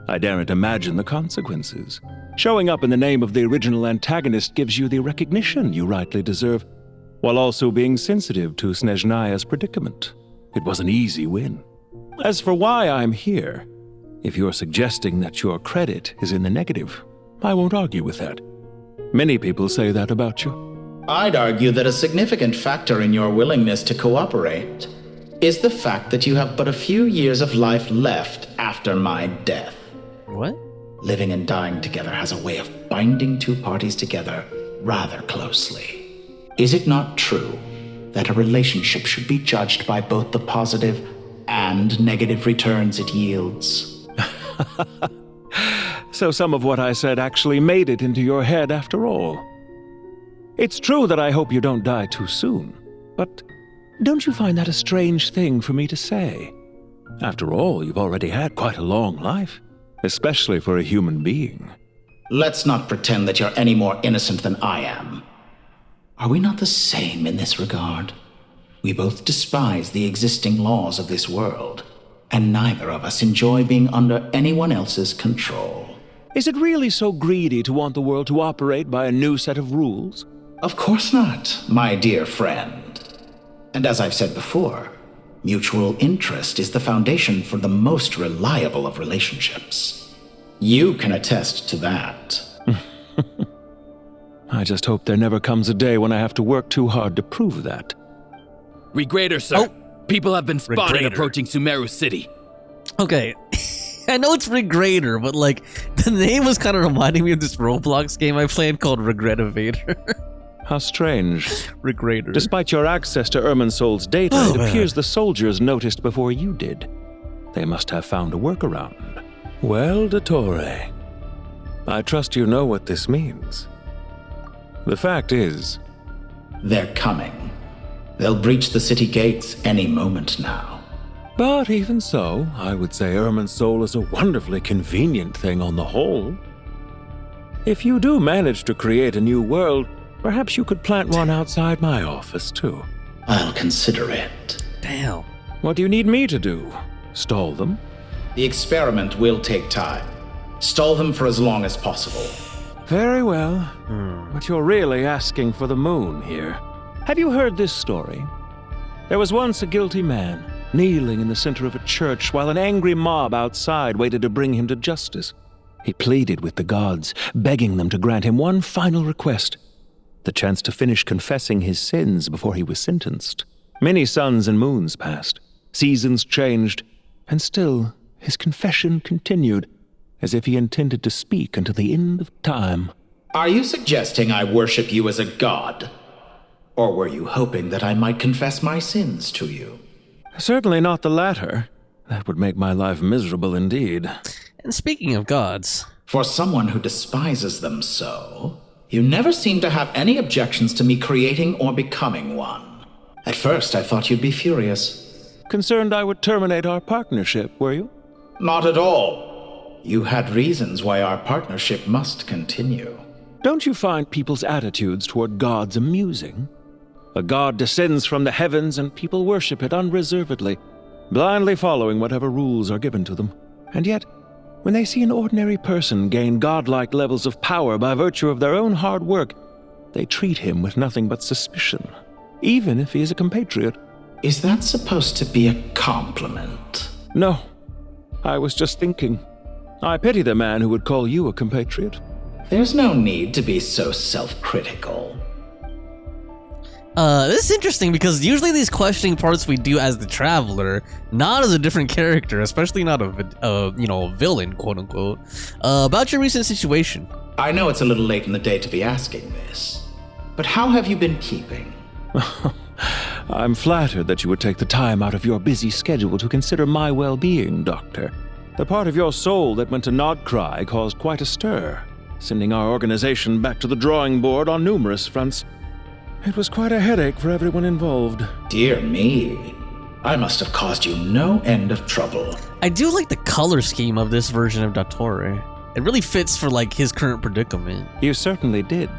I daren't imagine the consequences. Showing up in the name of the original antagonist gives you the recognition you rightly deserve, while also being sensitive to Snezhnaya's predicament. It was an easy win. As for why I'm here, if you're suggesting that your credit is in the negative, I won't argue with that. Many people say that about you. I'd argue that a significant factor in your willingness to cooperate is the fact that you have but a few years of life left after my death. What? Living and dying together has a way of binding two parties together rather closely. Is it not true that a relationship should be judged by both the positive and negative returns it yields? So some of what I said actually made it into your head after all. It's true that I hope you don't die too soon, but don't you find that a strange thing for me to say? After all, you've already had quite a long life, especially for a human being. Let's not pretend that you're any more innocent than I am. Are we not the same in this regard? We both despise the existing laws of this world, and neither of us enjoy being under anyone else's control. Is it really so greedy to want the world to operate by a new set of rules? Of course not, my dear friend. And as I've said before, mutual interest is the foundation for the most reliable of relationships. You can attest to that. I just hope there never comes a day when I have to work too hard to prove that. Regrator, sir. People have been spotted Regrator. approaching Sumeru City. Okay. I know it's Regrator, but like, the name was kind of reminding me of this Roblox game I played called Regretivator. How strange. Regrator. Despite your access to Irminsul's data, it appears the soldiers noticed before you did. They must have found a workaround. Well, Dottore, I trust you know what this means. The fact is... They're coming. They'll breach the city gates any moment now. But even so, I would say Irminsul is a wonderfully convenient thing on the whole. If you do manage to create a new world, perhaps you could plant one outside my office, too. I'll consider it. Damn. What do you need me to do? Stall them? The experiment will take time. Stall them for as long as possible. Very well. But you're really asking for the moon here. Have you heard this story? There was once a guilty man, kneeling in the center of a church while an angry mob outside waited to bring him to justice. He pleaded with the gods, begging them to grant him one final request: the chance to finish confessing his sins before he was sentenced. Many suns and moons passed, seasons changed, and still his confession continued, as if he intended to speak until the end of time. Are you suggesting I worship you as a god? Or were you hoping that I might confess my sins to you? Certainly not the latter. That would make my life miserable indeed. And speaking of gods... For someone who despises them so, you never seem to have any objections to me creating or becoming one. At first, I thought you'd be furious. Concerned I would terminate our partnership, were you? Not at all. You had reasons why our partnership must continue. Don't you find people's attitudes toward gods amusing? A god descends from the heavens and people worship it unreservedly, blindly following whatever rules are given to them. And yet, when they see an ordinary person gain godlike levels of power by virtue of their own hard work, they treat him with nothing but suspicion, even if he is a compatriot. Is that supposed to be a compliment? No. I was just thinking. I pity the man who would call you a compatriot. There's no need to be so self-critical. This is interesting because usually these questioning parts we do as the Traveler, not as a different character, especially not a villain, quote unquote. About your recent situation. I know it's a little late in the day to be asking this, but how have you been keeping? I'm flattered that you would take the time out of your busy schedule to consider my well-being, Doctor. The part of your soul that went to Nodcry caused quite a stir, sending our organization back to the drawing board on numerous fronts. It was quite a headache for everyone involved. Dear me. I must have caused you no end of trouble. I do like the color scheme of this version of Dottore. It really fits for his current predicament. You certainly did.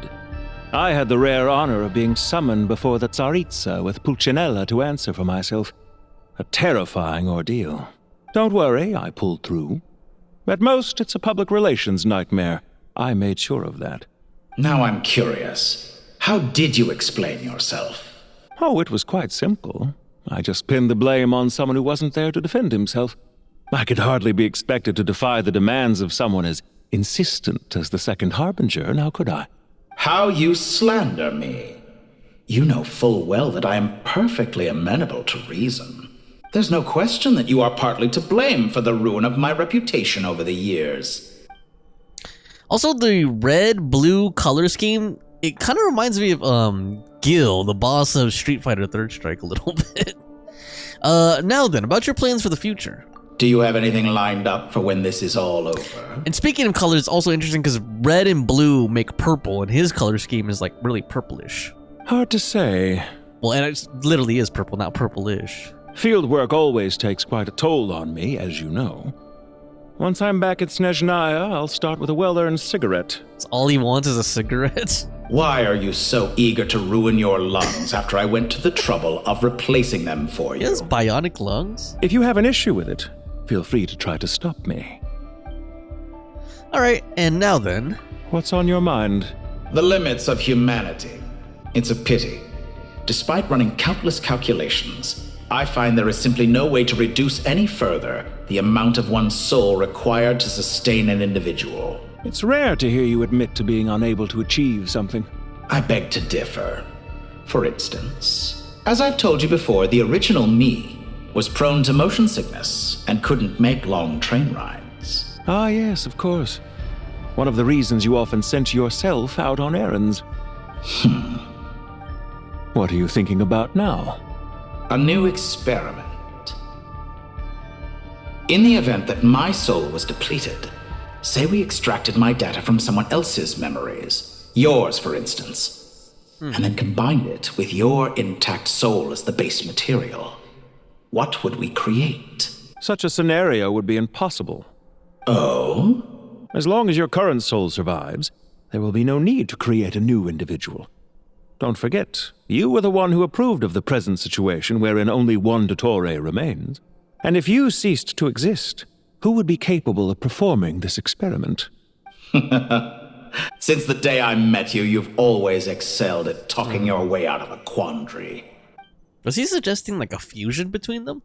I had the rare honor of being summoned before the Tsaritsa with Pulcinella to answer for myself. A terrifying ordeal. Don't worry, I pulled through. At most, it's a public relations nightmare. I made sure of that. Now I'm curious. How did you explain yourself? Oh, it was quite simple. I just pinned the blame on someone who wasn't there to defend himself. I could hardly be expected to defy the demands of someone as insistent as the Second Harbinger, now could I? How you slander me. You know full well that I am perfectly amenable to reason. There's no question that you are partly to blame for the ruin of my reputation over the years. Also, the red-blue color scheme, it kind of reminds me of Gil, the boss of Street Fighter Third Strike, a little bit. Now then, about your plans for the future. Do you have anything lined up for when this is all over? And speaking of colors, it's also interesting because red and blue make purple, and his color scheme is really purplish. Hard to say. Well, and it literally is purple, not purplish. Field work always takes quite a toll on me, as you know. Once I'm back at Snezhnaya, I'll start with a well-earned cigarette. That's all he wants is a cigarette? Why are you so eager to ruin your lungs after I went to the trouble of replacing them for you? He has bionic lungs? If you have an issue with it, feel free to try to stop me. Alright, and now then. What's on your mind? The limits of humanity. It's a pity. Despite running countless calculations, I find there is simply no way to reduce any further the amount of one's soul required to sustain an individual. It's rare to hear you admit to being unable to achieve something. I beg to differ. For instance, as I've told you before, the original me was prone to motion sickness and couldn't make long train rides. Ah, yes, of course. One of the reasons you often sent yourself out on errands. What are you thinking about now? A new experiment. In the event that my soul was depleted, say we extracted my data from someone else's memories, yours for instance, and then combined it with your intact soul as the base material, what would we create? Such a scenario would be impossible. Oh? As long as your current soul survives, there will be no need to create a new individual. Don't forget, you were the one who approved of the present situation wherein only one Dottore remains. And if you ceased to exist, who would be capable of performing this experiment? Since the day I met you, you've always excelled at talking your way out of a quandary. Was he suggesting a fusion between them?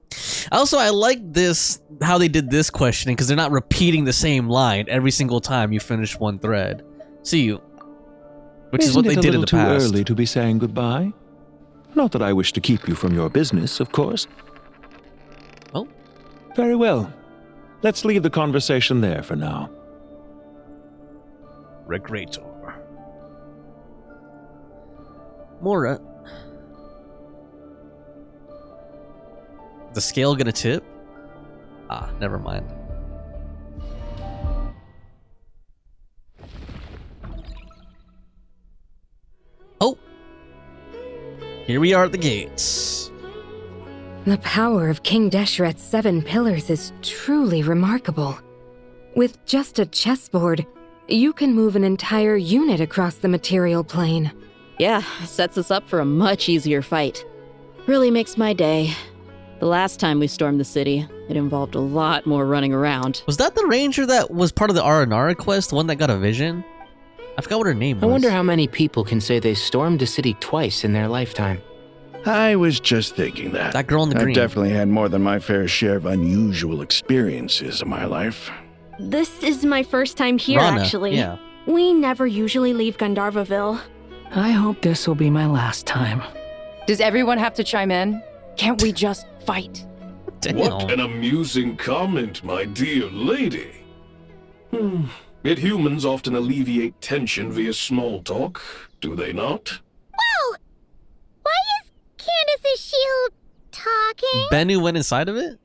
Also, I like this, how they did this questioning, because they're not repeating the same line every single time you finish one thread. See you. Which is what they did in the past. Isn't it a little too early to be saying goodbye? Not that I wish to keep you from your business, of course. Oh? Very well. Let's leave the conversation there for now. Regrator. Mora. The scale gonna tip? Ah, never mind. Oh! Here we are at the gates. The power of King Deshret's 7 pillars is truly remarkable. With just a chessboard, you can move an entire unit across the material plane. Yeah, sets us up for a much easier fight. Really makes my day. The last time we stormed the city, it involved a lot more running around. Was that the ranger that was part of the Aranara quest, the one that got a vision? I forgot what her name was. I wonder how many people can say they stormed a city twice in their lifetime. I was just thinking that. That girl in the green. I've definitely had more than my fair share of unusual experiences in my life. This is my first time here, Rana, actually. yeah. We never usually leave Gandharvaville. I hope this will be my last time. Does everyone have to chime in? Can't we just fight? What an amusing comment, my dear lady. Yet humans often alleviate tension via small talk, do they not? Whoa! Why is Candace's shield talking? Bennu went inside of it?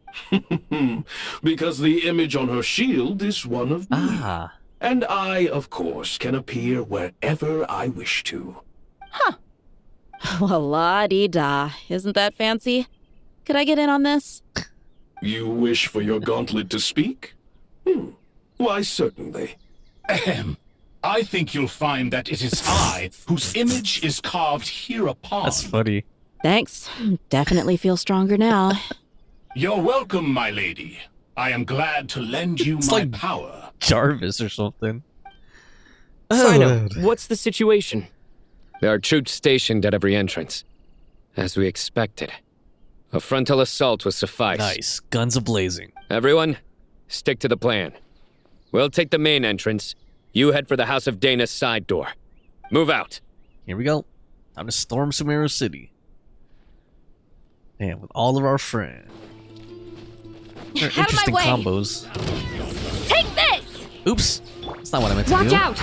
Because the image on her shield is one of me. And I, of course, can appear wherever I wish to. Well, la-dee-da. Isn't that fancy? Could I get in on this? You wish for your gauntlet to speak? Why, certainly. Ahem. I think you'll find that it is I whose image is carved hereupon. That's funny. Thanks. Definitely feel stronger now. You're welcome, my lady. I am glad to lend you It's my like power. Jarvis or something. Sino, what's the situation? There are troops stationed at every entrance. As we expected. A frontal assault will suffice. Nice. Guns a-blazing. Everyone, stick to the plan. We'll take the main entrance. You head for the House of Dana's side door. Move out. Here we go. Time to storm Sumeru City. And with all of our friends. They're Out of my interesting way. combos. Take this! Oops. That's not what I meant to Watch do. out!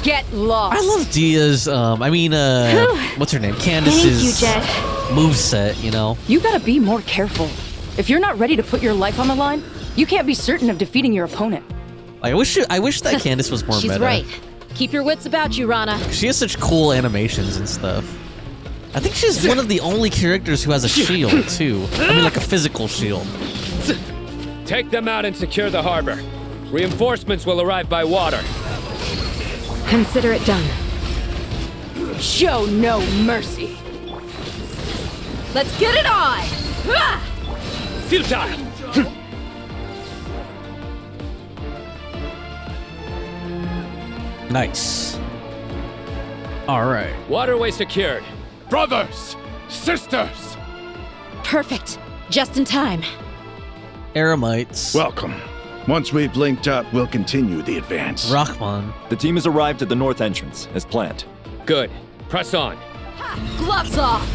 Get lost. I love Dia's, what's her name? Candace's moveset, you know? You gotta be more careful. If you're not ready to put your life on the line, you can't be certain of defeating your opponent. I wish that Candace was more She's meta. right. Keep your wits about you, Rana. She has such cool animations and stuff. I think she's one of the only characters who has a shield, too. I mean, like a physical shield. Take them out and secure the harbor. Reinforcements will arrive by water. Consider it done. Show no mercy. Let's get it on! Futile! Nice. Alright. Waterway secured. Brothers! Sisters! Perfect. Just in time. Eremites. Welcome. Once we've linked up, we'll continue the advance. Rahman. The team has arrived at the north entrance, as planned. Good. Press on. Gloves off!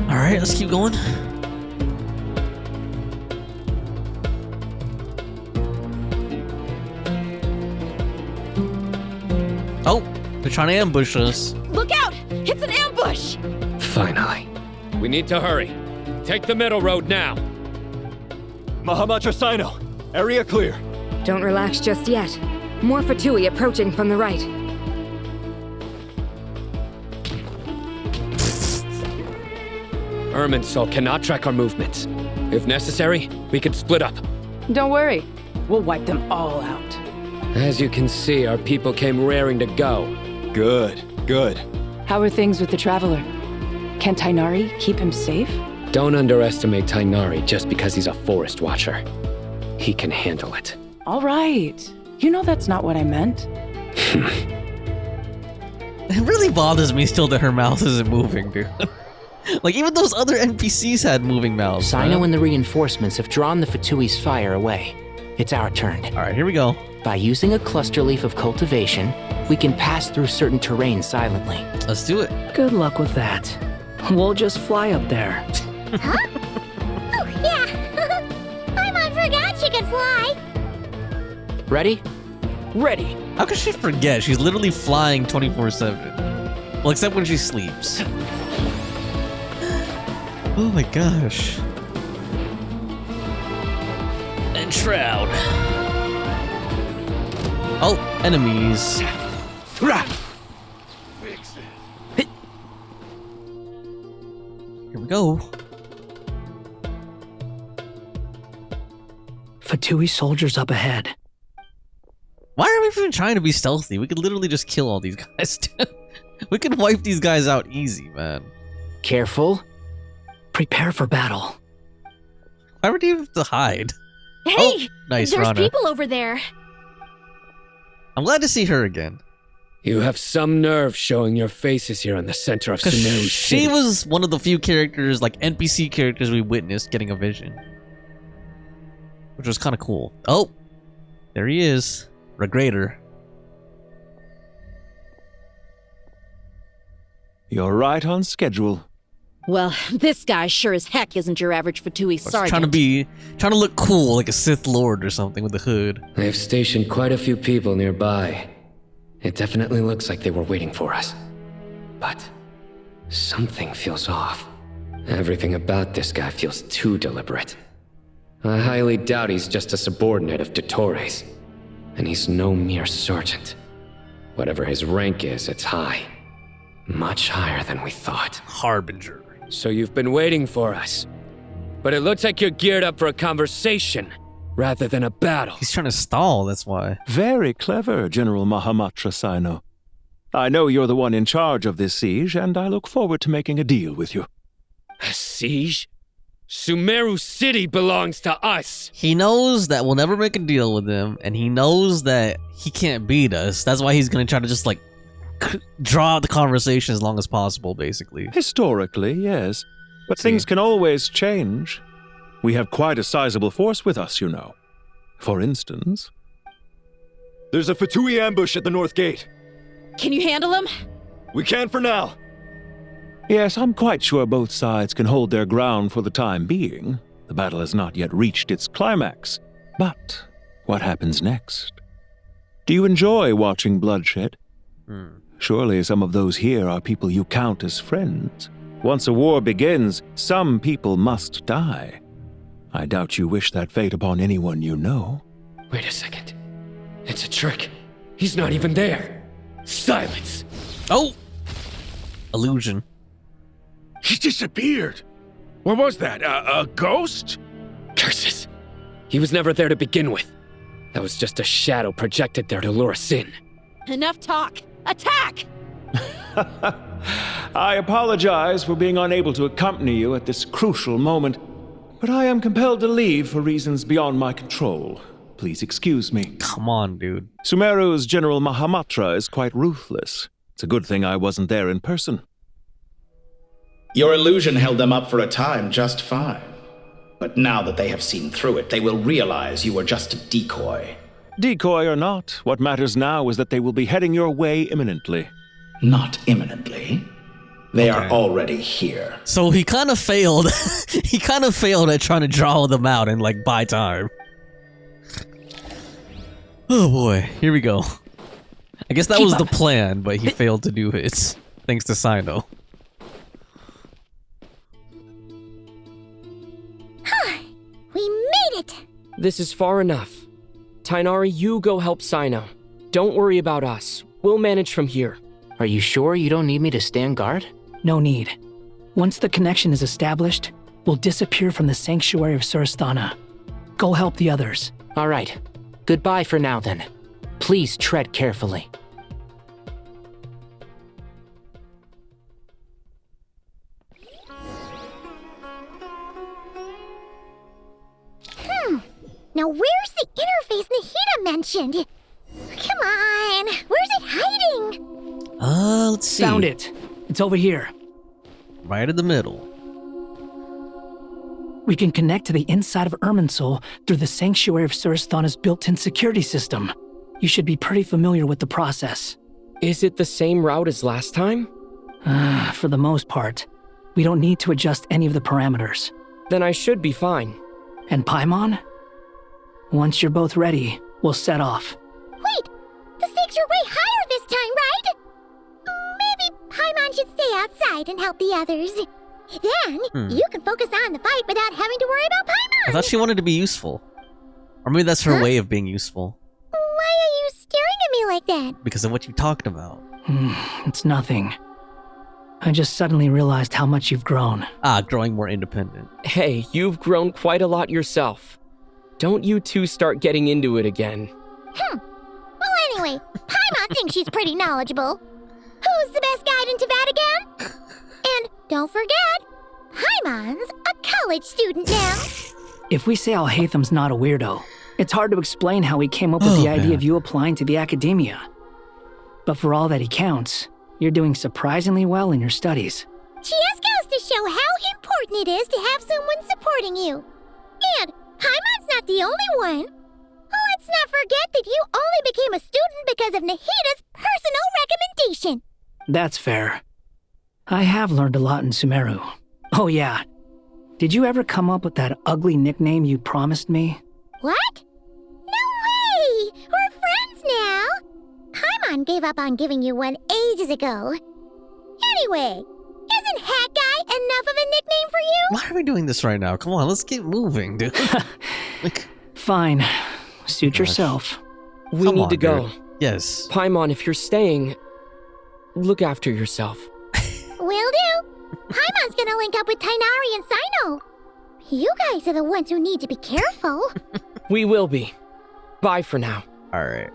Alright, let's keep going. Oh, they're trying to ambush us. Look out! It's an ambush! Finally. We need to hurry. Take the middle road now. Mahamatra Sino, area clear. Don't relax just yet. More Fatui approaching from the right. Irminsul cannot track our movements. If necessary, we could split up. Don't worry. We'll wipe them all out. As you can see, our people came raring to go. Good, good. How are things with the Traveler? Can Tainari keep him safe? Don't underestimate Tainari just because he's a forest watcher. He can handle it. All right. You know that's not what I meant. It really bothers me still that her mouth isn't moving, dude. Like, even those other NPCs had moving mouths. Sino and the reinforcements have drawn the Fatui's fire away. It's our turn. Alright, here we go. By using a cluster leaf of cultivation, we can pass through certain terrain silently. Let's do it. Good luck with that. We'll just fly up there. Huh? Oh, yeah. Paimon forgot she could fly. Ready? Ready. How can she forget? She's literally flying 24/7. Well, except when she sleeps. Oh my gosh. shroud. Oh, enemies. Here we go. Fatui soldiers up ahead. Why are we even trying to be stealthy? We could literally just kill all these guys. We could wipe these guys out easy, man. Careful. Prepare for battle. Why would you have to hide? Hey! Oh, nice, There's Rana. people over there. I'm glad to see her again. You have some nerve showing your faces here in the center of Sumeru City. She was one of the few characters, like NPC characters, we witnessed getting a vision. Which was kind of cool. Oh! There he is. Regrator. You're right on schedule. Well, this guy sure as heck isn't your average Fatui sergeant. Trying to look cool, like a Sith Lord or something with a hood. They've stationed quite a few people nearby. It definitely looks like they were waiting for us. But something feels off. Everything about this guy feels too deliberate. I highly doubt he's just a subordinate of Dottore's. And he's no mere sergeant. Whatever his rank is, it's high. Much higher than we thought. Harbinger. So you've been waiting for us. But it looks like you're geared up for a conversation, rather than a battle. He's trying to stall, that's why. Very clever, General Mahamatra Sino. I know you're the one in charge of this siege, and I look forward to making a deal with you. A siege? Sumeru City belongs to us! He knows that we'll never make a deal with him, and he knows that he can't beat us. That's why he's gonna try to just, like, draw out the conversation as long as possible, basically. Historically, yes. But things can always change. We have quite a sizable force with us, you know. For instance... There's a Fatui ambush at the north gate. Can you handle him? We can for now. Yes, I'm quite sure both sides can hold their ground for the time being. The battle has not yet reached its climax. But what happens next? Do you enjoy watching bloodshed? Surely some of those here are people you count as friends. Once a war begins, some people must die. I doubt you wish that fate upon anyone you know. Wait a second. It's a trick. He's not even there. Silence! Oh! Illusion. He disappeared. What was that? A ghost? Curses! He was never there to begin with. That was just a shadow projected there to lure us in. Enough talk! Attack! I apologize for being unable to accompany you at this crucial moment, but I am compelled to leave for reasons beyond my control. Please excuse me. Come on, dude. Sumeru's General Mahamatra is quite ruthless. It's a good thing I wasn't there in person. Your illusion held them up for a time just fine. But now that they have seen through it, they will realize you were just a decoy. Decoy or not, what matters now is that they will be heading your way imminently. Not imminently. They are already here. So he kind of failed. He kind of failed at trying to draw them out and, like, buy time. Oh boy, here we go. I guess that was the plan, but he failed to do it. Thanks to Sino. We made it! This is far enough. Tainari, you go help Sino. Don't worry about us. We'll manage from here. Are you sure you don't need me to stand guard? No need. Once the connection is established, we'll disappear from the sanctuary of Surasthana. Go help the others. All right. Goodbye for now, then. Please tread carefully. Now where's the interface Nahida mentioned? Come on, where's it hiding? Let's see. Found it. It's over here. Right in the middle. We can connect to the inside of Irminsul through the sanctuary of Surasthana's built-in security system. You should be pretty familiar with the process. Is it the same route as last time? For the most part. We don't need to adjust any of the parameters. Then I should be fine. And Paimon? Once you're both ready, we'll set off. Wait! The stakes are way higher this time, right? Maybe Paimon should stay outside and help the others. Then, you can focus on the fight without having to worry about Paimon! I thought she wanted to be useful. Or maybe that's her way of being useful. Why are you staring at me like that? Because of what you talked about. It's nothing. I just suddenly realized how much you've grown. Growing more independent. Hey, you've grown quite a lot yourself. Don't you two start getting into it again. Well, anyway, Paimon thinks she's pretty knowledgeable. Who's the best guide in Tavatigan? And don't forget, Paimon's a college student now. If we say Alhatham's not a weirdo, it's hard to explain how he came up with the idea of you applying to the academia. But for all that he counts, you're doing surprisingly well in your studies. Just goes to show how important it is to have someone supporting you. And Paimon's not the only one. Let's not forget that you only became a student because of Nahida's personal recommendation. That's fair. I have learned a lot in Sumeru. Oh yeah. Did you ever come up with that ugly nickname you promised me? What? No way! We're friends now! Paimon gave up on giving you one ages ago. Anyway, isn't Hat Guy enough of a nickname for you? Why are we doing this right now? Come on, let's get moving, dude. Fine. Suit yourself. We need to go. Yes. Paimon, if you're staying, look after yourself. Will do. Paimon's gonna link up with Tainari and Sino. You guys are the ones who need to be careful. We will be. Bye for now. Alright.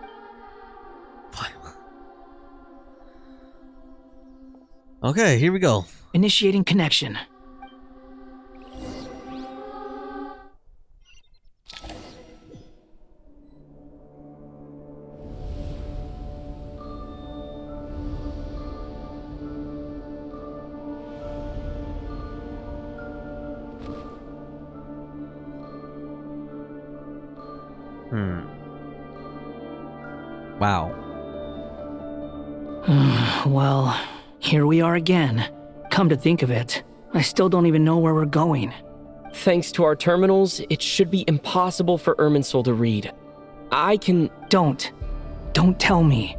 Okay, here we go. Initiating connection. Wow. Well, here we are again. Come to think of it, I still don't even know where we're going. Thanks to our terminals, it should be impossible for Irminsul to read. I can... Don't tell me.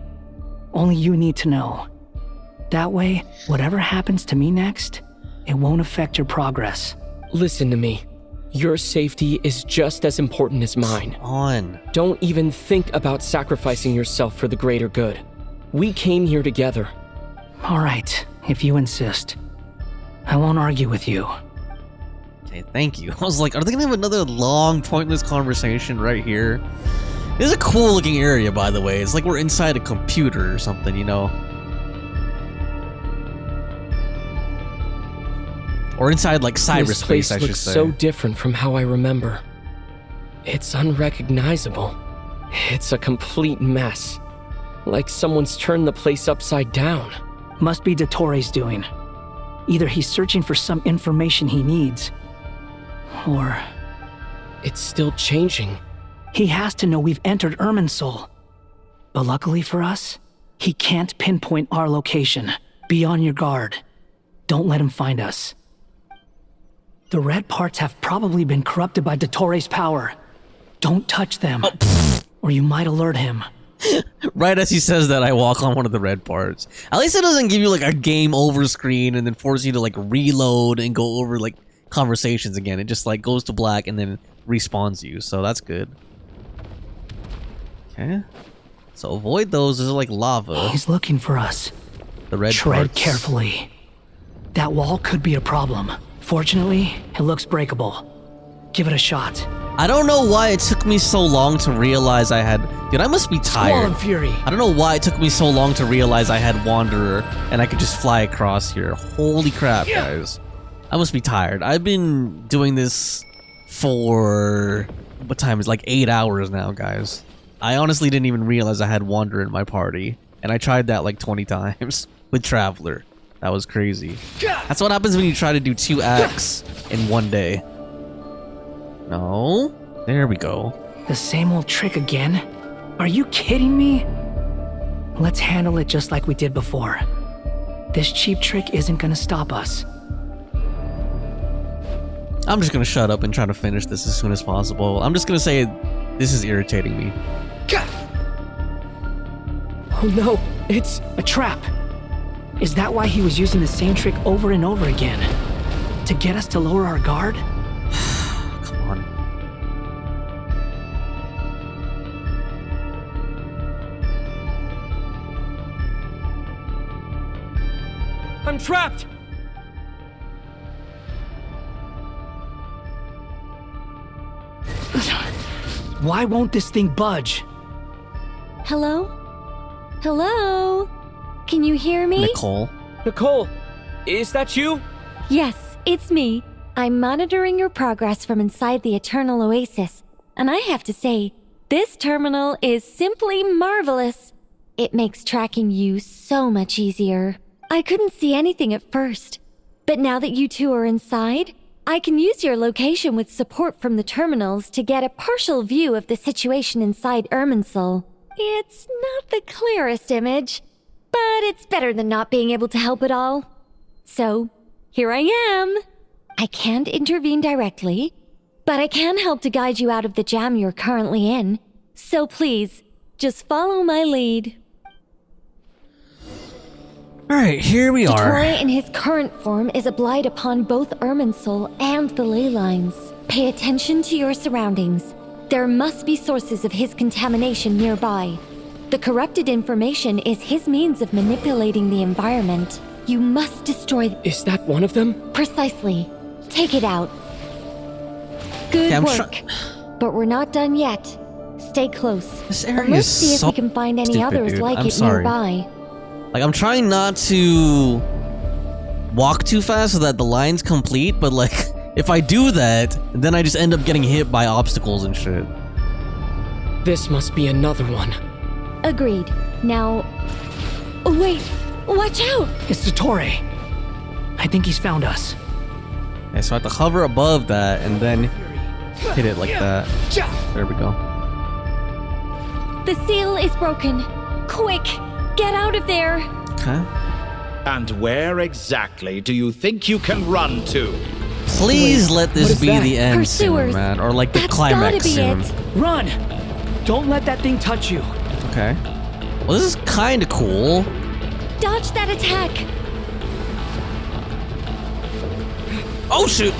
Only you need to know. That way, whatever happens to me next, it won't affect your progress. Listen to me. Your safety is just as important as mine. Don't even think about sacrificing yourself for the greater good. We came here together. All right, if you insist. I won't argue with you. Okay, thank you. I was like, are they gonna have another long, pointless conversation right here? This is a cool looking area, by the way. It's like we're inside a computer or something, you know? Or inside, like, cyberspace, this place I should looks say. so different from how I remember. It's unrecognizable. It's a complete mess. Like someone's turned the place upside down. Must be Dottore's doing. Either he's searching for some information he needs, or... It's still changing. He has to know we've entered Irminsul. But luckily for us, he can't pinpoint our location. Be on your guard. Don't let him find us. The red parts have probably been corrupted by Dottore's power. Don't touch them, or you might alert him. Right as he says that, I walk on one of the red parts. At least it doesn't give you like a game over screen and then force you to like reload and go over like conversations again. It just like goes to black and then respawns you, so that's good. Okay. So avoid those. There's like lava. He's looking for us. The red Tread parts. carefully. That wall could be a problem. Fortunately, it looks breakable. Give it a shot. I don't know why it took me so long to realize I had... Dude, I must be tired. Squall and Fury. I don't know why it took me so long to realize I had Wanderer and I could just fly across here. Holy crap, guys. I must be tired. I've been doing this for... What time is it? Like 8 hours now, guys. I honestly didn't even realize I had Wanderer in my party. And I tried that like 20 times with Traveler. That was crazy. That's what happens when you try to do 2 acts in one day. No. There we go. The same old trick again? Are you kidding me? Let's handle it just like we did before. This cheap trick isn't gonna stop us. I'm just gonna shut up and try to finish this as soon as possible. I'm just gonna say this is irritating me. Oh no, it's a trap. Is that why he was using the same trick over and over again? To get us to lower our guard? Come on. I'm trapped! Why won't this thing budge? Hello? Hello? Can you hear me? Nicole. Nicole, is that you? Yes, it's me. I'm monitoring your progress from inside the Eternal Oasis, and I have to say, this terminal is simply marvelous. It makes tracking you so much easier. I couldn't see anything at first, but now that you two are inside, I can use your location with support from the terminals to get a partial view of the situation inside Irminsul. It's not the clearest image, but it's better than not being able to help at all. So, here I am. I can't intervene directly, but I can help to guide you out of the jam you're currently in. So please, just follow my lead. Alright, here we are. Dottore in his current form is a blight upon both Irminsul and the ley lines. Pay attention to your surroundings. There must be sources of his contamination nearby. The corrupted information is his means of manipulating the environment. You must destroy... Is that one of them? Precisely. Take it out. Good work. But we're not done yet. Stay close. This area Let's is see if so we can find any stupid, others dude. like I'm it sorry. nearby. Like, I'm trying not to walk too fast so that the line's complete, but like, if I do that, then I just end up getting hit by obstacles and shit. This must be another one. Agreed. Now... Wait! Watch out! It's Dottore. I think he's found us. Okay, so I have to hover above that and then hit it like that. There we go. The seal is broken. Quick! Get out of there! Okay. And where exactly do you think you can run to? Please let this be the end Pursuers. soon, man. Or like the That's climax gotta be soon. it. Run! Don't let that thing touch you. Okay. Well, this is kind of cool. Dodge that attack! Oh, shoot!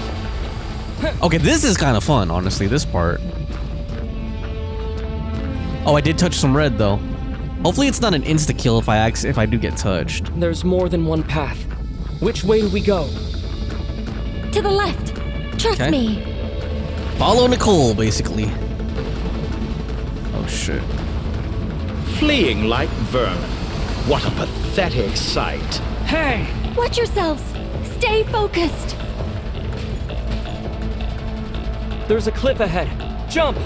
Okay, this is kind of fun, honestly, this part. Oh, I did touch some red, though. Hopefully it's not an insta-kill if I do get touched. There's more than one path. Which way do we go? To the left. Trust Okay. me. Follow Nicole, basically. Oh, shit. Fleeing like vermin. What a pathetic sight. Hey! Watch yourselves. Stay focused. There's a cliff ahead. Jump!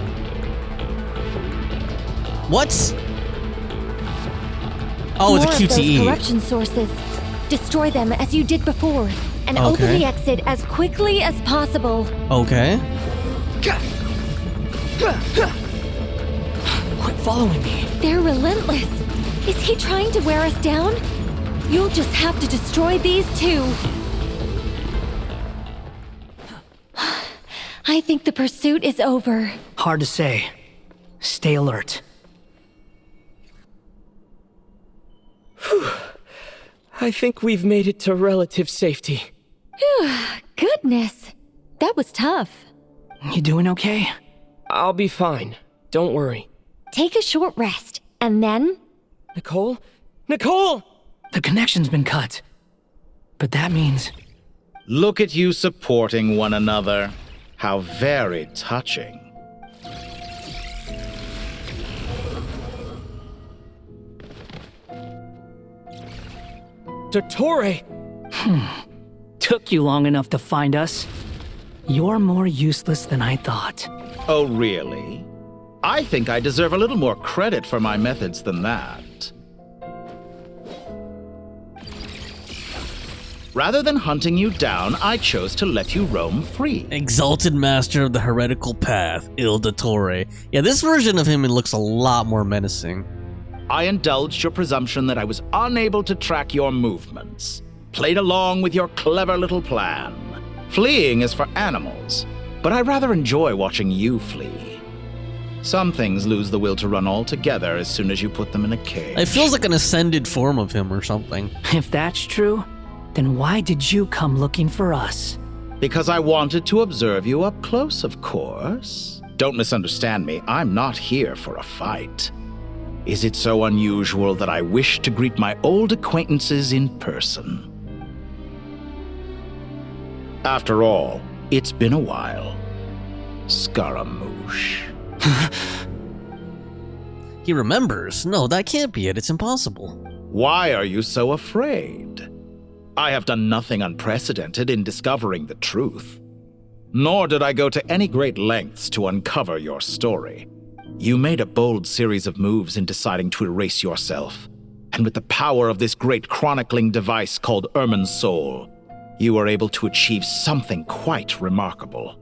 What? Oh, it's a More of those QTE. corruption sources. Destroy them as you did before, and open Okay. the exit as quickly as possible. Okay. Quit following me. They're relentless. Is he trying to wear us down? You'll just have to destroy these too. I think the pursuit is over. Hard to say. Stay alert. I think we've made it to relative safety. Phew, goodness. That was tough. You doing okay? I'll be fine. Don't worry. Take a short rest, and then... Nicole? Nicole! The connection's been cut. But that means... Look at you supporting one another. How very touching. Dottore! Took you long enough to find us. You're more useless than I thought. Oh, really? I think I deserve a little more credit for my methods than that. Rather than hunting you down, I chose to let you roam free. Exalted master of the heretical path, Il Dottore. Yeah, this version of him, it looks a lot more menacing. I indulged your presumption that I was unable to track your movements. Played along with your clever little plan. Fleeing is for animals, but I rather enjoy watching you flee. Some things lose the will to run altogether as soon as you put them in a cage. It feels like an ascended form of him or something. If that's true, then why did you come looking for us? Because I wanted to observe you up close, of course. Don't misunderstand me, I'm not here for a fight. Is it so unusual that I wish to greet my old acquaintances in person? After all, it's been a while. Scaramouche. He remembers. No, that can't be it. It's impossible. Why are you so afraid? I have done nothing unprecedented in discovering the truth. Nor did I go to any great lengths to uncover your story. You made a bold series of moves in deciding to erase yourself. And with the power of this great chronicling device called Irminsul, you were able to achieve something quite remarkable.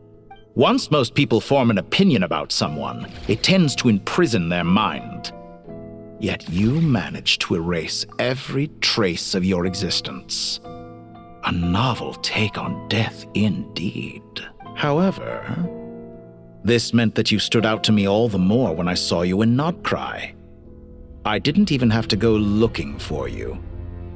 Once most people form an opinion about someone, it tends to imprison their mind. Yet you managed to erase every trace of your existence. A novel take on death indeed. However, this meant that you stood out to me all the more when I saw you in Nodcry. I didn't even have to go looking for you.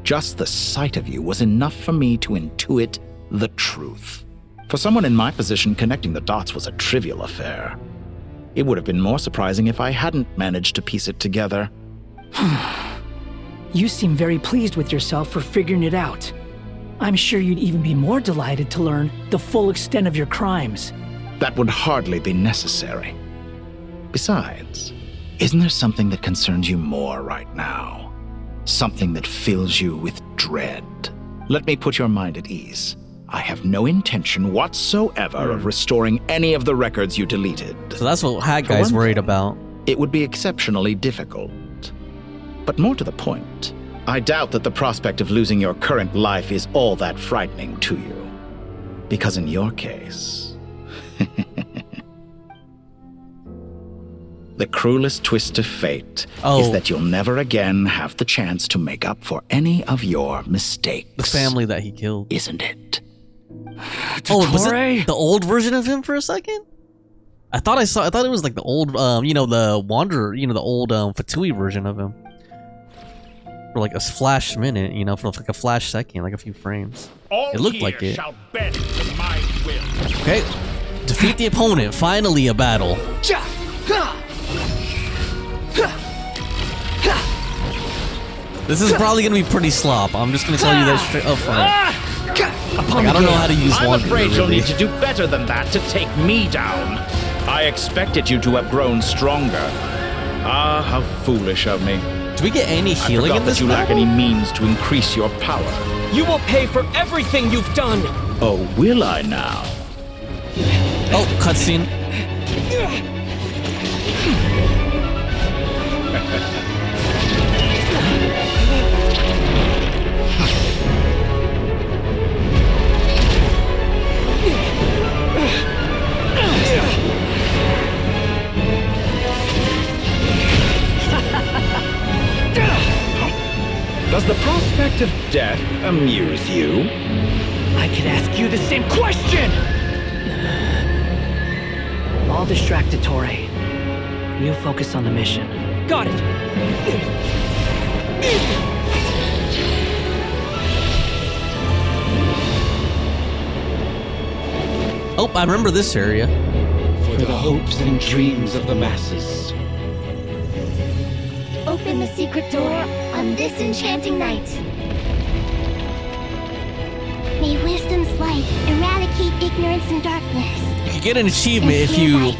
Just the sight of you was enough for me to intuit the truth. For someone in my position, connecting the dots was a trivial affair. It would have been more surprising if I hadn't managed to piece it together. You seem very pleased with yourself for figuring it out. I'm sure you'd even be more delighted to learn the full extent of your crimes. That would hardly be necessary. Besides, isn't there something that concerns you more right now? Something that fills you with dread? Let me put your mind at ease. I have no intention whatsoever of restoring any of the records you deleted. So that's what Hat Guy's worried about. It would be exceptionally difficult. But more to the point, I doubt that the prospect of losing your current life is all that frightening to you. Because in your case, the cruelest twist of fate is that you'll never again have the chance to make up for any of your mistakes. The family that he killed. Isn't it? Oh, was it the old version of him for a second? I thought it was like the old, the Wanderer, the old Fatui version of him. For like a flash minute, for like a flash second, like a few frames. It looked like it. Okay, defeat the opponent. Finally, a battle. This is probably gonna be pretty slop. I'm just gonna tell you that straight up front. Like, I don't know how to use I'm Wanderer, afraid you'll really. need to do better than that to take me down. I expected you to have grown stronger. Ah, how foolish of me. Do we get any healing I in this that you lack battle? any means to increase your power. You will pay for everything you've done! Oh, will I now? Oh, cutscene. Does the prospect of death amuse you? I could ask you the same question! I'll distract Dottore. You focus on the mission. Got it! Oh, I remember this area. For the hopes and dreams of the masses. Open the secret door on this enchanting night. May wisdom's light eradicate ignorance and darkness. You can get an achievement if you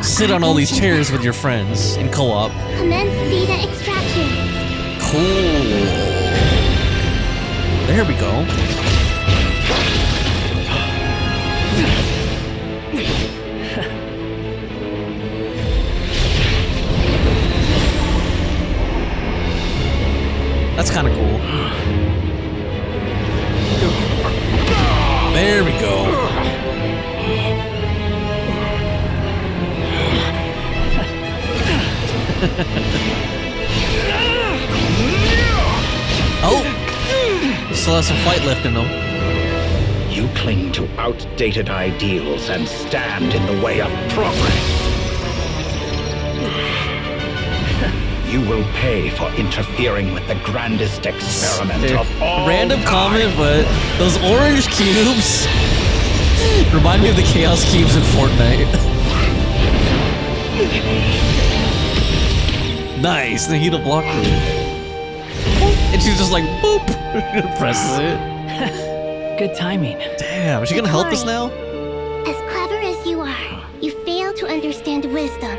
sit on all these chairs with your friends in co-op. Commence data extraction. Cool. There we go. That's kind of cool. There we go. Oh! He still has some fight left in him. You cling to outdated ideals and stand in the way of progress. You will pay for interfering with the grandest experiment of all Random comment, but those orange cubes remind me of the Chaos Cubes in Fortnite. Nice, Nahida blocked it. And she's just like, boop, presses it. good timing. Damn, is she gonna help us now? As clever as you are, you fail to understand wisdom.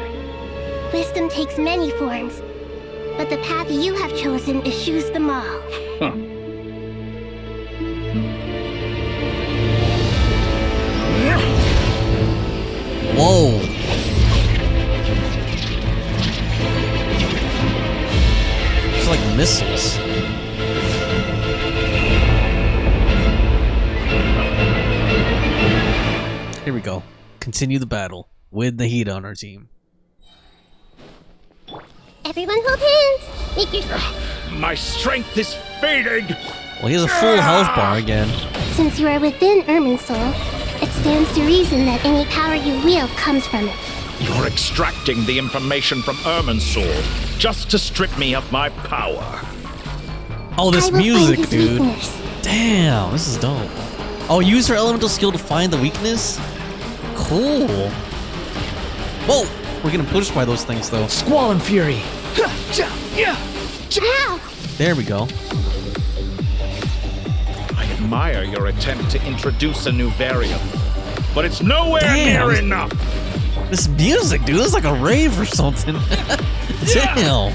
Wisdom takes many forms, but the path you have chosen eschews them all. Huh. Whoa. It's like missiles. Here we go. Continue the battle with Nahida on our team. Everyone hold hands! Make your... My strength is fading! Well, he has a full health bar again. Since you are within Irminsul, it stands to reason that any power you wield comes from it. You're extracting the information from Irminsul just to strip me of my power. Oh, this music, dude. Damn, this is dope. Oh, use her elemental skill to find the weakness? Cool. Whoa, we're getting pushed by those things, though. Squall and Fury. There we go. I admire your attempt to introduce a new variable, but it's nowhere near enough. This music, dude, this is like a rave or something. Damn.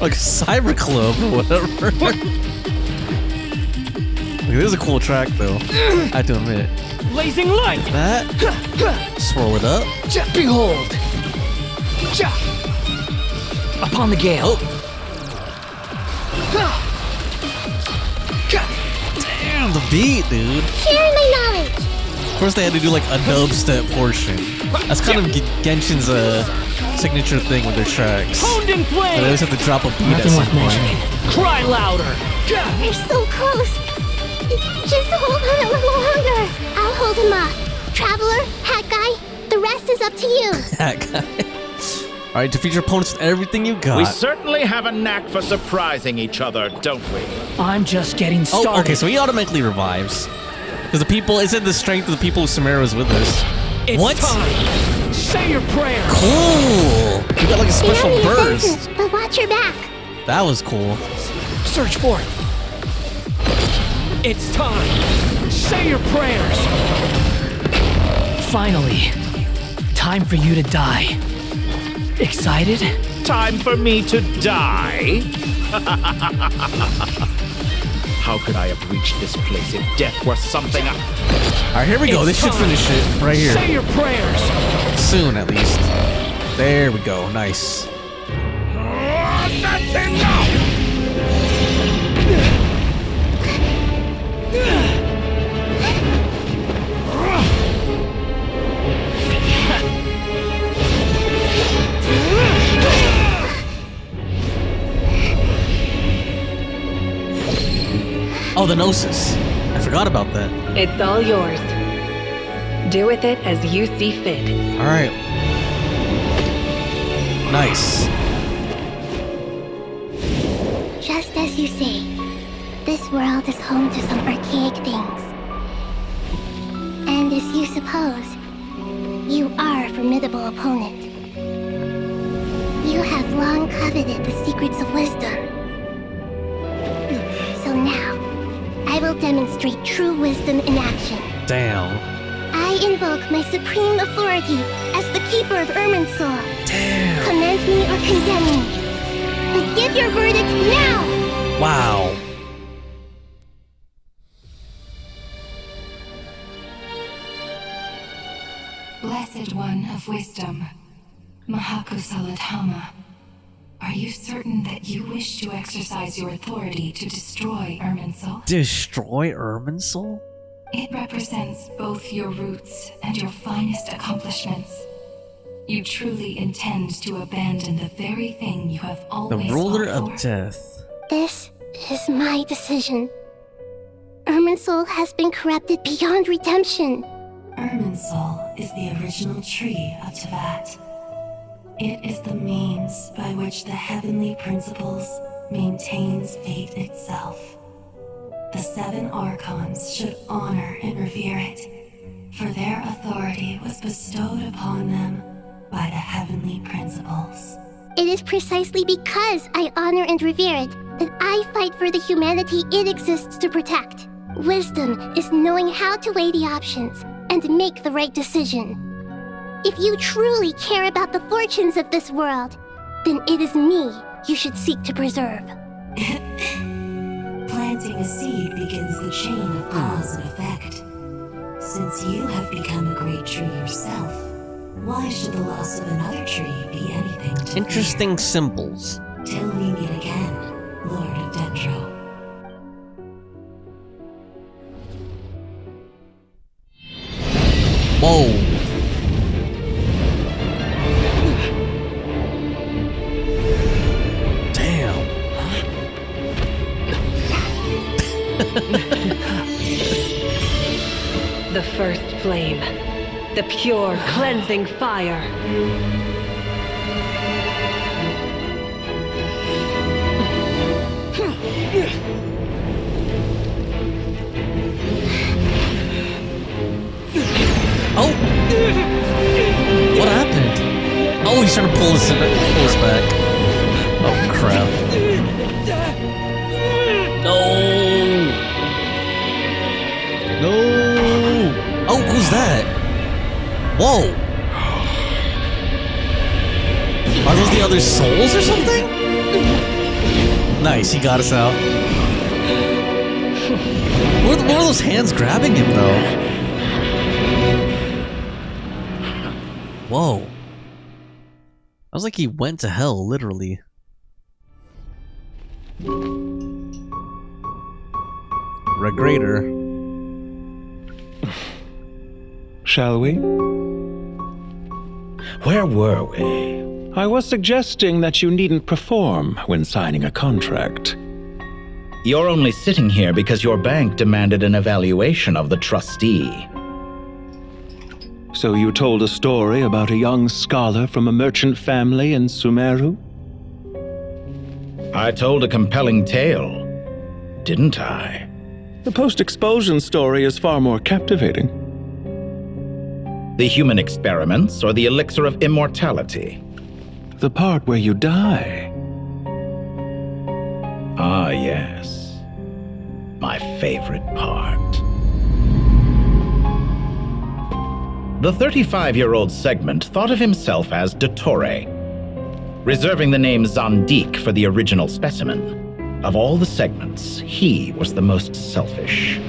Like a cyber club or whatever. Look, this is a cool track, though. I have to admit. Blazing light. That. Swirl it up. Behold. Upon the gale. Damn, the beat, dude. Share my knowledge. Of course, they had to do like a dubstep portion. That's kind of Genshin's signature thing with their tracks. Honed in flame. They always have to drop a beat at some point. Cry louder. You're so close. Just hold on a little longer. I'll hold him up. Traveler, hat guy, the rest is up to you. Hat guy. All right, defeat your opponents with everything you got. We certainly have a knack for surprising each other, don't we? I'm just getting started. Oh, okay, so he automatically revives. Because the people, it's in the strength of the people who Sumeru is with us. It's what? Time. Say your prayers. Cool. You got like a special burst. But watch your back. That was cool. Search for it. It's time. Say your prayers. Finally, time for you to die. Excited? Time for me to die? How could I have reached this place if death were something I... Alright, here we go. This should finish it right here. Say your prayers. Soon, at least. There we go. Nice. That's enough! Oh, the Gnosis. I forgot about that. It's all yours. Do with it as you see fit. All right. Nice. Just as you say, this world is home to some archaic things. And as you suppose, you are a formidable opponent. You have long coveted the secrets of wisdom. So now, I will demonstrate true wisdom in action. Damn. I invoke my supreme authority as the keeper of Irminsul. Damn. Commend me or condemn me. But give your verdict now! Wow. Blessed One of Wisdom, Mahakosaladhama, are you certain that you wish to exercise your authority to destroy Irminsul? Destroy Irminsul? It represents both your roots and your finest accomplishments. You truly intend to abandon the very thing you have always The ruler fought of for? death. This is my decision. Irminsul has been corrupted beyond redemption. Irminsul is the original tree of Tevat. It is the means by which the heavenly principles maintains fate itself. The 7 Archons should honor and revere it, for their authority was bestowed upon them by the heavenly principles. It is precisely because I honor and revere it that I fight for the humanity it exists to protect. Wisdom is knowing how to weigh the options and make the right decision. If you truly care about the fortunes of this world, then it is me you should seek to preserve. Planting a seed begins the chain of cause and effect. Since you have become a great tree yourself, why should the loss of another tree be anything to Interesting symbols. Till we meet again, Lord of Dendro. Whoa. Damn. The first flame. The pure, cleansing fire. Oh! What happened? Oh, he's trying to pull us back. Oh, crap. No! No! Oh, who's that? Whoa! Are those the other souls or something? Nice, he got us out. What were those hands grabbing him, though? Whoa. I was like he went to hell, literally. Regrator. Shall we? Where were we? I was suggesting that you needn't perform when signing a contract. You're only sitting here because your bank demanded an evaluation of the trustee. So you told a story about a young scholar from a merchant family in Sumeru? I told a compelling tale, didn't I? The post-expulsion story is far more captivating. The human experiments or the elixir of immortality? The part where you die. Ah, yes. My favorite part. The 35-year-old segment thought of himself as Dottore, reserving the name Zandik for the original specimen. Of all the segments, he was the most selfish.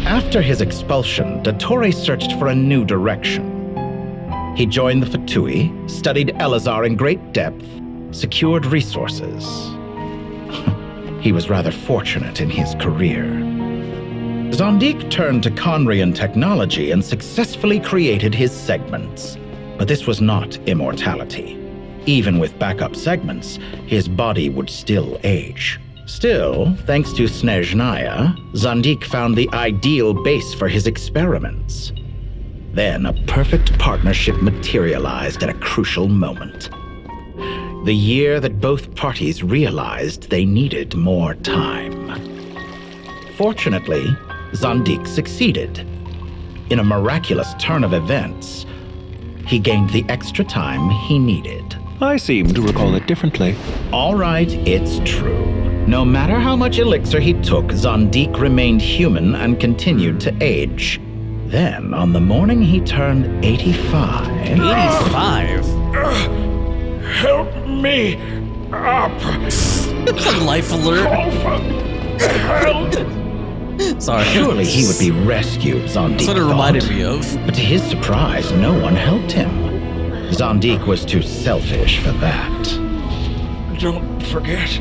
After his expulsion, Dottore searched for a new direction. He joined the Fatui, studied Elazar in great depth, secured resources. He was rather fortunate in his career. Zandik turned to Conrian technology and successfully created his segments. But this was not immortality. Even with backup segments, his body would still age. Still, thanks to Snezhnaya, Zandik found the ideal base for his experiments. Then a perfect partnership materialized at a crucial moment. The year that both parties realized they needed more time. Fortunately, Zandik succeeded. In a miraculous turn of events, he gained the extra time he needed. I seem to recall it differently. All right, it's true. No matter how much elixir he took, Zandik remained human and continued to age. Then, on the morning he turned 85... 85? Help me up! It's like life alert. Sorry. Surely he would be rescued, Zandik That's what it reminded me of. But to his surprise, no one helped him. Zandik was too selfish for that. Don't forget,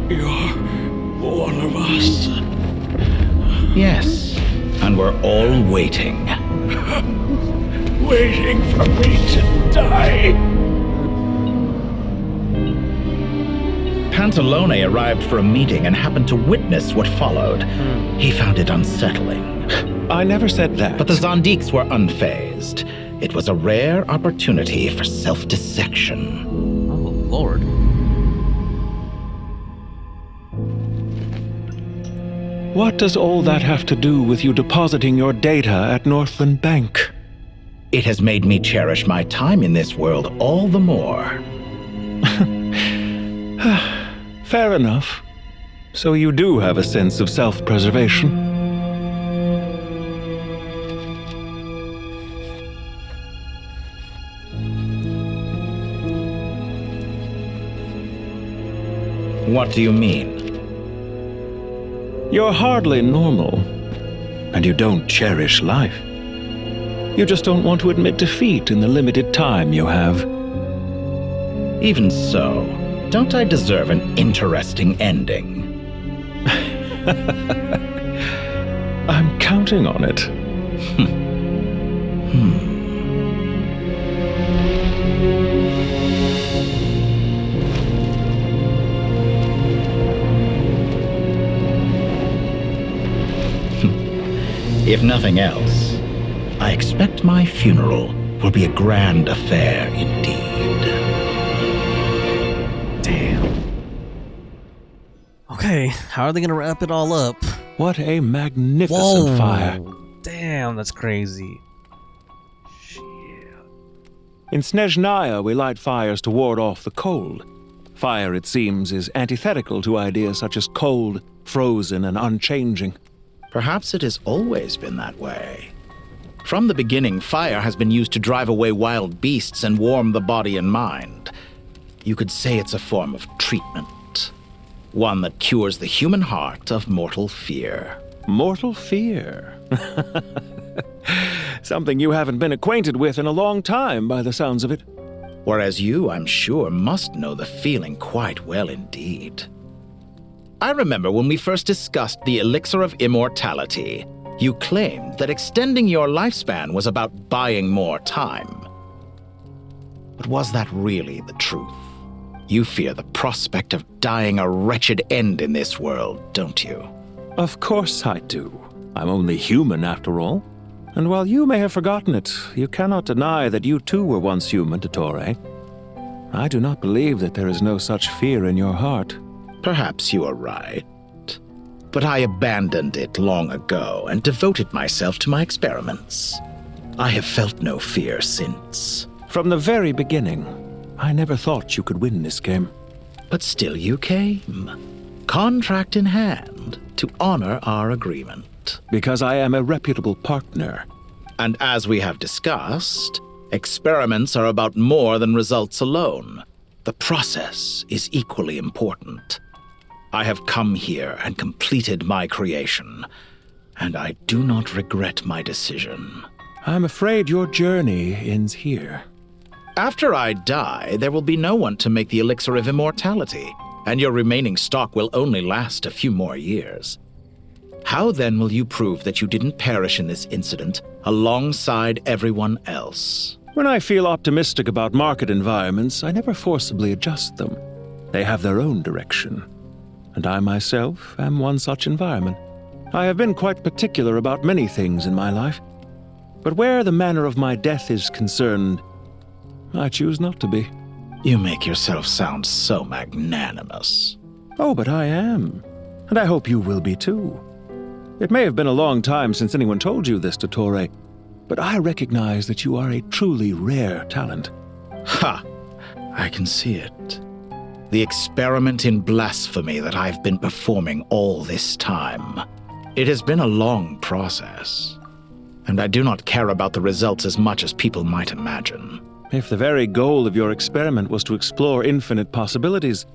you're one of us. Yes, and we're all waiting. Waiting for me to die. Pantalone arrived for a meeting and happened to witness what followed. He found it unsettling. I never said that. But the Zandiks were unfazed. It was a rare opportunity for self-dissection. Oh, Lord. What does all that have to do with you depositing your data at Northland Bank? It has made me cherish my time in this world all the more. Fair enough. So you do have a sense of self-preservation. What do you mean? You're hardly normal, and you don't cherish life. You just don't want to admit defeat in the limited time you have. Even so, don't I deserve an interesting ending? I'm counting on it. If nothing else, I expect my funeral will be a grand affair indeed. Damn. Okay, how are they gonna wrap it all up? What a magnificent fire. Damn, that's crazy. In Snezhnaya, we light fires to ward off the cold. Fire, it seems, is antithetical to ideas such as cold, frozen, and unchanging. Perhaps it has always been that way. From the beginning, fire has been used to drive away wild beasts and warm the body and mind. You could say it's a form of treatment. One that cures the human heart of mortal fear. Mortal fear? Something you haven't been acquainted with in a long time, by the sounds of it. Whereas you, I'm sure, must know the feeling quite well indeed. I remember when we first discussed the elixir of immortality, you claimed that extending your lifespan was about buying more time. But was that really the truth? You fear the prospect of dying a wretched end in this world, don't you? Of course I do. I'm only human, after all. And while you may have forgotten it, you cannot deny that you too were once human, Dottore. I do not believe that there is no such fear in your heart. Perhaps you are right. But I abandoned it long ago and devoted myself to my experiments. I have felt no fear since. From the very beginning, I never thought you could win this game. But still you came, contract in hand, to honor our agreement. Because I am a reputable partner. And as we have discussed, experiments are about more than results alone. The process is equally important. I have come here and completed my creation, and I do not regret my decision. I'm afraid your journey ends here. After I die, there will be no one to make the elixir of immortality, and your remaining stock will only last a few more years. How then will you prove that you didn't perish in this incident alongside everyone else? When I feel optimistic about market environments, I never forcibly adjust them. They have their own direction. And I myself am one such environment. I have been quite particular about many things in my life. But where the manner of my death is concerned, I choose not to be. You make yourself sound so magnanimous. Oh, but I am. And I hope you will be too. It may have been a long time since anyone told you this, Dottore, but I recognize that you are a truly rare talent. Ha! I can see it. The experiment in blasphemy that I've been performing all this time. It has been a long process, and I do not care about the results as much as people might imagine. If the very goal of your experiment was to explore infinite possibilities,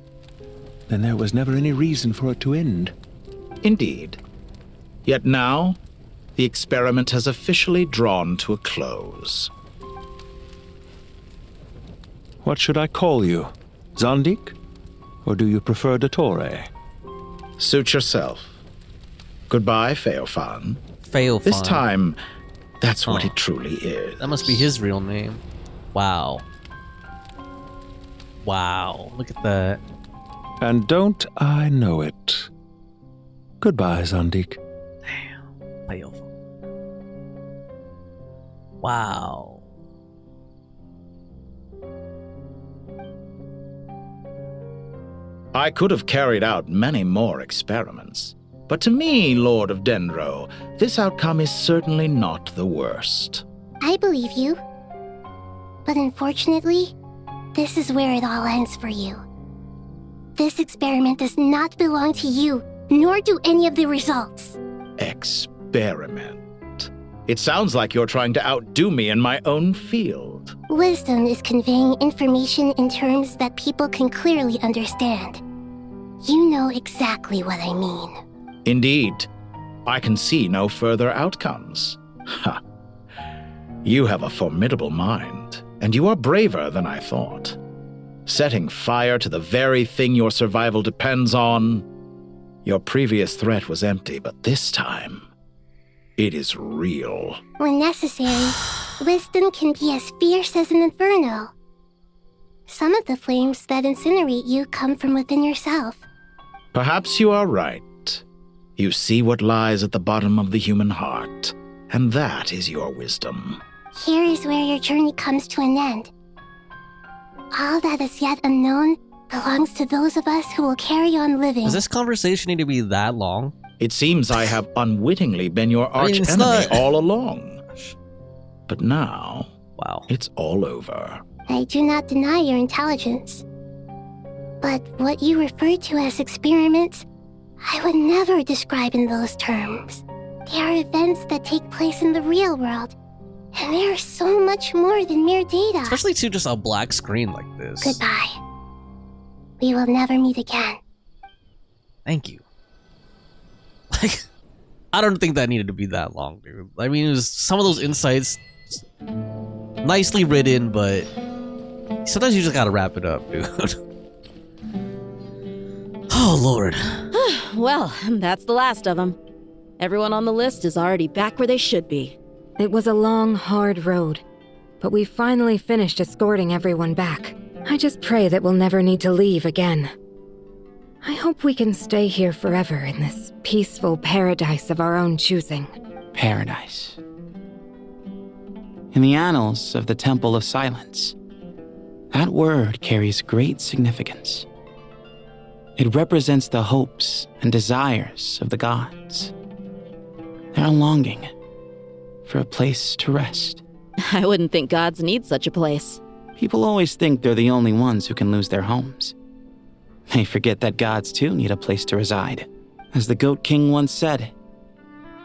then there was never any reason for it to end. Indeed. Yet now, the experiment has officially drawn to a close. What should I call you? Zandik? Or do you prefer Dottore? Suit yourself. Goodbye, Feofan. Feofan. This time, that's what it truly is. That must be his real name. Wow. Wow. Look at that. And don't I know it. Goodbye, Zandik. Damn. Feofan. Wow. I could have carried out many more experiments, but to me, Lord of Dendro, this outcome is certainly not the worst. I believe you. But unfortunately, this is where it all ends for you. This experiment does not belong to you, nor do any of the results. Experiment? It sounds like you're trying to outdo me in my own field. Wisdom is conveying information in terms that people can clearly understand. You know exactly what I mean. Indeed. I can see no further outcomes. Ha. You have a formidable mind, and you are braver than I thought. Setting fire to the very thing your survival depends on. Your previous threat was empty, but this time, it is real. When necessary, wisdom can be as fierce as an inferno. Some of the flames that incinerate you come from within yourself. Perhaps you are right. You see what lies at the bottom of the human heart, and that is your wisdom. Here is where your journey comes to an end. All that is yet unknown belongs to those of us who will carry on living. Does this conversation need to be that long? It seems I have unwittingly been your arch-enemy all along. But now, it's all over. I do not deny your intelligence. But what you refer to as experiments, I would never describe in those terms. They are events that take place in the real world, and they are so much more than mere data. Especially to just a black screen like this. Goodbye. We will never meet again. Thank you. Like, I don't think that needed to be that long, dude. I mean, it was some of those insights nicely written, but sometimes you just gotta wrap it up, dude. Oh, Lord. Well, that's the last of them. Everyone on the list is already back where they should be. It was a long, hard road, but we finally finished escorting everyone back. I just pray that we'll never need to leave again. I hope we can stay here forever in this peaceful paradise of our own choosing. Paradise. In the annals of the Temple of Silence, that word carries great significance. It represents the hopes and desires of the gods. Their longing for a place to rest. I wouldn't think gods need such a place. People always think they're the only ones who can lose their homes. They forget that gods too need a place to reside. As the Goat King once said,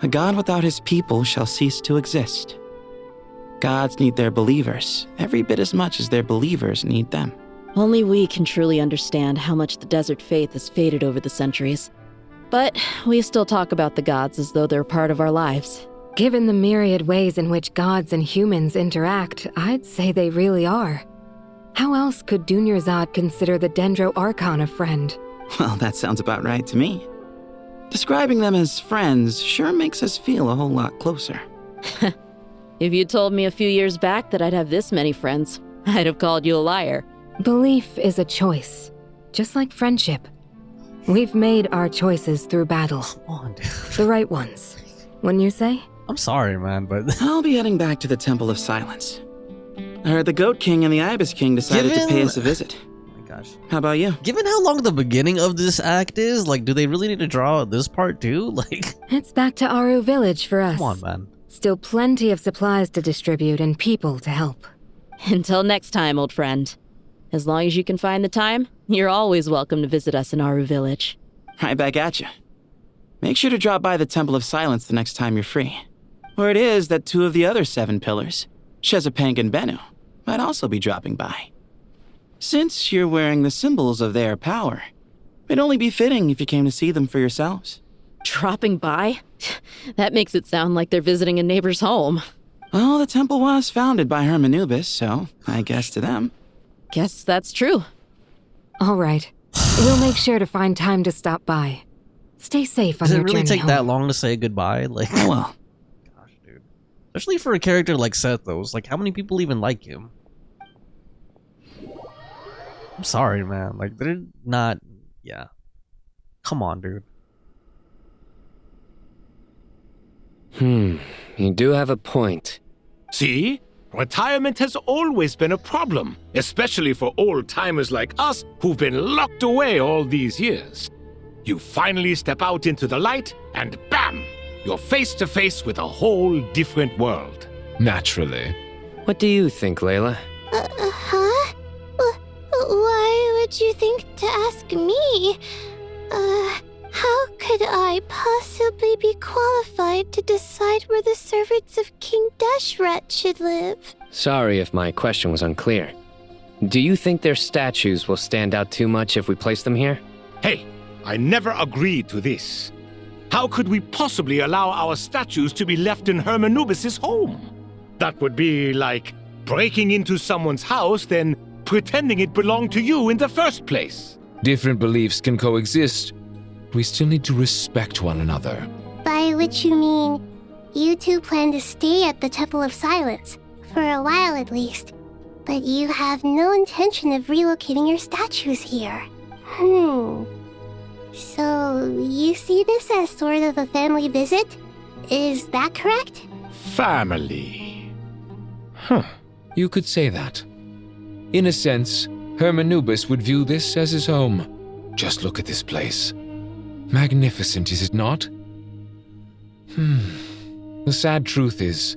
"A god without his people shall cease to exist." Gods need their believers every bit as much as their believers need them. Only we can truly understand how much the desert faith has faded over the centuries. But we still talk about the gods as though they're part of our lives. Given the myriad ways in which gods and humans interact, I'd say they really are. How else could Dunyarzad consider the Dendro Archon a friend? Well, that sounds about right to me. Describing them as friends sure makes us feel a whole lot closer. If you told me a few years back that I'd have this many friends, I'd have called you a liar. Belief is a choice, just like friendship. We've made our choices through battle. Come on, dude. The right ones. Wouldn't you say? I'm sorry, man, but... I'll be heading back to the Temple of Silence. I heard the Goat King and the Ibis King decided to pay us a visit. Oh my gosh. How about you? Given how long the beginning of this act is, like, do they really need to draw this part too? Like... It's back to Aaru village for us. Come on, man. Still plenty of supplies to distribute and people to help. Until next time, old friend. As long as you can find the time, you're always welcome to visit us in Aaru village. Right back at you. Make sure to drop by the Temple of Silence the next time you're free. Or it is that two of the other 7 pillars, Shezapang and Bennu, might also be dropping by. Since you're wearing the symbols of their power, it'd only be fitting if you came to see them for yourselves. Dropping by? That makes it sound like they're visiting a neighbor's home. Well, the temple was founded by Hermanubis, so I guess to them. Guess that's true. All right. We'll make sure to find time to stop by. Stay safe on your journey home. Does it really take that long to say goodbye? Like, oh well. Gosh, dude. Especially for a character like Seth, though. It's like, how many people even like him? I'm sorry, man. Like, they're not... Yeah. Come on, dude. You do have a point. See? Retirement has always been a problem, especially for old-timers like us who've been locked away all these years. You finally step out into the light, and bam! You're face-to-face with a whole different world. Naturally. What do you think, Layla? Huh? Why would you think to ask me? How could I possibly be qualified to decide where the servants of King Deshret should live? Sorry if my question was unclear. Do you think their statues will stand out too much if we place them here? Hey, I never agreed to this. How could we possibly allow our statues to be left in Hermanubis' home? That would be like breaking into someone's house, then pretending it belonged to you in the first place. Different beliefs can coexist. We still need to respect one another. By which you mean, you two plan to stay at the Temple of Silence, for a while at least, but you have no intention of relocating your statues here. So, you see this as sort of a family visit? Is that correct? Family. You could say that. In a sense, Hermanubis would view this as his home. Just look at this place. Magnificent, is it not? The sad truth is,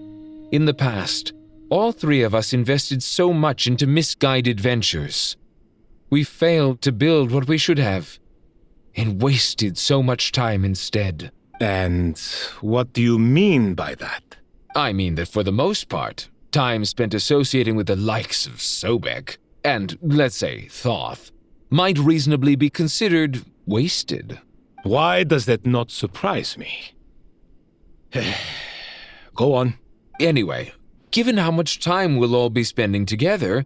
in the past, all three of us invested so much into misguided ventures. We failed to build what we should have, and wasted so much time instead. And what do you mean by that? I mean that for the most part, time spent associating with the likes of Sobek, and, let's say, Thoth, might reasonably be considered wasted. Why does that not surprise me? Go on. Anyway, given how much time we'll all be spending together,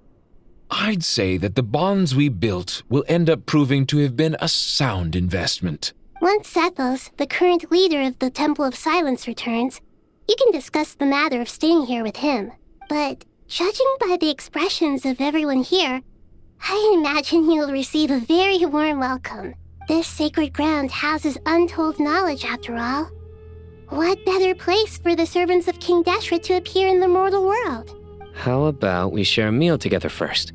I'd say that the bonds we built will end up proving to have been a sound investment. Once Sethos, the current leader of the Temple of Silence, returns, you can discuss the matter of staying here with him. But judging by the expressions of everyone here, I imagine you'll receive a very warm welcome. This sacred ground houses untold knowledge, after all. What better place for the servants of King Deshret to appear in the mortal world? How about we share a meal together first?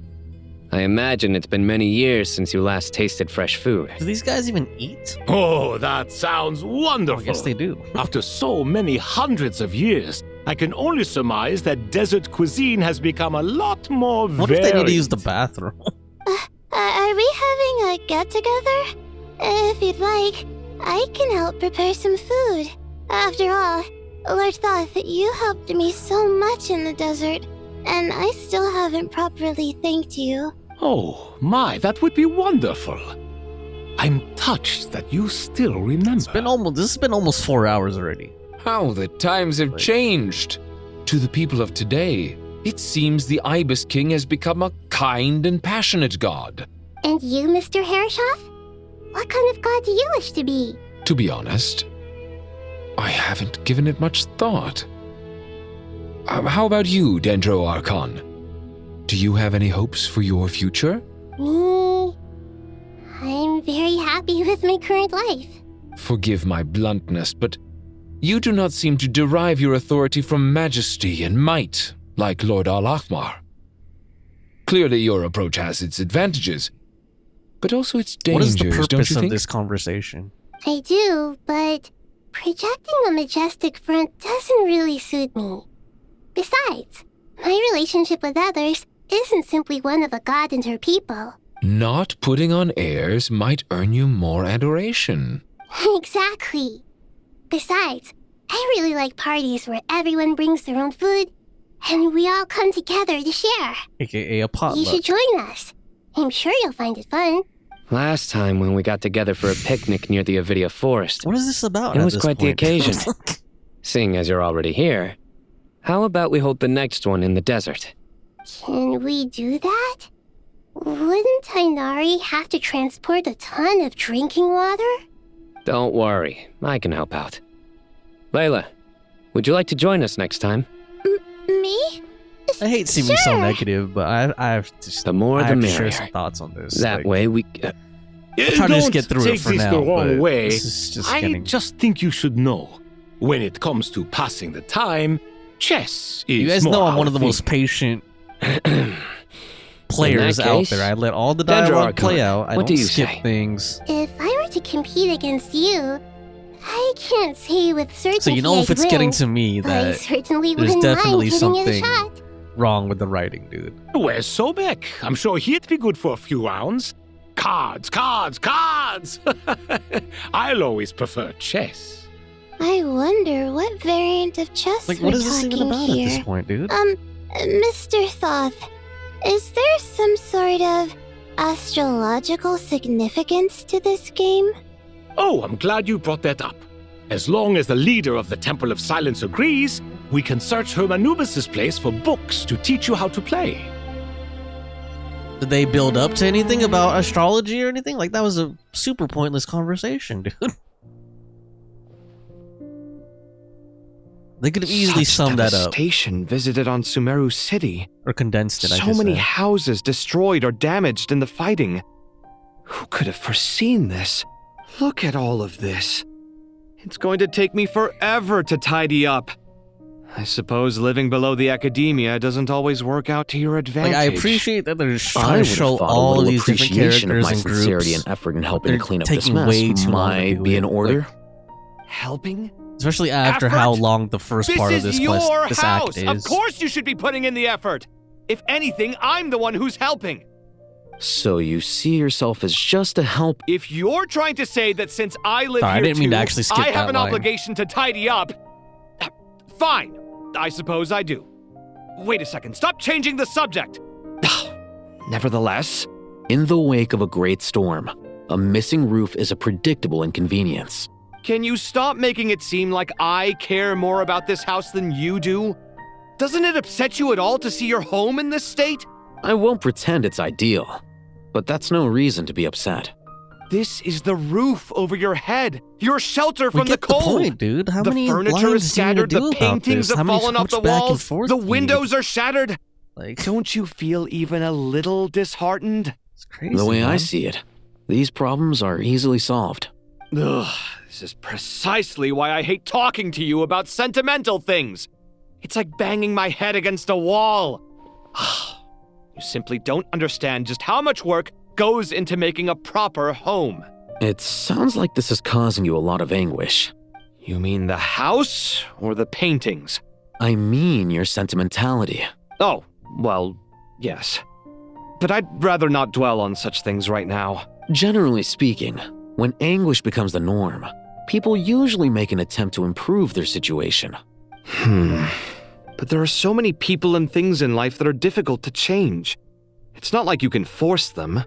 I imagine it's been many years since you last tasted fresh food. Do these guys even eat? Oh, that sounds wonderful. I guess they do. After so many hundreds of years, I can only surmise that desert cuisine has become a lot more varied. What if they need to use the bathroom? Are we having a get-together? If you'd like, I can help prepare some food. After all, Lord Thoth, you helped me so much in the desert, and I still haven't properly thanked you. Oh, my, that would be wonderful. I'm touched that you still remember. This has been almost 4 hours already. How the times have changed. To the people of today, it seems the Ibis King has become a kind and passionate god. And you, Mr. Herreshoff? What kind of god do you wish to be? To be honest, I haven't given it much thought. How about you, Dendro Archon? Do you have any hopes for your future? Me? I'm very happy with my current life. Forgive my bluntness, but you do not seem to derive your authority from majesty and might, like Lord Al-Akhmar. Clearly your approach has its advantages, but also its dangers, What is the purpose don't you of this conversation? I do, but projecting a majestic front doesn't really suit me. Besides, my relationship with others isn't simply one of a god and her people. Not putting on airs might earn you more adoration. Exactly. Besides, I really like parties where everyone brings their own food and we all come together to share. AKA a potluck. You should join us. I'm sure you'll find it fun. Last time when we got together for a picnic near the Avidia forest. What is this about? It was quite the occasion. Seeing as you're already here, how about we hold the next one in the desert? Can we do that? Wouldn't Tainari have to transport a ton of drinking water? Don't worry, I can help out. Layla, would you like to join us next time? Me? I hate seeming so negative, but I have to. The more I the have to merrier. share some thoughts on this. That way we. I'm trying to just get through it for Don't take this now. the wrong but way. This is just I getting. just think you should know. When it comes to passing the time, chess is You guys more know I'm our one of the thing. most patient players In that out case, there. I let all the Dendro dialogue Archon, play out. I what don't do you skip say? things. If I were to compete against you, I can't say with certainty. So you know if I'd it's getting win, to me but I that certainly there's wouldn't mind definitely giving it a something shot. wrong with the writing, dude. Where's Sobek? I'm sure he'd be good for a few rounds. Cards, cards, cards! I'll always prefer chess. I wonder what variant of chess Like, we're what is this even talking about here. at this point, dude? Mr. Thoth, is there some sort of astrological significance to this game? Oh, I'm glad you brought that up. As long as the leader of the Temple of Silence agrees, we can search Hermanubis' place for books to teach you how to play. Did they build up to anything about astrology or anything? Like, that was a super pointless conversation, dude. They could have easily summed that up. Devastation visited on Sumeru City. Or condensed it, I So should many say. houses destroyed or damaged in the fighting. Who could have foreseen this? Look at all of this. It's going to take me forever to tidy up. I suppose living below the academia doesn't always work out to your advantage. Like, I appreciate that they're I trying would to have show thought a all little these different appreciation characters of my and sincerity groups. and effort in helping They're to clean up this taking mess way too long to might do be in it. order. Like, Helping? especially after how long the first part of this quest, this act house. is. Of course you should be putting in the effort. If anything, I'm the one who's helping. So you see yourself as just a help. If you're trying to say that since I live Sorry, I here didn't mean to too, actually skip I have that an line. obligation to tidy up, fine. I suppose I do. Wait a second. Stop changing the subject. Nevertheless, In the wake of a great storm, a missing roof is a predictable inconvenience. can you stop making it seem like I care more about this house than you do? Doesn't it upset you at all to see your home in this state? I won't pretend it's ideal, but that's no reason to be upset. This is the roof over your head, your shelter We from the get the cold. point, dude. How the many furniture lines is do you need to scattered, do the about paintings this? have How many fallen off the switch back and walls, forth the do you windows need? are shattered. Like, don't you feel even a little disheartened? It's crazy. The way I man. see it, these problems are easily solved. Ugh, this is precisely why I hate talking to you about sentimental things. It's like banging my head against a wall. You simply don't understand just how much work goes into making a proper home. It sounds like this is causing you a lot of anguish. You mean the house or the paintings? I mean your sentimentality. Oh, well, yes. But I'd rather not dwell on such things right now. Generally speaking, when anguish becomes the norm, people usually make an attempt to improve their situation. But there are so many people and things in life that are difficult to change. It's not like you can force them.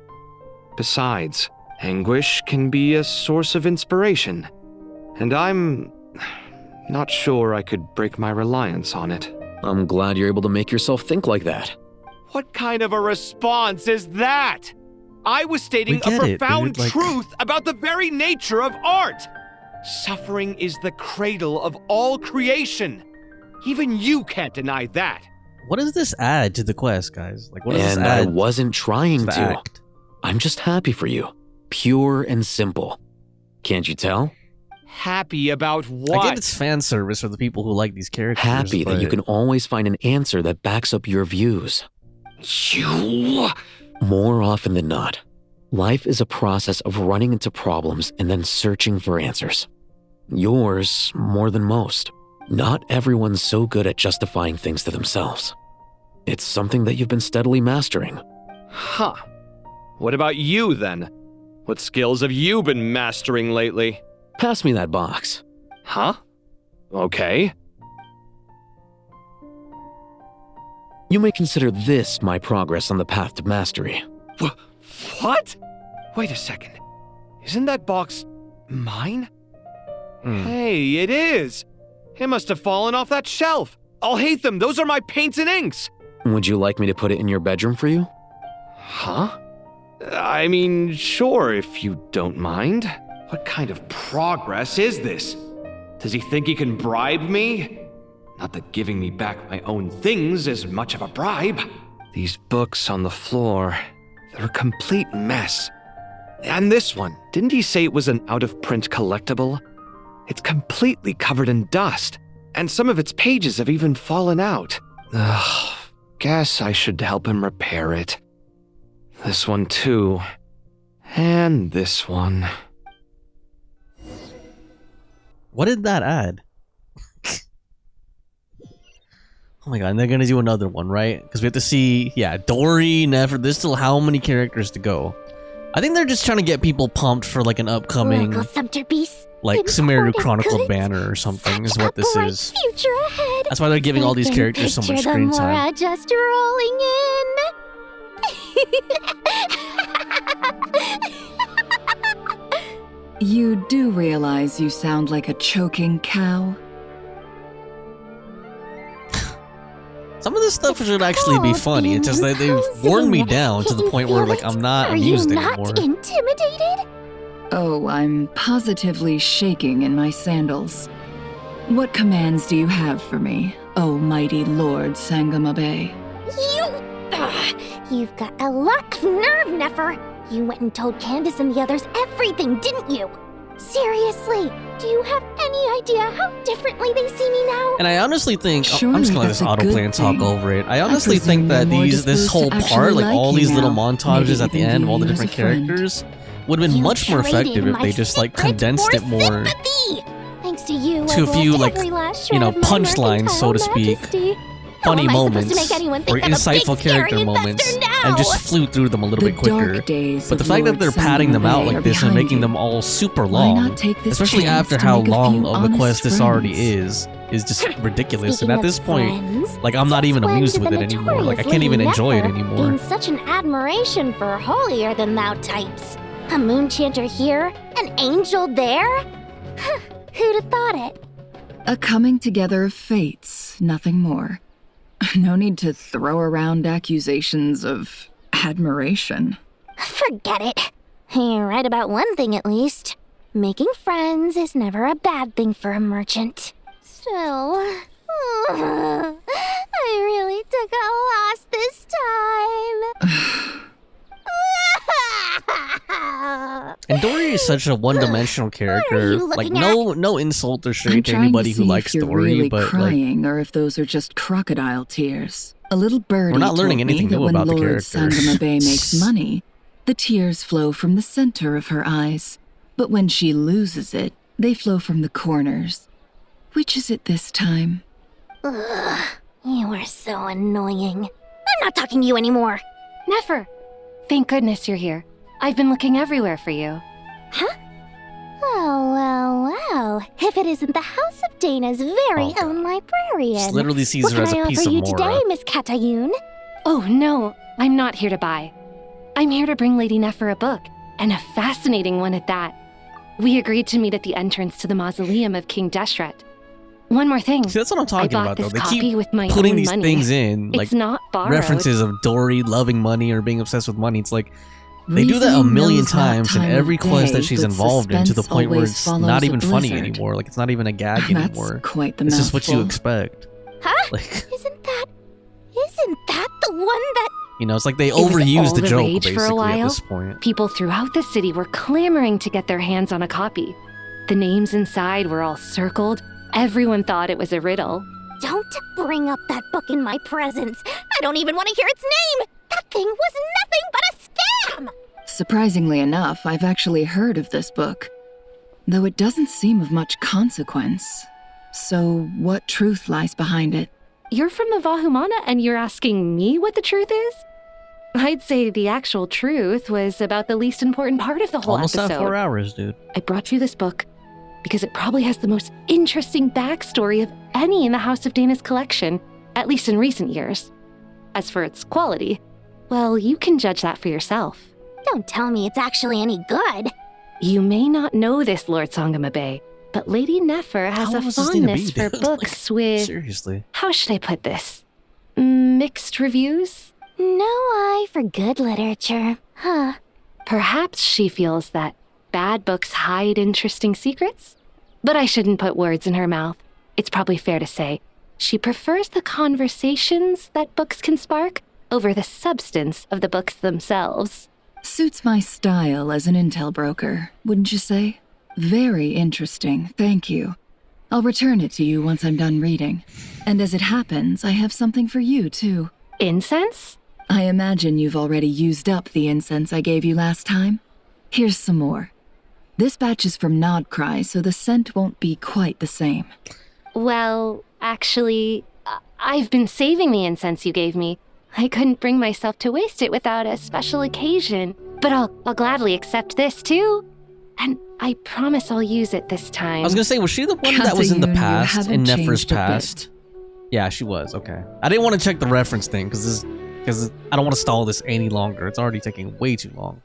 Besides, anguish can be a source of inspiration. And I'm not sure I could break my reliance on it. I'm glad you're able to make yourself think like that. What kind of a response is that? I was stating a profound truth about the very nature of art. Suffering is the cradle of all creation. Even you can't deny that. What does this add to the quest, guys? Like, what does this And add I wasn't trying to the to. act? I'm just happy for you. Pure and simple. Can't you tell? Happy about what? I get it's fan service for the people who like these characters. Happy that you but- can always find an answer that backs up your views. You... More often than not, life is a process of running into problems and then searching for answers. Yours more than most. Not everyone's so good at justifying things to themselves. It's something that you've been steadily mastering. Huh. What about you, then? What skills have you been mastering lately? Pass me that box. Huh? Okay. You may consider this my progress on the path to mastery. What? Wait a second. Isn't that box mine? Hey, it is. It must have fallen off that shelf. I'll hate them. Those are my paints and inks. Would you like me to put it in your bedroom for you? Huh? I mean, sure, if you don't mind. What kind of progress is this? Does he think he can bribe me? Not that giving me back my own things is much of a bribe. These books on the floor, they're a complete mess. And this one, didn't he say it was an out-of-print collectible? It's completely covered in dust, and some of its pages have even fallen out. Ugh, guess I should help him repair it. This one too. And this one. What did that add? Oh my god, and they're gonna do another one, right? Because we have to see, yeah, Dory, Never. There's still how many characters to go? I think they're just trying to get people pumped for like an upcoming, like Sumeru Chronicle banner or something. Is what this is. Future ahead. That's why they're giving all these characters so much screen time. Just rolling in. You do realize you sound like a choking cow? Some of this stuff should actually be funny. It's just that they've worn me down to the point where, like, I'm not amused anymore. Are you not intimidated? Oh, I'm positively shaking in my sandals. What commands do you have for me, oh mighty Lord Sangamabe? You've got a lot of nerve, Nefer. You went and told Candace and the others everything, didn't you? Seriously, do you have any idea how differently they see me now? And I honestly think Surely I'm just gonna let that's this a good autoplay and talk thing. over it. I honestly think presume that they're more this disposed whole to part, actually like all like you these little now. montages Maybe at the even end of view all the you as different a friend. characters, would have been You much more traded effective if my they just like secret condensed for it more sympathy. Thanks to you, to a I've few lost like every last you know shred of my punchlines, so to mercantile speak, majesty. funny How am I supposed to moments make anyone or think I'm a big, insightful scary character moments, investor now? and just flew through them a little bit quicker. dark days But the of fact that Lord they're padding them out Sangamabe like are this and behind making you. them all super Why long, not take this especially chance after to how make a long few of a honest quest this already friends? is just ridiculous. Speaking And at of this point, friends, like I'm not even since when amused did with the it anymore. Like I notorious can't even Lady enjoy it Nefer anymore. gain such an admiration for holier-than-thou types. A moon chanter here, an angel there? Who'd have thought it? A coming together of fates, nothing more. No need to throw around accusations of admiration. Forget it. You're right about one thing at least. Making friends is never a bad thing for a merchant. Still, I really took a loss this time. And Dory is such a one-dimensional character. you Like looking no insult or I'm shade to trying anybody to see who likes if you're Dory, really but like crying or if those are just crocodile tears. A little birdie We're not learning told me anything that new when about the Lord character. Sangamabe makes money, the tears flow from the center of her eyes. But when she loses it, they flow from the corners. Which is it this time? Ugh, you are so annoying. I'm not talking to you anymore. Nefer, thank goodness you're here. I've been looking everywhere for you. Huh? Well. If it isn't the House of Dana's very own librarian. Just literally sees what her as can a I piece offer of you Mora. today, Miss Katayun? Oh, no, I'm not here to buy. I'm here to bring Lady Nefer a book, and a fascinating one at that. We agreed to meet at the entrance to the mausoleum of King Deshret. One more thing. See, that's what I'm talking I bought about, though. this They copy keep with my putting own these money. things in, like It's not borrowed. references of Dory loving money or being obsessed with money. It's like they do that a Reasoning million knows not times in time every of quest day, that she's but involved in, to the suspense point where always it's follows not a even funny blizzard. anymore. Like it's not even a gag That's anymore. quite the It's just what you mouthful. expect. Huh? Like Isn't that the one that... you know, it's like they It was overuse all the joke rage for a basically at while. this point. People throughout the city were clamoring to get their hands on a copy. The names inside were all circled. Everyone thought it was a riddle. Don't bring up that book in my presence. I don't even want to hear its name. That thing was nothing but a scam. Surprisingly enough, I've actually heard of this book, though it doesn't seem of much consequence. So, what truth lies behind it? You're from the Vahumana and you're asking me what the truth is? I'd say the actual truth was about the least important part of the whole Almost episode. at 4 hours, dude. I brought you this book because it probably has the most interesting backstory of any in the House of Dana's collection, at least in recent years. As for its quality, well, you can judge that for yourself. Don't tell me it's actually any good. You may not know this, Lord Sangamabe, but Lady Nefer has How a was this thing to fondness be, for dude? books with... Seriously. How should I put this? Mixed reviews? No eye for good literature. Huh. Perhaps she feels that bad books hide interesting secrets? But I shouldn't put words in her mouth. It's probably fair to say she prefers the conversations that books can spark over the substance of the books themselves. Suits my style as an intel broker, wouldn't you say? Very interesting, thank you. I'll return it to you once I'm done reading. And as it happens, I have something for you, too. Incense? I imagine you've already used up the incense I gave you last time. Here's some more. This batch is from Nodcry, so the scent won't be quite the same. Well, actually, I've been saving the incense you gave me. I couldn't bring myself to waste it without a special occasion. But I'll gladly accept this, too. And I promise I'll use it this time. I was gonna say, was she the one that was in the Katayun, you past, haven't in Nefer's changed a bit. past? Yeah, she was. Okay. I didn't want to check the reference thing because I don't want to stall this any longer. It's already taking way too long.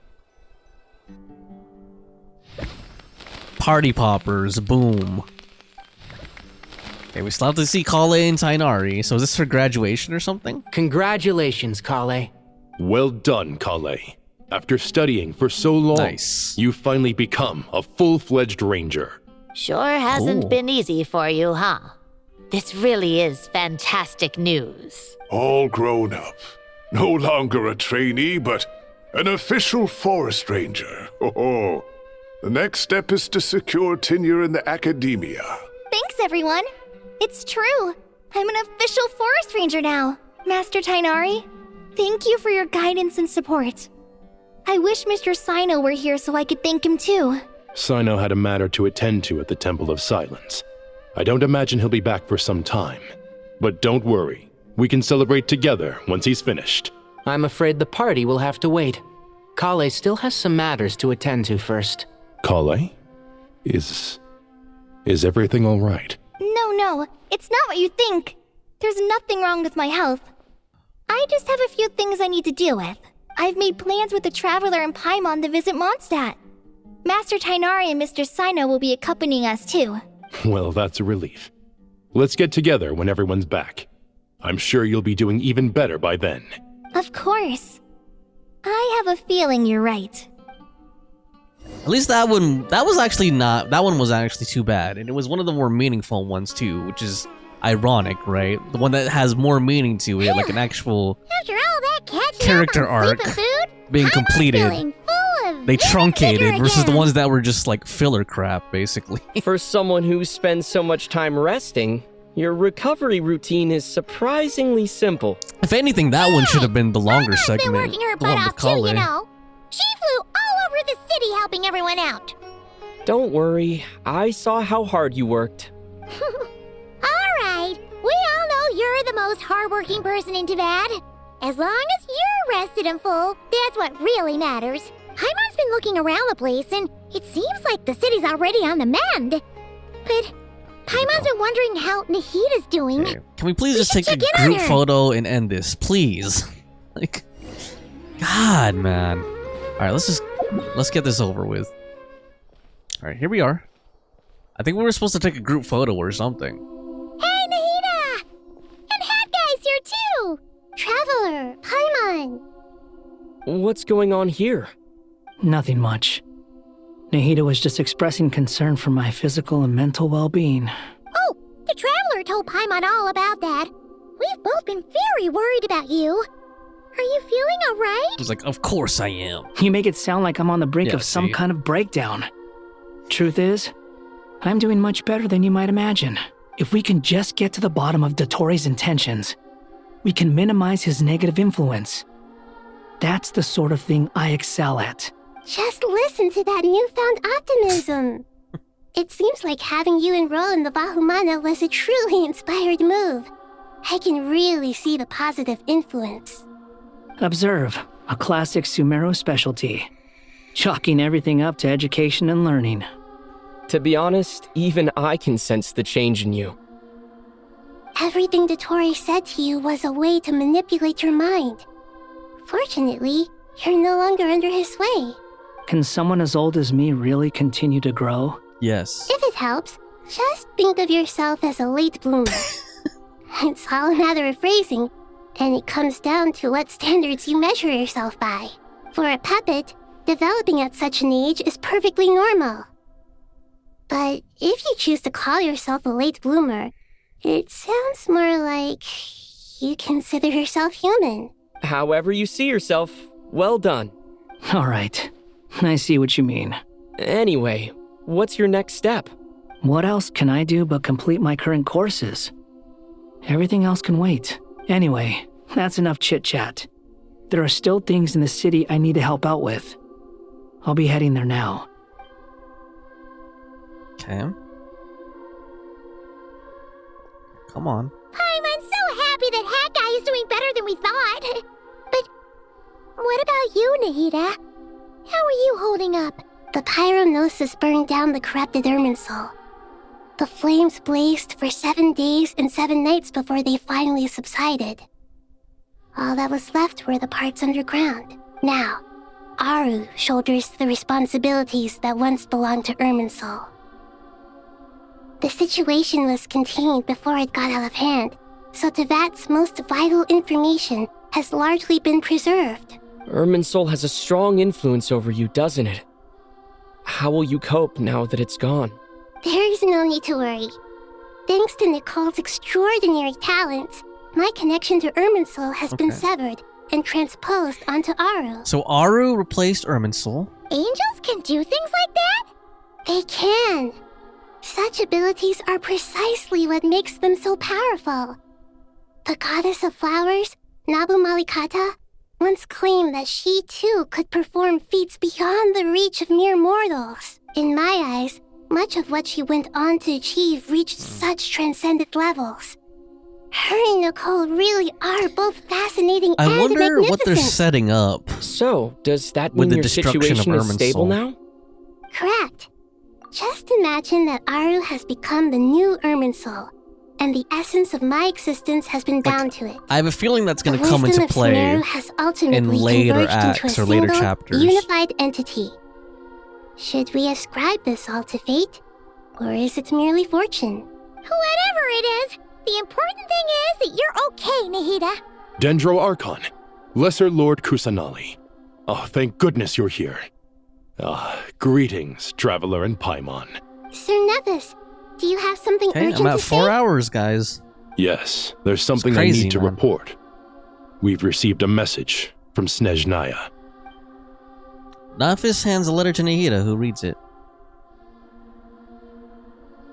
Party poppers, boom. Okay, we still have to see Collei and Tighnari. So is this her graduation or something? Congratulations, Collei. Well done, Collei. After studying for so long, you finally become a full-fledged ranger. Sure hasn't been easy for you, huh? This really is fantastic news. All grown up. No longer a trainee, but an official forest ranger. Oh, the next step is to secure tenure in the academia. Thanks, everyone. It's true. I'm an official forest ranger now. Master Tighnari, thank you for your guidance and support. I wish Mr. Sino were here so I could thank him too. Sino had a matter to attend to at the Temple of Silence. I don't imagine he'll be back for some time. But don't worry. We can celebrate together once he's finished. I'm afraid the party will have to wait. Collei still has some matters to attend to first. Collei? Is everything all right? No, it's not what you think. There's nothing wrong with my health. I just have a few things I need to deal with. I've made plans with the Traveler and Paimon to visit Monstadt. Master Tighnari and Mr. Sino will be accompanying us too. Well, that's a relief. Let's get together when everyone's back. I'm sure you'll be doing even better by then. Of course. I have a feeling you're right. At least that one was actually too bad. And it was one of the more meaningful ones too, which is ironic, right? The one that has more meaning to it, like an actual After all that catching character up on arc sleep and food, being I'm completed. feeling full of They vigor truncated versus the again. ones that were just like filler crap, basically. For someone who spends so much time resting, your recovery routine is surprisingly simple. If anything, that one should have been the longer segment. Working her The butt one with off too, you Collei. know. She flew all over the city helping everyone out. Don't worry, I saw how hard you worked. Alright, we all know you're the most hardworking person in Tevad. As long as you're rested and full, that's what really matters. Paimon's been looking around the place, and it seems like the city's already on the mend. But Paimon's been wondering how Nahida's doing. Okay. Can we please just take a group photo and end this, please? Like, God, man. Alright, let's get this over with. Alright, here we are. I think we were supposed to take a group photo or something. Hey, Nahida! And Hat Guy's here too! Traveler, Paimon. What's going on here? Nothing much. Nahida was just expressing concern for my physical and mental well-being. Oh, the Traveler told Paimon all about that. We've both been very worried about you. Are you feeling alright? He's like, of course I am. You make it sound like I'm on the brink Yeah, of some see? kind of breakdown. Truth is, I'm doing much better than you might imagine. If we can just get to the bottom of Dottore's intentions, we can minimize his negative influence. That's the sort of thing I excel at. Just listen to that newfound optimism. It seems like having you enroll in the Vahumana was a truly inspired move. I can really see the positive influence. Observe, a classic Sumeru specialty. Chalking everything up to education and learning. To be honest, even I can sense the change in you. Everything Dottore said to you was a way to manipulate your mind. Fortunately, you're no longer under his sway. Can someone as old as me really continue to grow? Yes. If it helps, just think of yourself as a late bloomer. It's all a matter of phrasing, and it comes down to what standards you measure yourself by. For a puppet, developing at such an age is perfectly normal. But if you choose to call yourself a late bloomer, it sounds more like you consider yourself human. However you see yourself, well done. All right, I see what you mean. Anyway, what's your next step? What else can I do but complete my current courses? Everything else can wait. Anyway, that's enough chit-chat. There are still things in the city I need to help out with. I'll be heading there now. Okay. Come on. I'm so happy that Hat Guy is doing better than we thought. But what about you, Nahida? How are you holding up? The Gnosis burned down the corrupted Irminsul. The flames blazed for 7 days and 7 nights before they finally subsided. All that was left were the parts underground. Now, Aaru shoulders the responsibilities that once belonged to Irminsul. The situation was contained before it got out of hand, so Tevat's most vital information has largely been preserved. Irminsul has a strong influence over you, doesn't it? How will you cope now that it's gone? There is no need to worry. Thanks to Nicole's extraordinary talents, my connection to Irminsul has been severed and transposed onto Aaru. So Aaru replaced Irminsul. Angels can do things like that? They can. Such abilities are precisely what makes them so powerful. The goddess of flowers, Nabu Malikata, once claimed that she too could perform feats beyond the reach of mere mortals. In my eyes, much of what she went on to achieve reached such transcendent levels. Her and Nicole really are both fascinating and magnificent. I wonder what they're setting up. So, does that mean your situation is stable now? Correct. Just imagine that Aaru has become the new Irminsul, and the essence of my existence has been bound to it. I have a feeling that's going to come into play in later acts or later chapters. Unified entity. Should we ascribe this all to fate, or is it merely fortune? Whatever it is, the important thing is that you're okay, Nahida. Dendro Archon, Lesser Lord Kusanali. Oh, thank goodness you're here. Greetings, Traveler and Paimon. Sir Nevis, do you have something urgent I'm at to 4 say? hours, guys. Yes, there's something crazy, I need to man. report. We've received a message from Snezhnaya. Nafis hands a letter to Nahida, who reads it.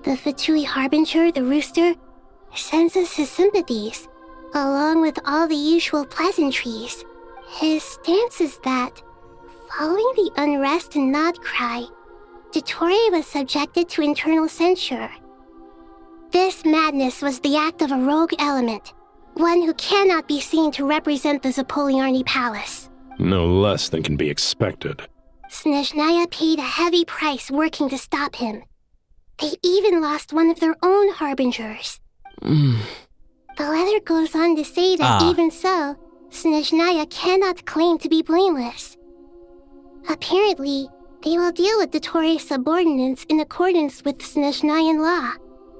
The Fatui Harbinger, the Rooster, sends us his sympathies, along with all the usual pleasantries. His stance is that, following the unrest in Nodcry, Dottore was subjected to internal censure. This madness was the act of a rogue element, one who cannot be seen to represent the Zapoliarni Palace. No less than can be expected. Snezhnaya paid a heavy price working to stop him. They even lost one of their own harbingers. The letter goes on to say that even so, Snezhnaya cannot claim to be blameless. Apparently, they will deal with Dottore's subordinates in accordance with Snezhnayan law,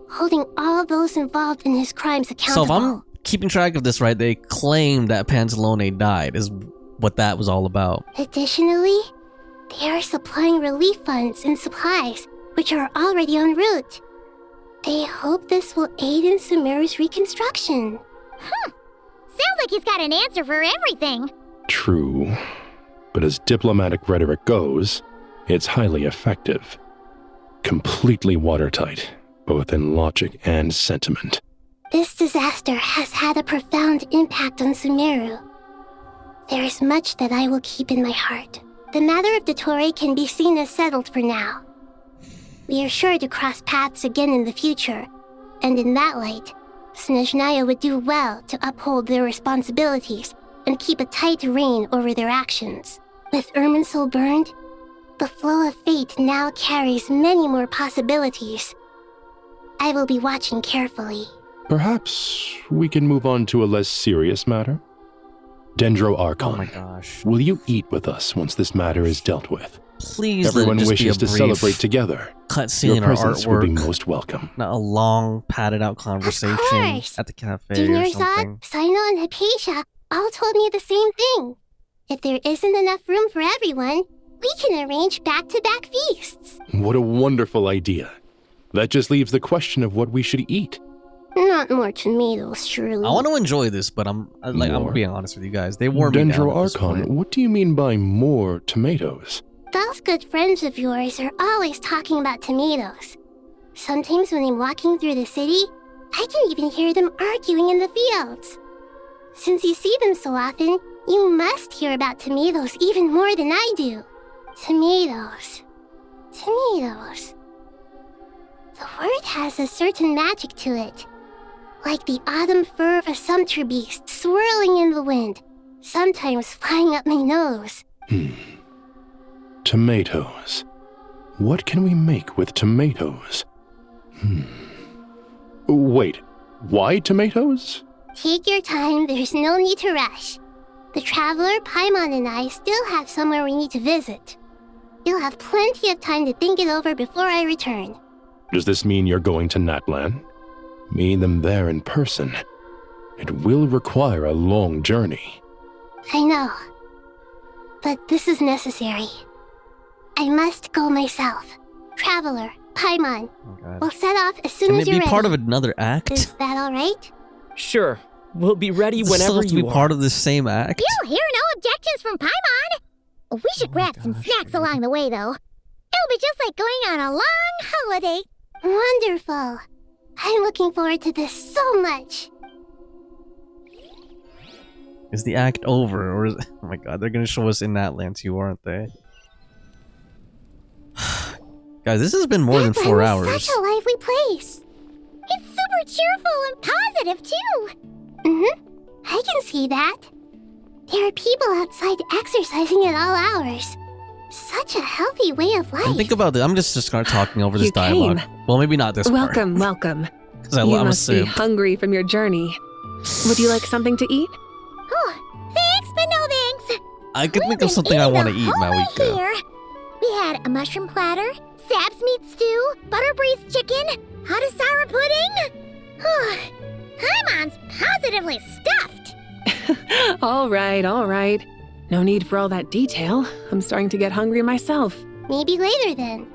holding all those involved in his crimes accountable. So if I'm keeping track of this right, they claim that Pantalone died, is what that was all about. Additionally, they are supplying relief funds and supplies, which are already en route. They hope this will aid in Sumeru's reconstruction. Sounds like he's got an answer for everything. True. But as diplomatic rhetoric goes, it's highly effective. Completely watertight, both in logic and sentiment. This disaster has had a profound impact on Sumeru. There is much that I will keep in my heart. The matter of Dottore can be seen as settled for now. We are sure to cross paths again in the future, and in that light, Snezhnaya would do well to uphold their responsibilities and keep a tight rein over their actions. With Irminsul burned, the flow of fate now carries many more possibilities. I will be watching carefully. Perhaps we can move on to a less serious matter? Dendro Archon, oh my gosh. Will you eat with us once this matter is dealt with? Please, everyone just wishes be a to celebrate together. Cutscene Your or presence will be artwork. most welcome. Not a long, padded out conversation at the cafe Junior or Zod, something. Sino, and Hypatia all told me the same thing. If there isn't enough room for everyone, we can arrange back-to-back feasts. What a wonderful idea. That just leaves the question of what we should eat. Not more tomatoes, surely. I want to enjoy this, but I'm being honest with you guys. They wore me down Dendro at this point. Archon, what do you mean by more tomatoes? Those good friends of yours are always talking about tomatoes. Sometimes when I'm walking through the city, I can even hear them arguing in the fields. Since you see them so often, you must hear about tomatoes even more than I do. Tomatoes. Tomatoes. The word has a certain magic to it. Like the autumn fur of a sumpter beast swirling in the wind, sometimes flying up my nose. Tomatoes. What can we make with tomatoes? Wait, why tomatoes? Take your time, there's no need to rush. The Traveler, Paimon, and I still have somewhere we need to visit. You'll have plenty of time to think it over before I return. Does this mean you're going to Natlan? Meet them there in person. It will require a long journey. I know. But this is necessary. I must go myself. Traveler, Paimon. We'll set off as soon as you're ready. Can it be part of another act? Is that alright? Sure. We'll be ready whenever you be part of the same act? You'll hear no objections from Paimon! We should grab some snacks along the way, though. It'll be just like going on a long holiday. Wonderful. I'm looking forward to this so much. Is the act over, or is... Oh my god, they're gonna show us in Natlan too, aren't they? Guys, this has been more than 4 hours. Such a lively place. It's super cheerful and positive, too. I can see that. There are people outside exercising at all hours. Such a healthy way of life. And think about it. I'm just start talking over this dialogue. Well, maybe not this part. Welcome. You must be hungry from your journey. Would you like something to eat? Oh, thanks, but no thanks. I could think of something I want to eat, Mavuika. Here. We had a mushroom platter, Sab's meat stew, butter braised chicken, hot sour pudding. Paimon's positively stuffed. All right. No need for all that detail. I'm starting to get hungry myself. Maybe later then.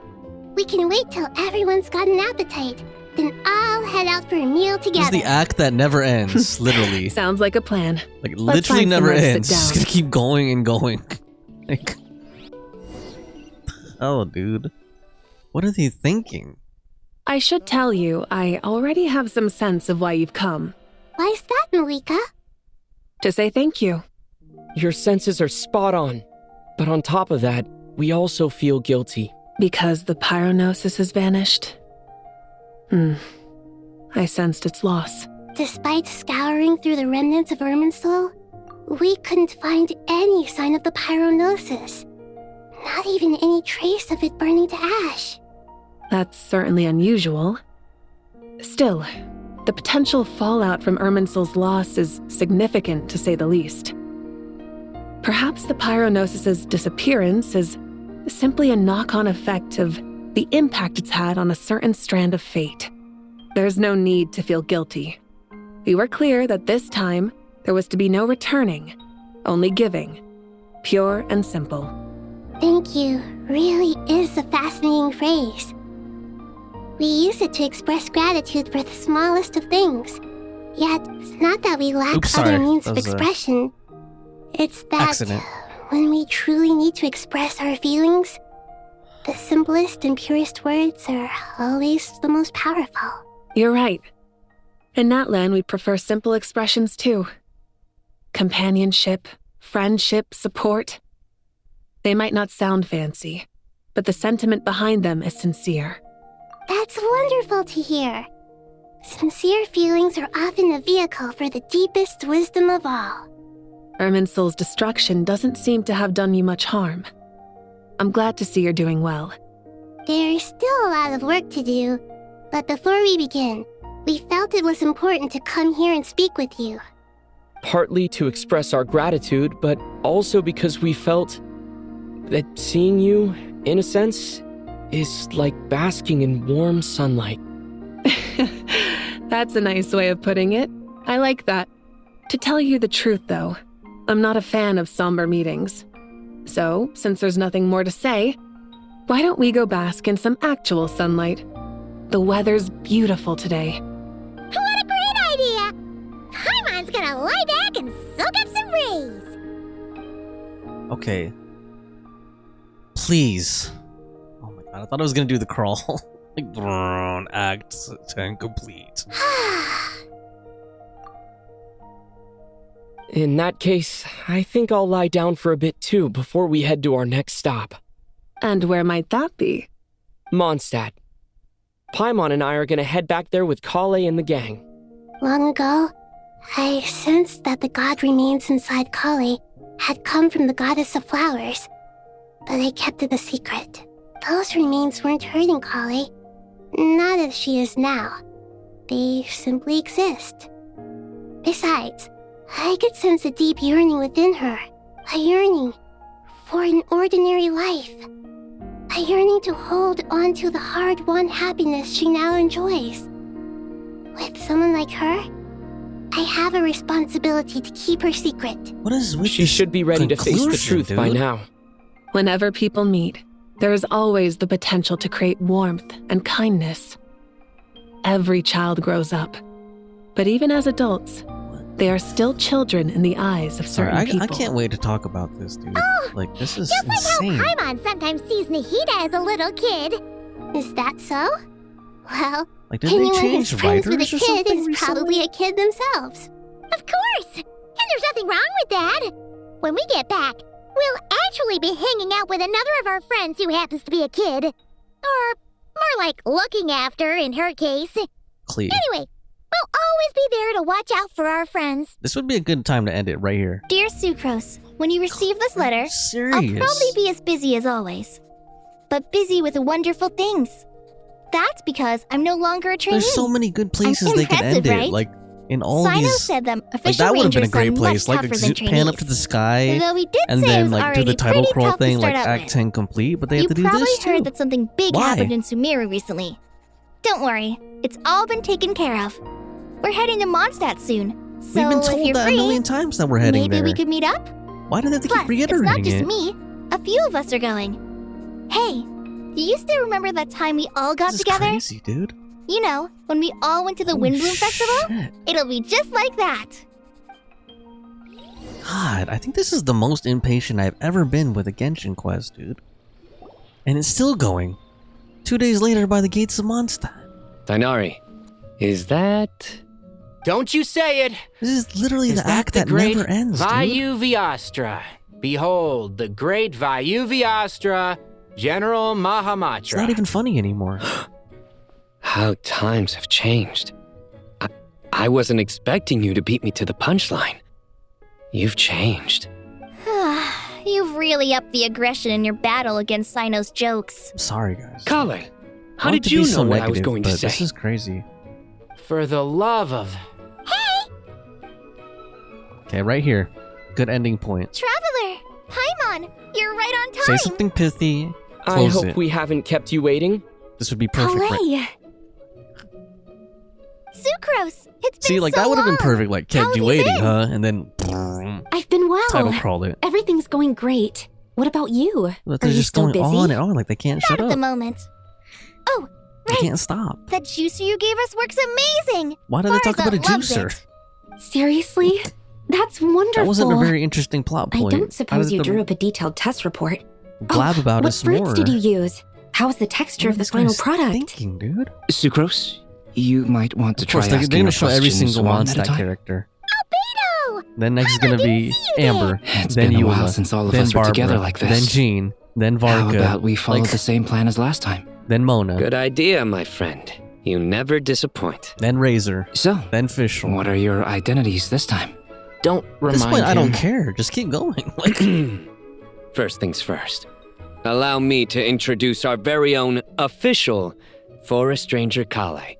We can wait till everyone's got an appetite. Then I'll head out for a meal together. This is the act that never ends, literally. Sounds like a plan. Like, literally never ends. It's gonna keep going and going. Like... Oh, dude. What are they thinking? I should tell you, I already have some sense of why you've come. Why's that, Mavuika? To say thank you. Your senses are spot on. But on top of that, we also feel guilty. Because the Gnosis has vanished? I sensed its loss. Despite scouring through the remnants of Irminsul, we couldn't find any sign of the Gnosis. Not even any trace of it burning to ash. That's certainly unusual. Still, the potential fallout from Irminsul's loss is significant, to say the least. Perhaps the Gnosis's disappearance is simply a knock-on effect of the impact it's had on a certain strand of fate. There's no need to feel guilty. We were clear that this time there was to be no returning, only giving. Pure and simple. Thank you really is a fascinating phrase. We use it to express gratitude for the smallest of things. Yet, it's not that we lack other means of expression. It's that when we truly need to express our feelings, the simplest and purest words are always the most powerful. You're right. In Natlan, we prefer simple expressions too. Companionship, friendship, support. They might not sound fancy, but the sentiment behind them is sincere. That's wonderful to hear. Sincere feelings are often a vehicle for the deepest wisdom of all. Irminsul's destruction doesn't seem to have done you much harm. I'm glad to see you're doing well. There's still a lot of work to do, but before we begin, we felt it was important to come here and speak with you. Partly to express our gratitude, but also because we felt that seeing you, in a sense, is like basking in warm sunlight. That's a nice way of putting it. I like that. To tell you the truth, though, I'm not a fan of somber meetings. So, since there's nothing more to say, why don't we go bask in some actual sunlight? The weather's beautiful today. What a great idea! Paimon's gonna lie back and soak up some rays. Okay. Please. Oh my god, I thought I was gonna do the crawl. Like, act 10 complete. In that case, I think I'll lie down for a bit too before we head to our next stop. And where might that be? Monstadt. Paimon and I are gonna head back there with Collei and the gang. Long ago, I sensed that the god remains inside Collei had come from the goddess of flowers, but I kept it a secret. Those remains weren't hurting Collei, not as she is now. They simply exist. Besides, I could sense a deep yearning within her, a yearning for an ordinary life. a yearning to hold on to the hard-won happiness she now enjoys. With someone like her, I have a responsibility to keep her secret. What is with She should be ready to face the truth by now. Whenever people meet, there is always the potential to create warmth and kindness. Every child grows up, but even as adults, they are still children in the eyes of certain people. I can't wait to talk about this, dude. Like, this is Just insane. like how Paimon sometimes sees Nahida as a little kid. Is that so? Well, Like, did they anyone change who's friends with a writers or kid something is recently? probably a kid themselves. Of course! And there's nothing wrong with that. When we get back, we'll actually be hanging out with another of our friends who happens to be a kid. Or more like looking after, in her case. Clea. Anyway, we'll always be there to watch out for our friends. This would be a good time to end it right here. Dear Sucrose, when you receive this letter, serious? I'll probably be as busy as always. But busy with wonderful things. That's because I'm no longer a trainee. There's so many good places they could end right? it. Like, in all Sino these... said them Like, official that would have been a rangers great are place. much Like, tougher than pan up trainees. to the sky, Though we did and say it then, was like, do already the title pretty crawl tough to thing, like, start out Act with. 10 complete, but they have to do You this, probably heard too. that something big Why? happened in Sumeru recently. Don't worry, it's all been taken care of. We're heading to Monstadt soon, so We've been if told you're that free, a million times that we're heading maybe there. we could meet up? Why do they have to Plus, keep reiterating it's not just it? me. A few of us are going. Hey, do you still remember that time we all got This is together? crazy, dude. You know, when we all went to the Holy Windbloom Festival? shit. It'll be just like that. God, I think this is the most impatient I've ever been with a Genshin quest, dude. And it's still going. 2 days later by the gates of Monstadt. Dainari, is that... Don't you say it! This is literally Is the act that great never ends, dude. Vayuviastra? Behold, the great Vayuviastra, General Mahamatra. It's not even funny anymore. How times have changed. I wasn't expecting you to beat me to the punchline. You've changed. You've really upped the aggression in your battle against Sino's jokes. I'm sorry, guys. Collei, how I want did to you be know so what I was negative, going to but say? This is crazy. For the love of... Okay, right here. Good ending point. Traveler! Paimon! You're right on time! Say something pithy. I Close hope it. we haven't kept you waiting. This would be perfect. Right? Collei! Sucrose! It's been See, like, so that would have been long. perfect. Like, kept How have you you waiting, been? huh? And then... I've been well. Title crawled it. Everything's going great. What about you? But Are they're you just still going busy? on and on. Like, they can't Not shut at up. the moment. Oh, They right! can't stop. That juicer you gave us works amazing! Why did they talk about a Farza loves juicer? it. Seriously? That's wonderful. That wasn't a very interesting plot I point. don't How suppose did you the drew up a detailed test report. Blab about What us fruits more. did you use? How's the texture of the This final guy's product? Thinking, dude. Sucrose, you might want to Of course, try they're asking going your to show every questions single one at a Monstadt time. character. Albedo! Then next is going to be Amber. It's then been a Eula, while since all of then us were Barbara, together like this. Then Jean. Then Varka. How about we follow like, the same plan as last time? Then Mona. Good idea, my friend. You never disappoint. Then Razor. So, then Fischl. What are your identities this time? Don't At remind this point, him. I don't care. Just keep going. Like, First things first. Allow me to introduce our very own official Forest Ranger Collei.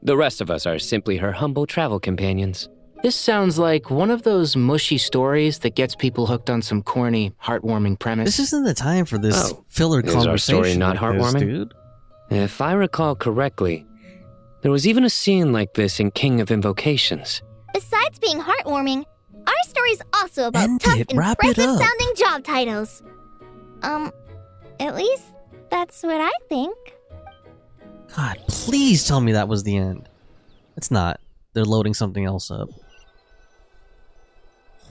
The rest of us are simply her humble travel companions. This sounds like one of those mushy stories that gets people hooked on some corny, heartwarming premise. this isn't the time for this filler Is conversation. our story not like this, heartwarming? dude? If I recall correctly, there was even a scene like this in King of Invocations. Besides being heartwarming, our story's also about End tough, it, wrap it impressive up. sounding job titles. At least that's what I think. God, please tell me that was the end. It's not. They're loading something else up.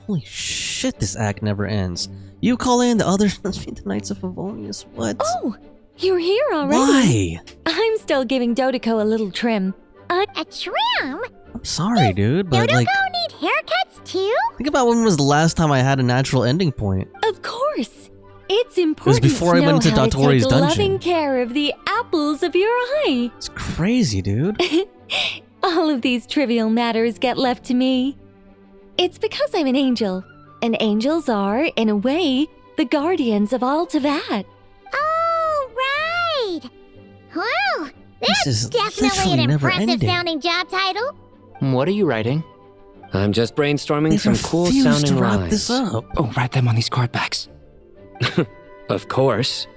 Holy shit, this act never ends. You, Collei, and the others must be the Knights of Favonius. What? Oh, you're here already. Why? I'm still giving Dottore a little trim. A trim? I'm sorry, dude, but like, Dottore need haircuts too? think about when was the last time I had a natural ending point. Of course. It's important before to I know went into how Dottore's to take dungeon. loving care of the apples of your eye. It's crazy, dude. All of these trivial matters get left to me. It's because I'm an angel, and angels are, in a way, the guardians of all Teyvat. Oh, right! Well, This that's is definitely literally an never impressive ending. sounding job title. What are you writing? I'm just brainstorming They some refuse cool to sounding wrap lines. this up. Oh, write them on these card backs. Of course.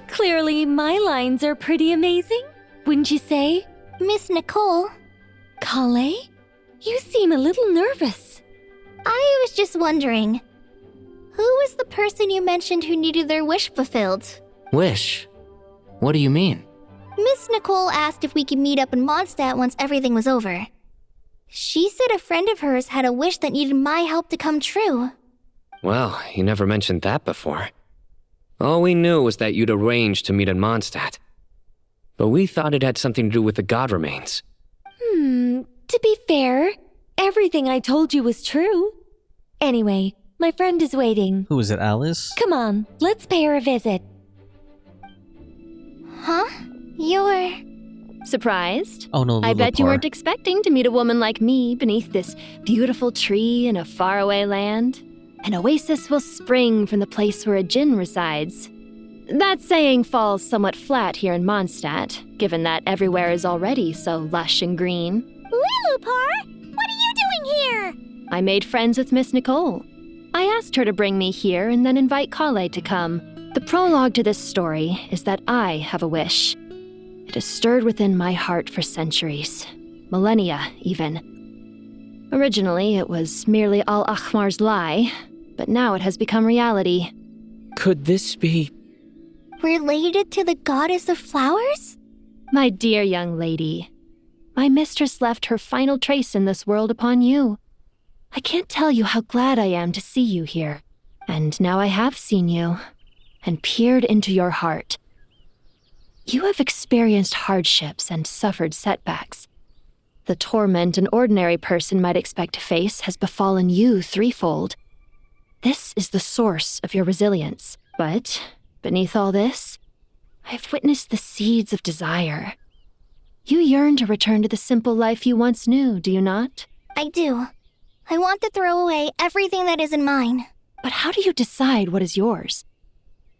Clearly, my lines are pretty amazing, wouldn't you say? Miss Nicole. Collei? You seem a little nervous. I was just wondering, who was the person you mentioned who needed their wish fulfilled? Wish? What do you mean? Miss Nicole asked if we could meet up in Monstadt once everything was over. She said a friend of hers had a wish that needed my help to come true. Well, you never mentioned that before. All we knew was that you'd arranged to meet in Mondstadt. But we thought it had something to do with the god remains. To be fair, everything I told you was true. Anyway, my friend is waiting. Who is it, Alice? Come on, let's pay her a visit. Huh? You're... Surprised? Oh no, I bet you Lillipar. weren't expecting to meet a woman like me beneath this beautiful tree in a faraway land. An oasis will spring from the place where a djinn resides. That saying falls somewhat flat here in Mondstadt, given that everywhere is already so lush and green. Lillipar, what are you doing here? I made friends with Miss Nicole. I asked her to bring me here and then invite Collei to come. The prologue to this story is that I have a wish. It has stirred within my heart for centuries, millennia even. Originally, it was merely Al-Ahmar's lie, but now it has become reality. Could this be... related to the goddess of flowers? My dear young lady, my mistress left her final trace in this world upon you. I can't tell you how glad I am to see you here. And now I have seen you, and peered into your heart. You have experienced hardships and suffered setbacks. The torment an ordinary person might expect to face has befallen you threefold. This is the source of your resilience. But beneath all this, I've witnessed the seeds of desire. You yearn to return to the simple life you once knew, do you not? I do. I want to throw away everything that isn't mine. But how do you decide what is yours?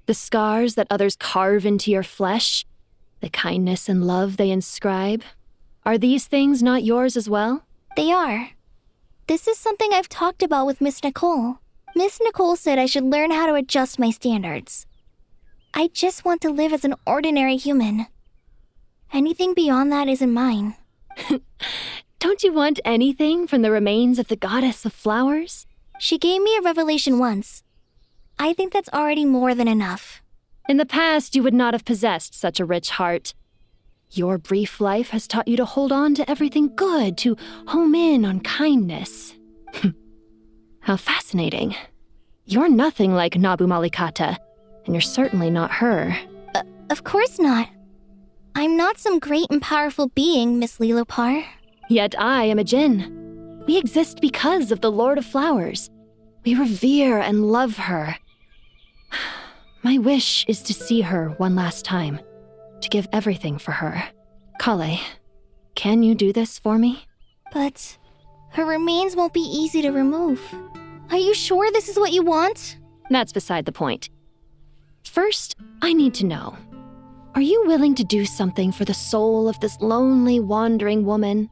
The scars that others carve into your flesh? The kindness and love they inscribe? Are these things not yours as well? They are. This is something I've talked about with Miss Nicole. Miss Nicole said I should learn how to adjust my standards. I just want to live as an ordinary human. Anything beyond that isn't mine. Don't you want anything from the remains of the goddess of flowers? She gave me a revelation once. I think that's already more than enough. In the past, you would not have possessed such a rich heart. Your brief life has taught you to hold on to everything good, to home in on kindness. How fascinating. You're nothing like Nabu Malikata, and you're certainly not her. Of course not. I'm not some great and powerful being, Miss Lillipar. Yet I am a djinn. We exist because of the Lord of Flowers. We revere and love her. My wish is to see her one last time, to give everything for her. Collei, can you do this for me? But her remains won't be easy to remove. Are you sure this is what you want? That's beside the point. First, I need to know, are you willing to do something for the soul of this lonely, wandering woman?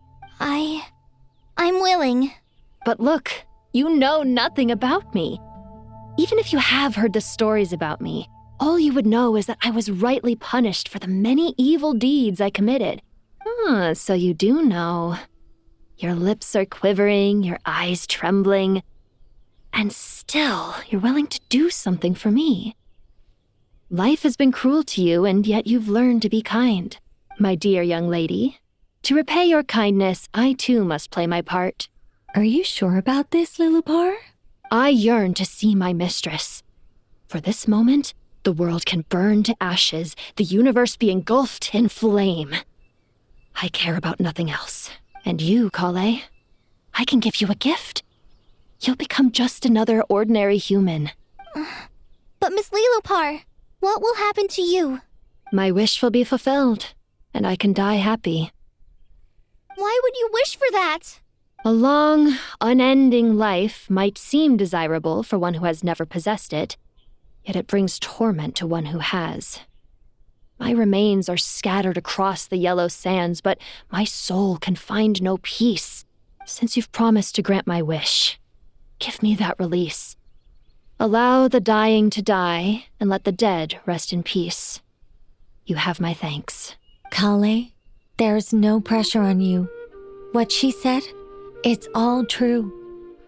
I'm willing. But look, you know nothing about me. Even if you have heard the stories about me, all you would know is that I was rightly punished for the many evil deeds I committed. So you do know. Your lips are quivering, your eyes trembling, and still you're willing to do something for me. Life has been cruel to you, and yet you've learned to be kind. My dear young lady, to repay your kindness, I too must play my part. Are you sure about this, Lillipar? I yearn to see my mistress. For this moment, the world can burn to ashes, the universe be engulfed in flame. I care about nothing else. And you, Collei, I can give you a gift. You'll become just another ordinary human. But Miss Lillipar, what will happen to you? My wish will be fulfilled, and I can die happy. Why would you wish for that? A long, unending life might seem desirable for one who has never possessed it, yet it brings torment to one who has. My remains are scattered across the yellow sands, but my soul can find no peace. Since you've promised to grant my wish, give me that release. Allow the dying to die, and let the dead rest in peace. You have my thanks. Collei, there's no pressure on you. What she said, it's all true.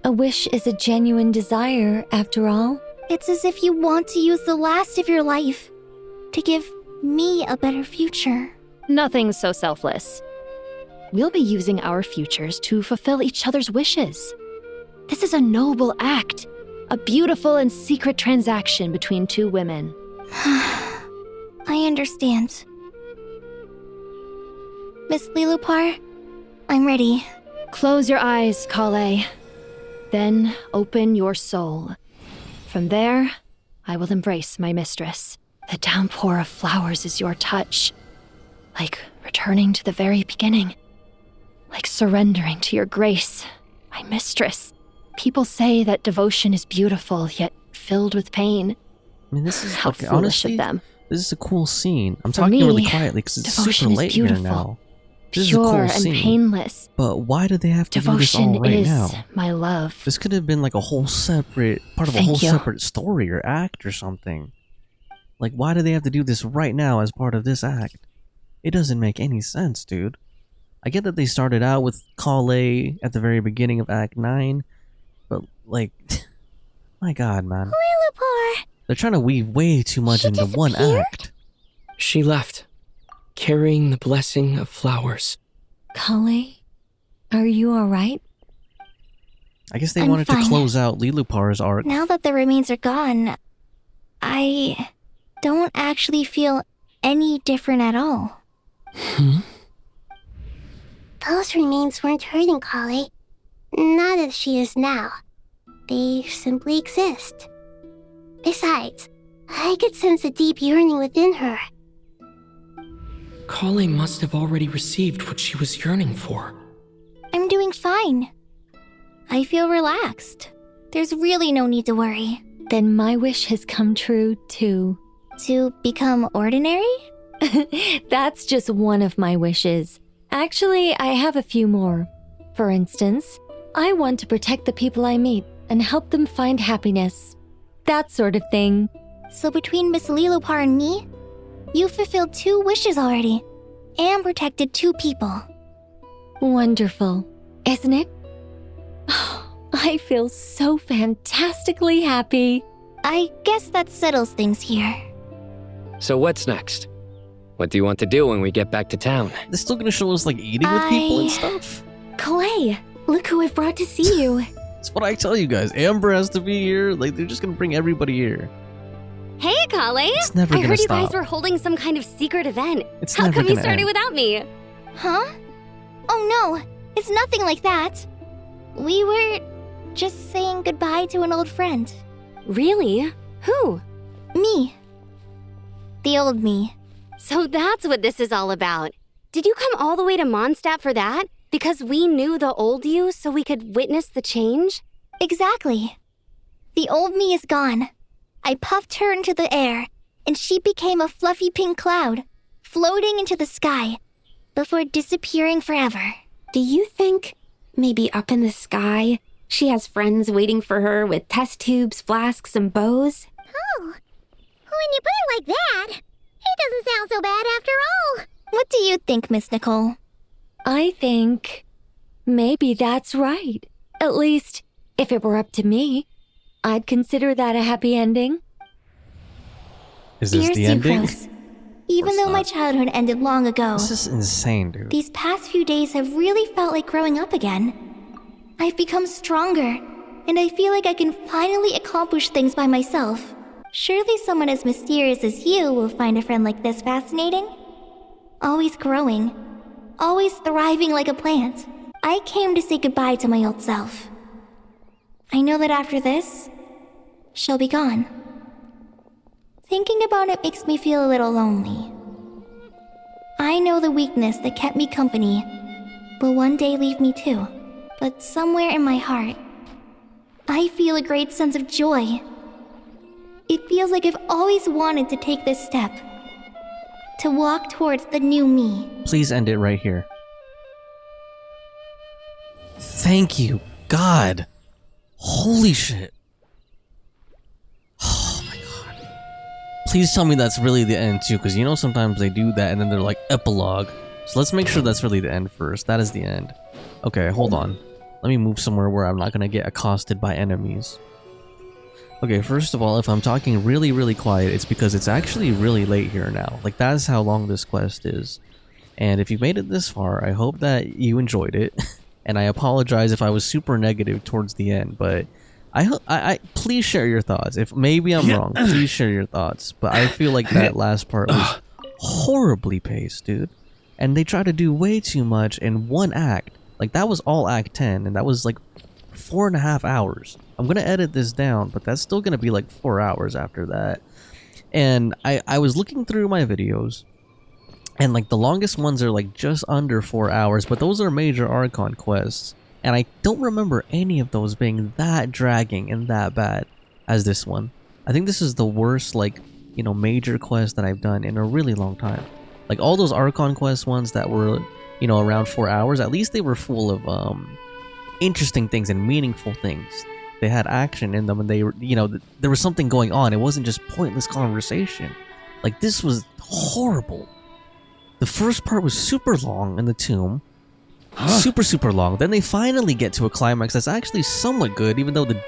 A wish is a genuine desire, after all. It's as if you want to use the last of your life to give me a better future. Nothing so selfless. We'll be using our futures to fulfill each other's wishes. This is a noble act, a beautiful and secret transaction between two women. I understand. Miss Lilupar, I'm ready. Close your eyes, Collei. Then open your soul. From there, I will embrace my mistress. The downpour of flowers is your touch. Like returning to the very beginning. Like surrendering to your grace, my mistress. People say that devotion is beautiful, yet filled with pain. I mean, this is How okay, foolish honestly, of them. This is a cool scene. I'm For talking me, really quietly because it's devotion super is late here beautiful, now. This pure is a cool and scene. painless. But why do they have to Devotion do this all right is now? my love. This could have been like a whole separate part of a Thank whole you. separate story or act or something. Like, why do they have to do this right now as part of this act? It doesn't make any sense, dude. I get that they started out with Collei at the very beginning of Act 9, but like, my god, man. Lilupar! They're trying to weave way too much into one act. She left, carrying the blessing of flowers. Collei, are you alright? I guess they I'm wanted fine. to close out Lilupar's arc. Now that the remains are gone, I don't actually feel any different at all. Those remains weren't hurting Collei. Not as she is now. They simply exist. Besides, I could sense a deep yearning within her. Collei must have already received what she was yearning for. I'm doing fine. I feel relaxed. There's really no need to worry. Then my wish has come true, too. To become ordinary? That's just one of my wishes. Actually, I have a few more. For instance, I want to protect the people I meet and help them find happiness. That sort of thing. So between Miss Lilupar and me, you fulfilled 2 wishes already, and protected 2 people. Wonderful, isn't it? I feel so fantastically happy. I guess that settles things here. So what's next? What do you want to do when we get back to town? They're still gonna show us like eating with people and stuff? Collei, look who I've brought to see you. That's what I tell you guys. Amber has to be here. Like, they're just gonna bring everybody here. Hey, Collei! It's never I gonna heard you stop. guys were holding some kind of secret event. It's How never come you gonna started end. without me? Huh? Oh no, it's nothing like that. We were just saying goodbye to an old friend. Really? Who? Me. The old me. So that's what this is all about. Did you come all the way to Monstadt for that? Because we knew the old you so we could witness the change? Exactly. The old me is gone. I puffed her into the air, and she became a fluffy pink cloud, floating into the sky, before disappearing forever. Do you think, maybe up in the sky, she has friends waiting for her with test tubes, flasks, and bows? Oh, when you put it like that, it doesn't sound so bad after all. What do you think, Miss Nicole? I think maybe that's right. At least, if it were up to me, I'd consider that a happy ending. Is this Dear the ending? Sucrose, even though my childhood ended long ago, This is insane, dude. these past few days have really felt like growing up again. I've become stronger, and I feel like I can finally accomplish things by myself. Surely someone as mysterious as you will find a friend like this fascinating? Always growing, always thriving like a plant. I came to say goodbye to my old self. I know that after this, she'll be gone. Thinking about it makes me feel a little lonely. I know the weakness that kept me company will one day leave me too. But somewhere in my heart, I feel a great sense of joy. It feels like I've always wanted to take this step. To walk towards the new me. Please end it right here. Thank you, God. Holy shit. Please tell me that's really the end too, because you know sometimes they do that and then they're like epilogue. So let's make sure that's really the end first. That is the end. Okay, hold on. Let me move somewhere where I'm not gonna get accosted by enemies. Okay, first of all, if I'm talking really, really quiet, it's because it's actually really late here now. Like, that's how long this quest is. And if you made it this far, I hope that you enjoyed it. And I apologize if I was super negative towards the end, but I please share your thoughts. If maybe I'm wrong, please share your thoughts. But I feel like that last part was horribly paced, dude. And they try to do way too much in one act. Like, that was all Act 10, and that was like 4.5 hours. I'm gonna edit this down, but that's still gonna be like 4 hours after that. And I was looking through my videos, and like the longest ones are like just under 4 hours, but those are major Archon quests. And I don't remember any of those being that dragging and that bad as this one. I think this is the worst, like, you know, major quest that I've done in a really long time. Like, all those Archon quest ones that were, you know, around 4 hours, at least they were full of interesting things and meaningful things. They had action in them, and they were, you know, there was something going on. It wasn't just pointless conversation. Like, this was horrible. The first part was super long in the tomb. Super long. Then they finally get to a climax that's actually somewhat good, even though the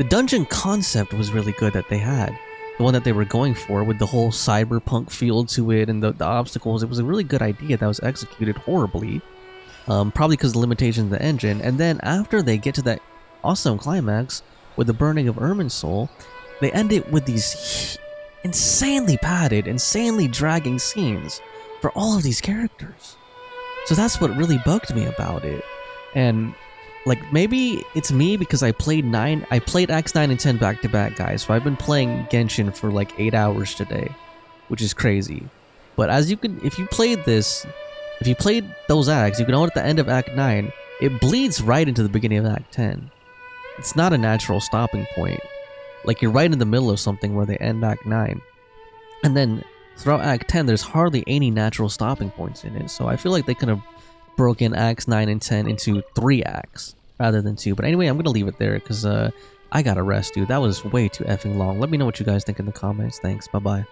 dungeon concept was really good that they had. The one that they were going for with the whole cyberpunk feel to it and the obstacles. It was a really good idea that was executed horribly. Probably because of the limitations of the engine. And then after they get to that awesome climax with the burning of Irminsul, they end it with these insanely padded, insanely dragging scenes for all of these characters. So that's what really bugged me about it. And like, maybe it's me because I played Acts 9 and 10 back to back, guys. So I've been playing Genshin for like 8 hours today, which is crazy. But as you can, if you played those acts, you can know at the end of Act 9, it bleeds right into the beginning of Act 10. It's not a natural stopping point. Like, you're right in the middle of something where they end Act 9. And then throughout Act 10, there's hardly any natural stopping points in it. So I feel like they could have broken Acts 9 and 10 into 3 acts rather than 2. But anyway, I'm going to leave it there because I got to rest, dude. That was way too effing long. Let me know what you guys think in the comments. Thanks. Bye-bye.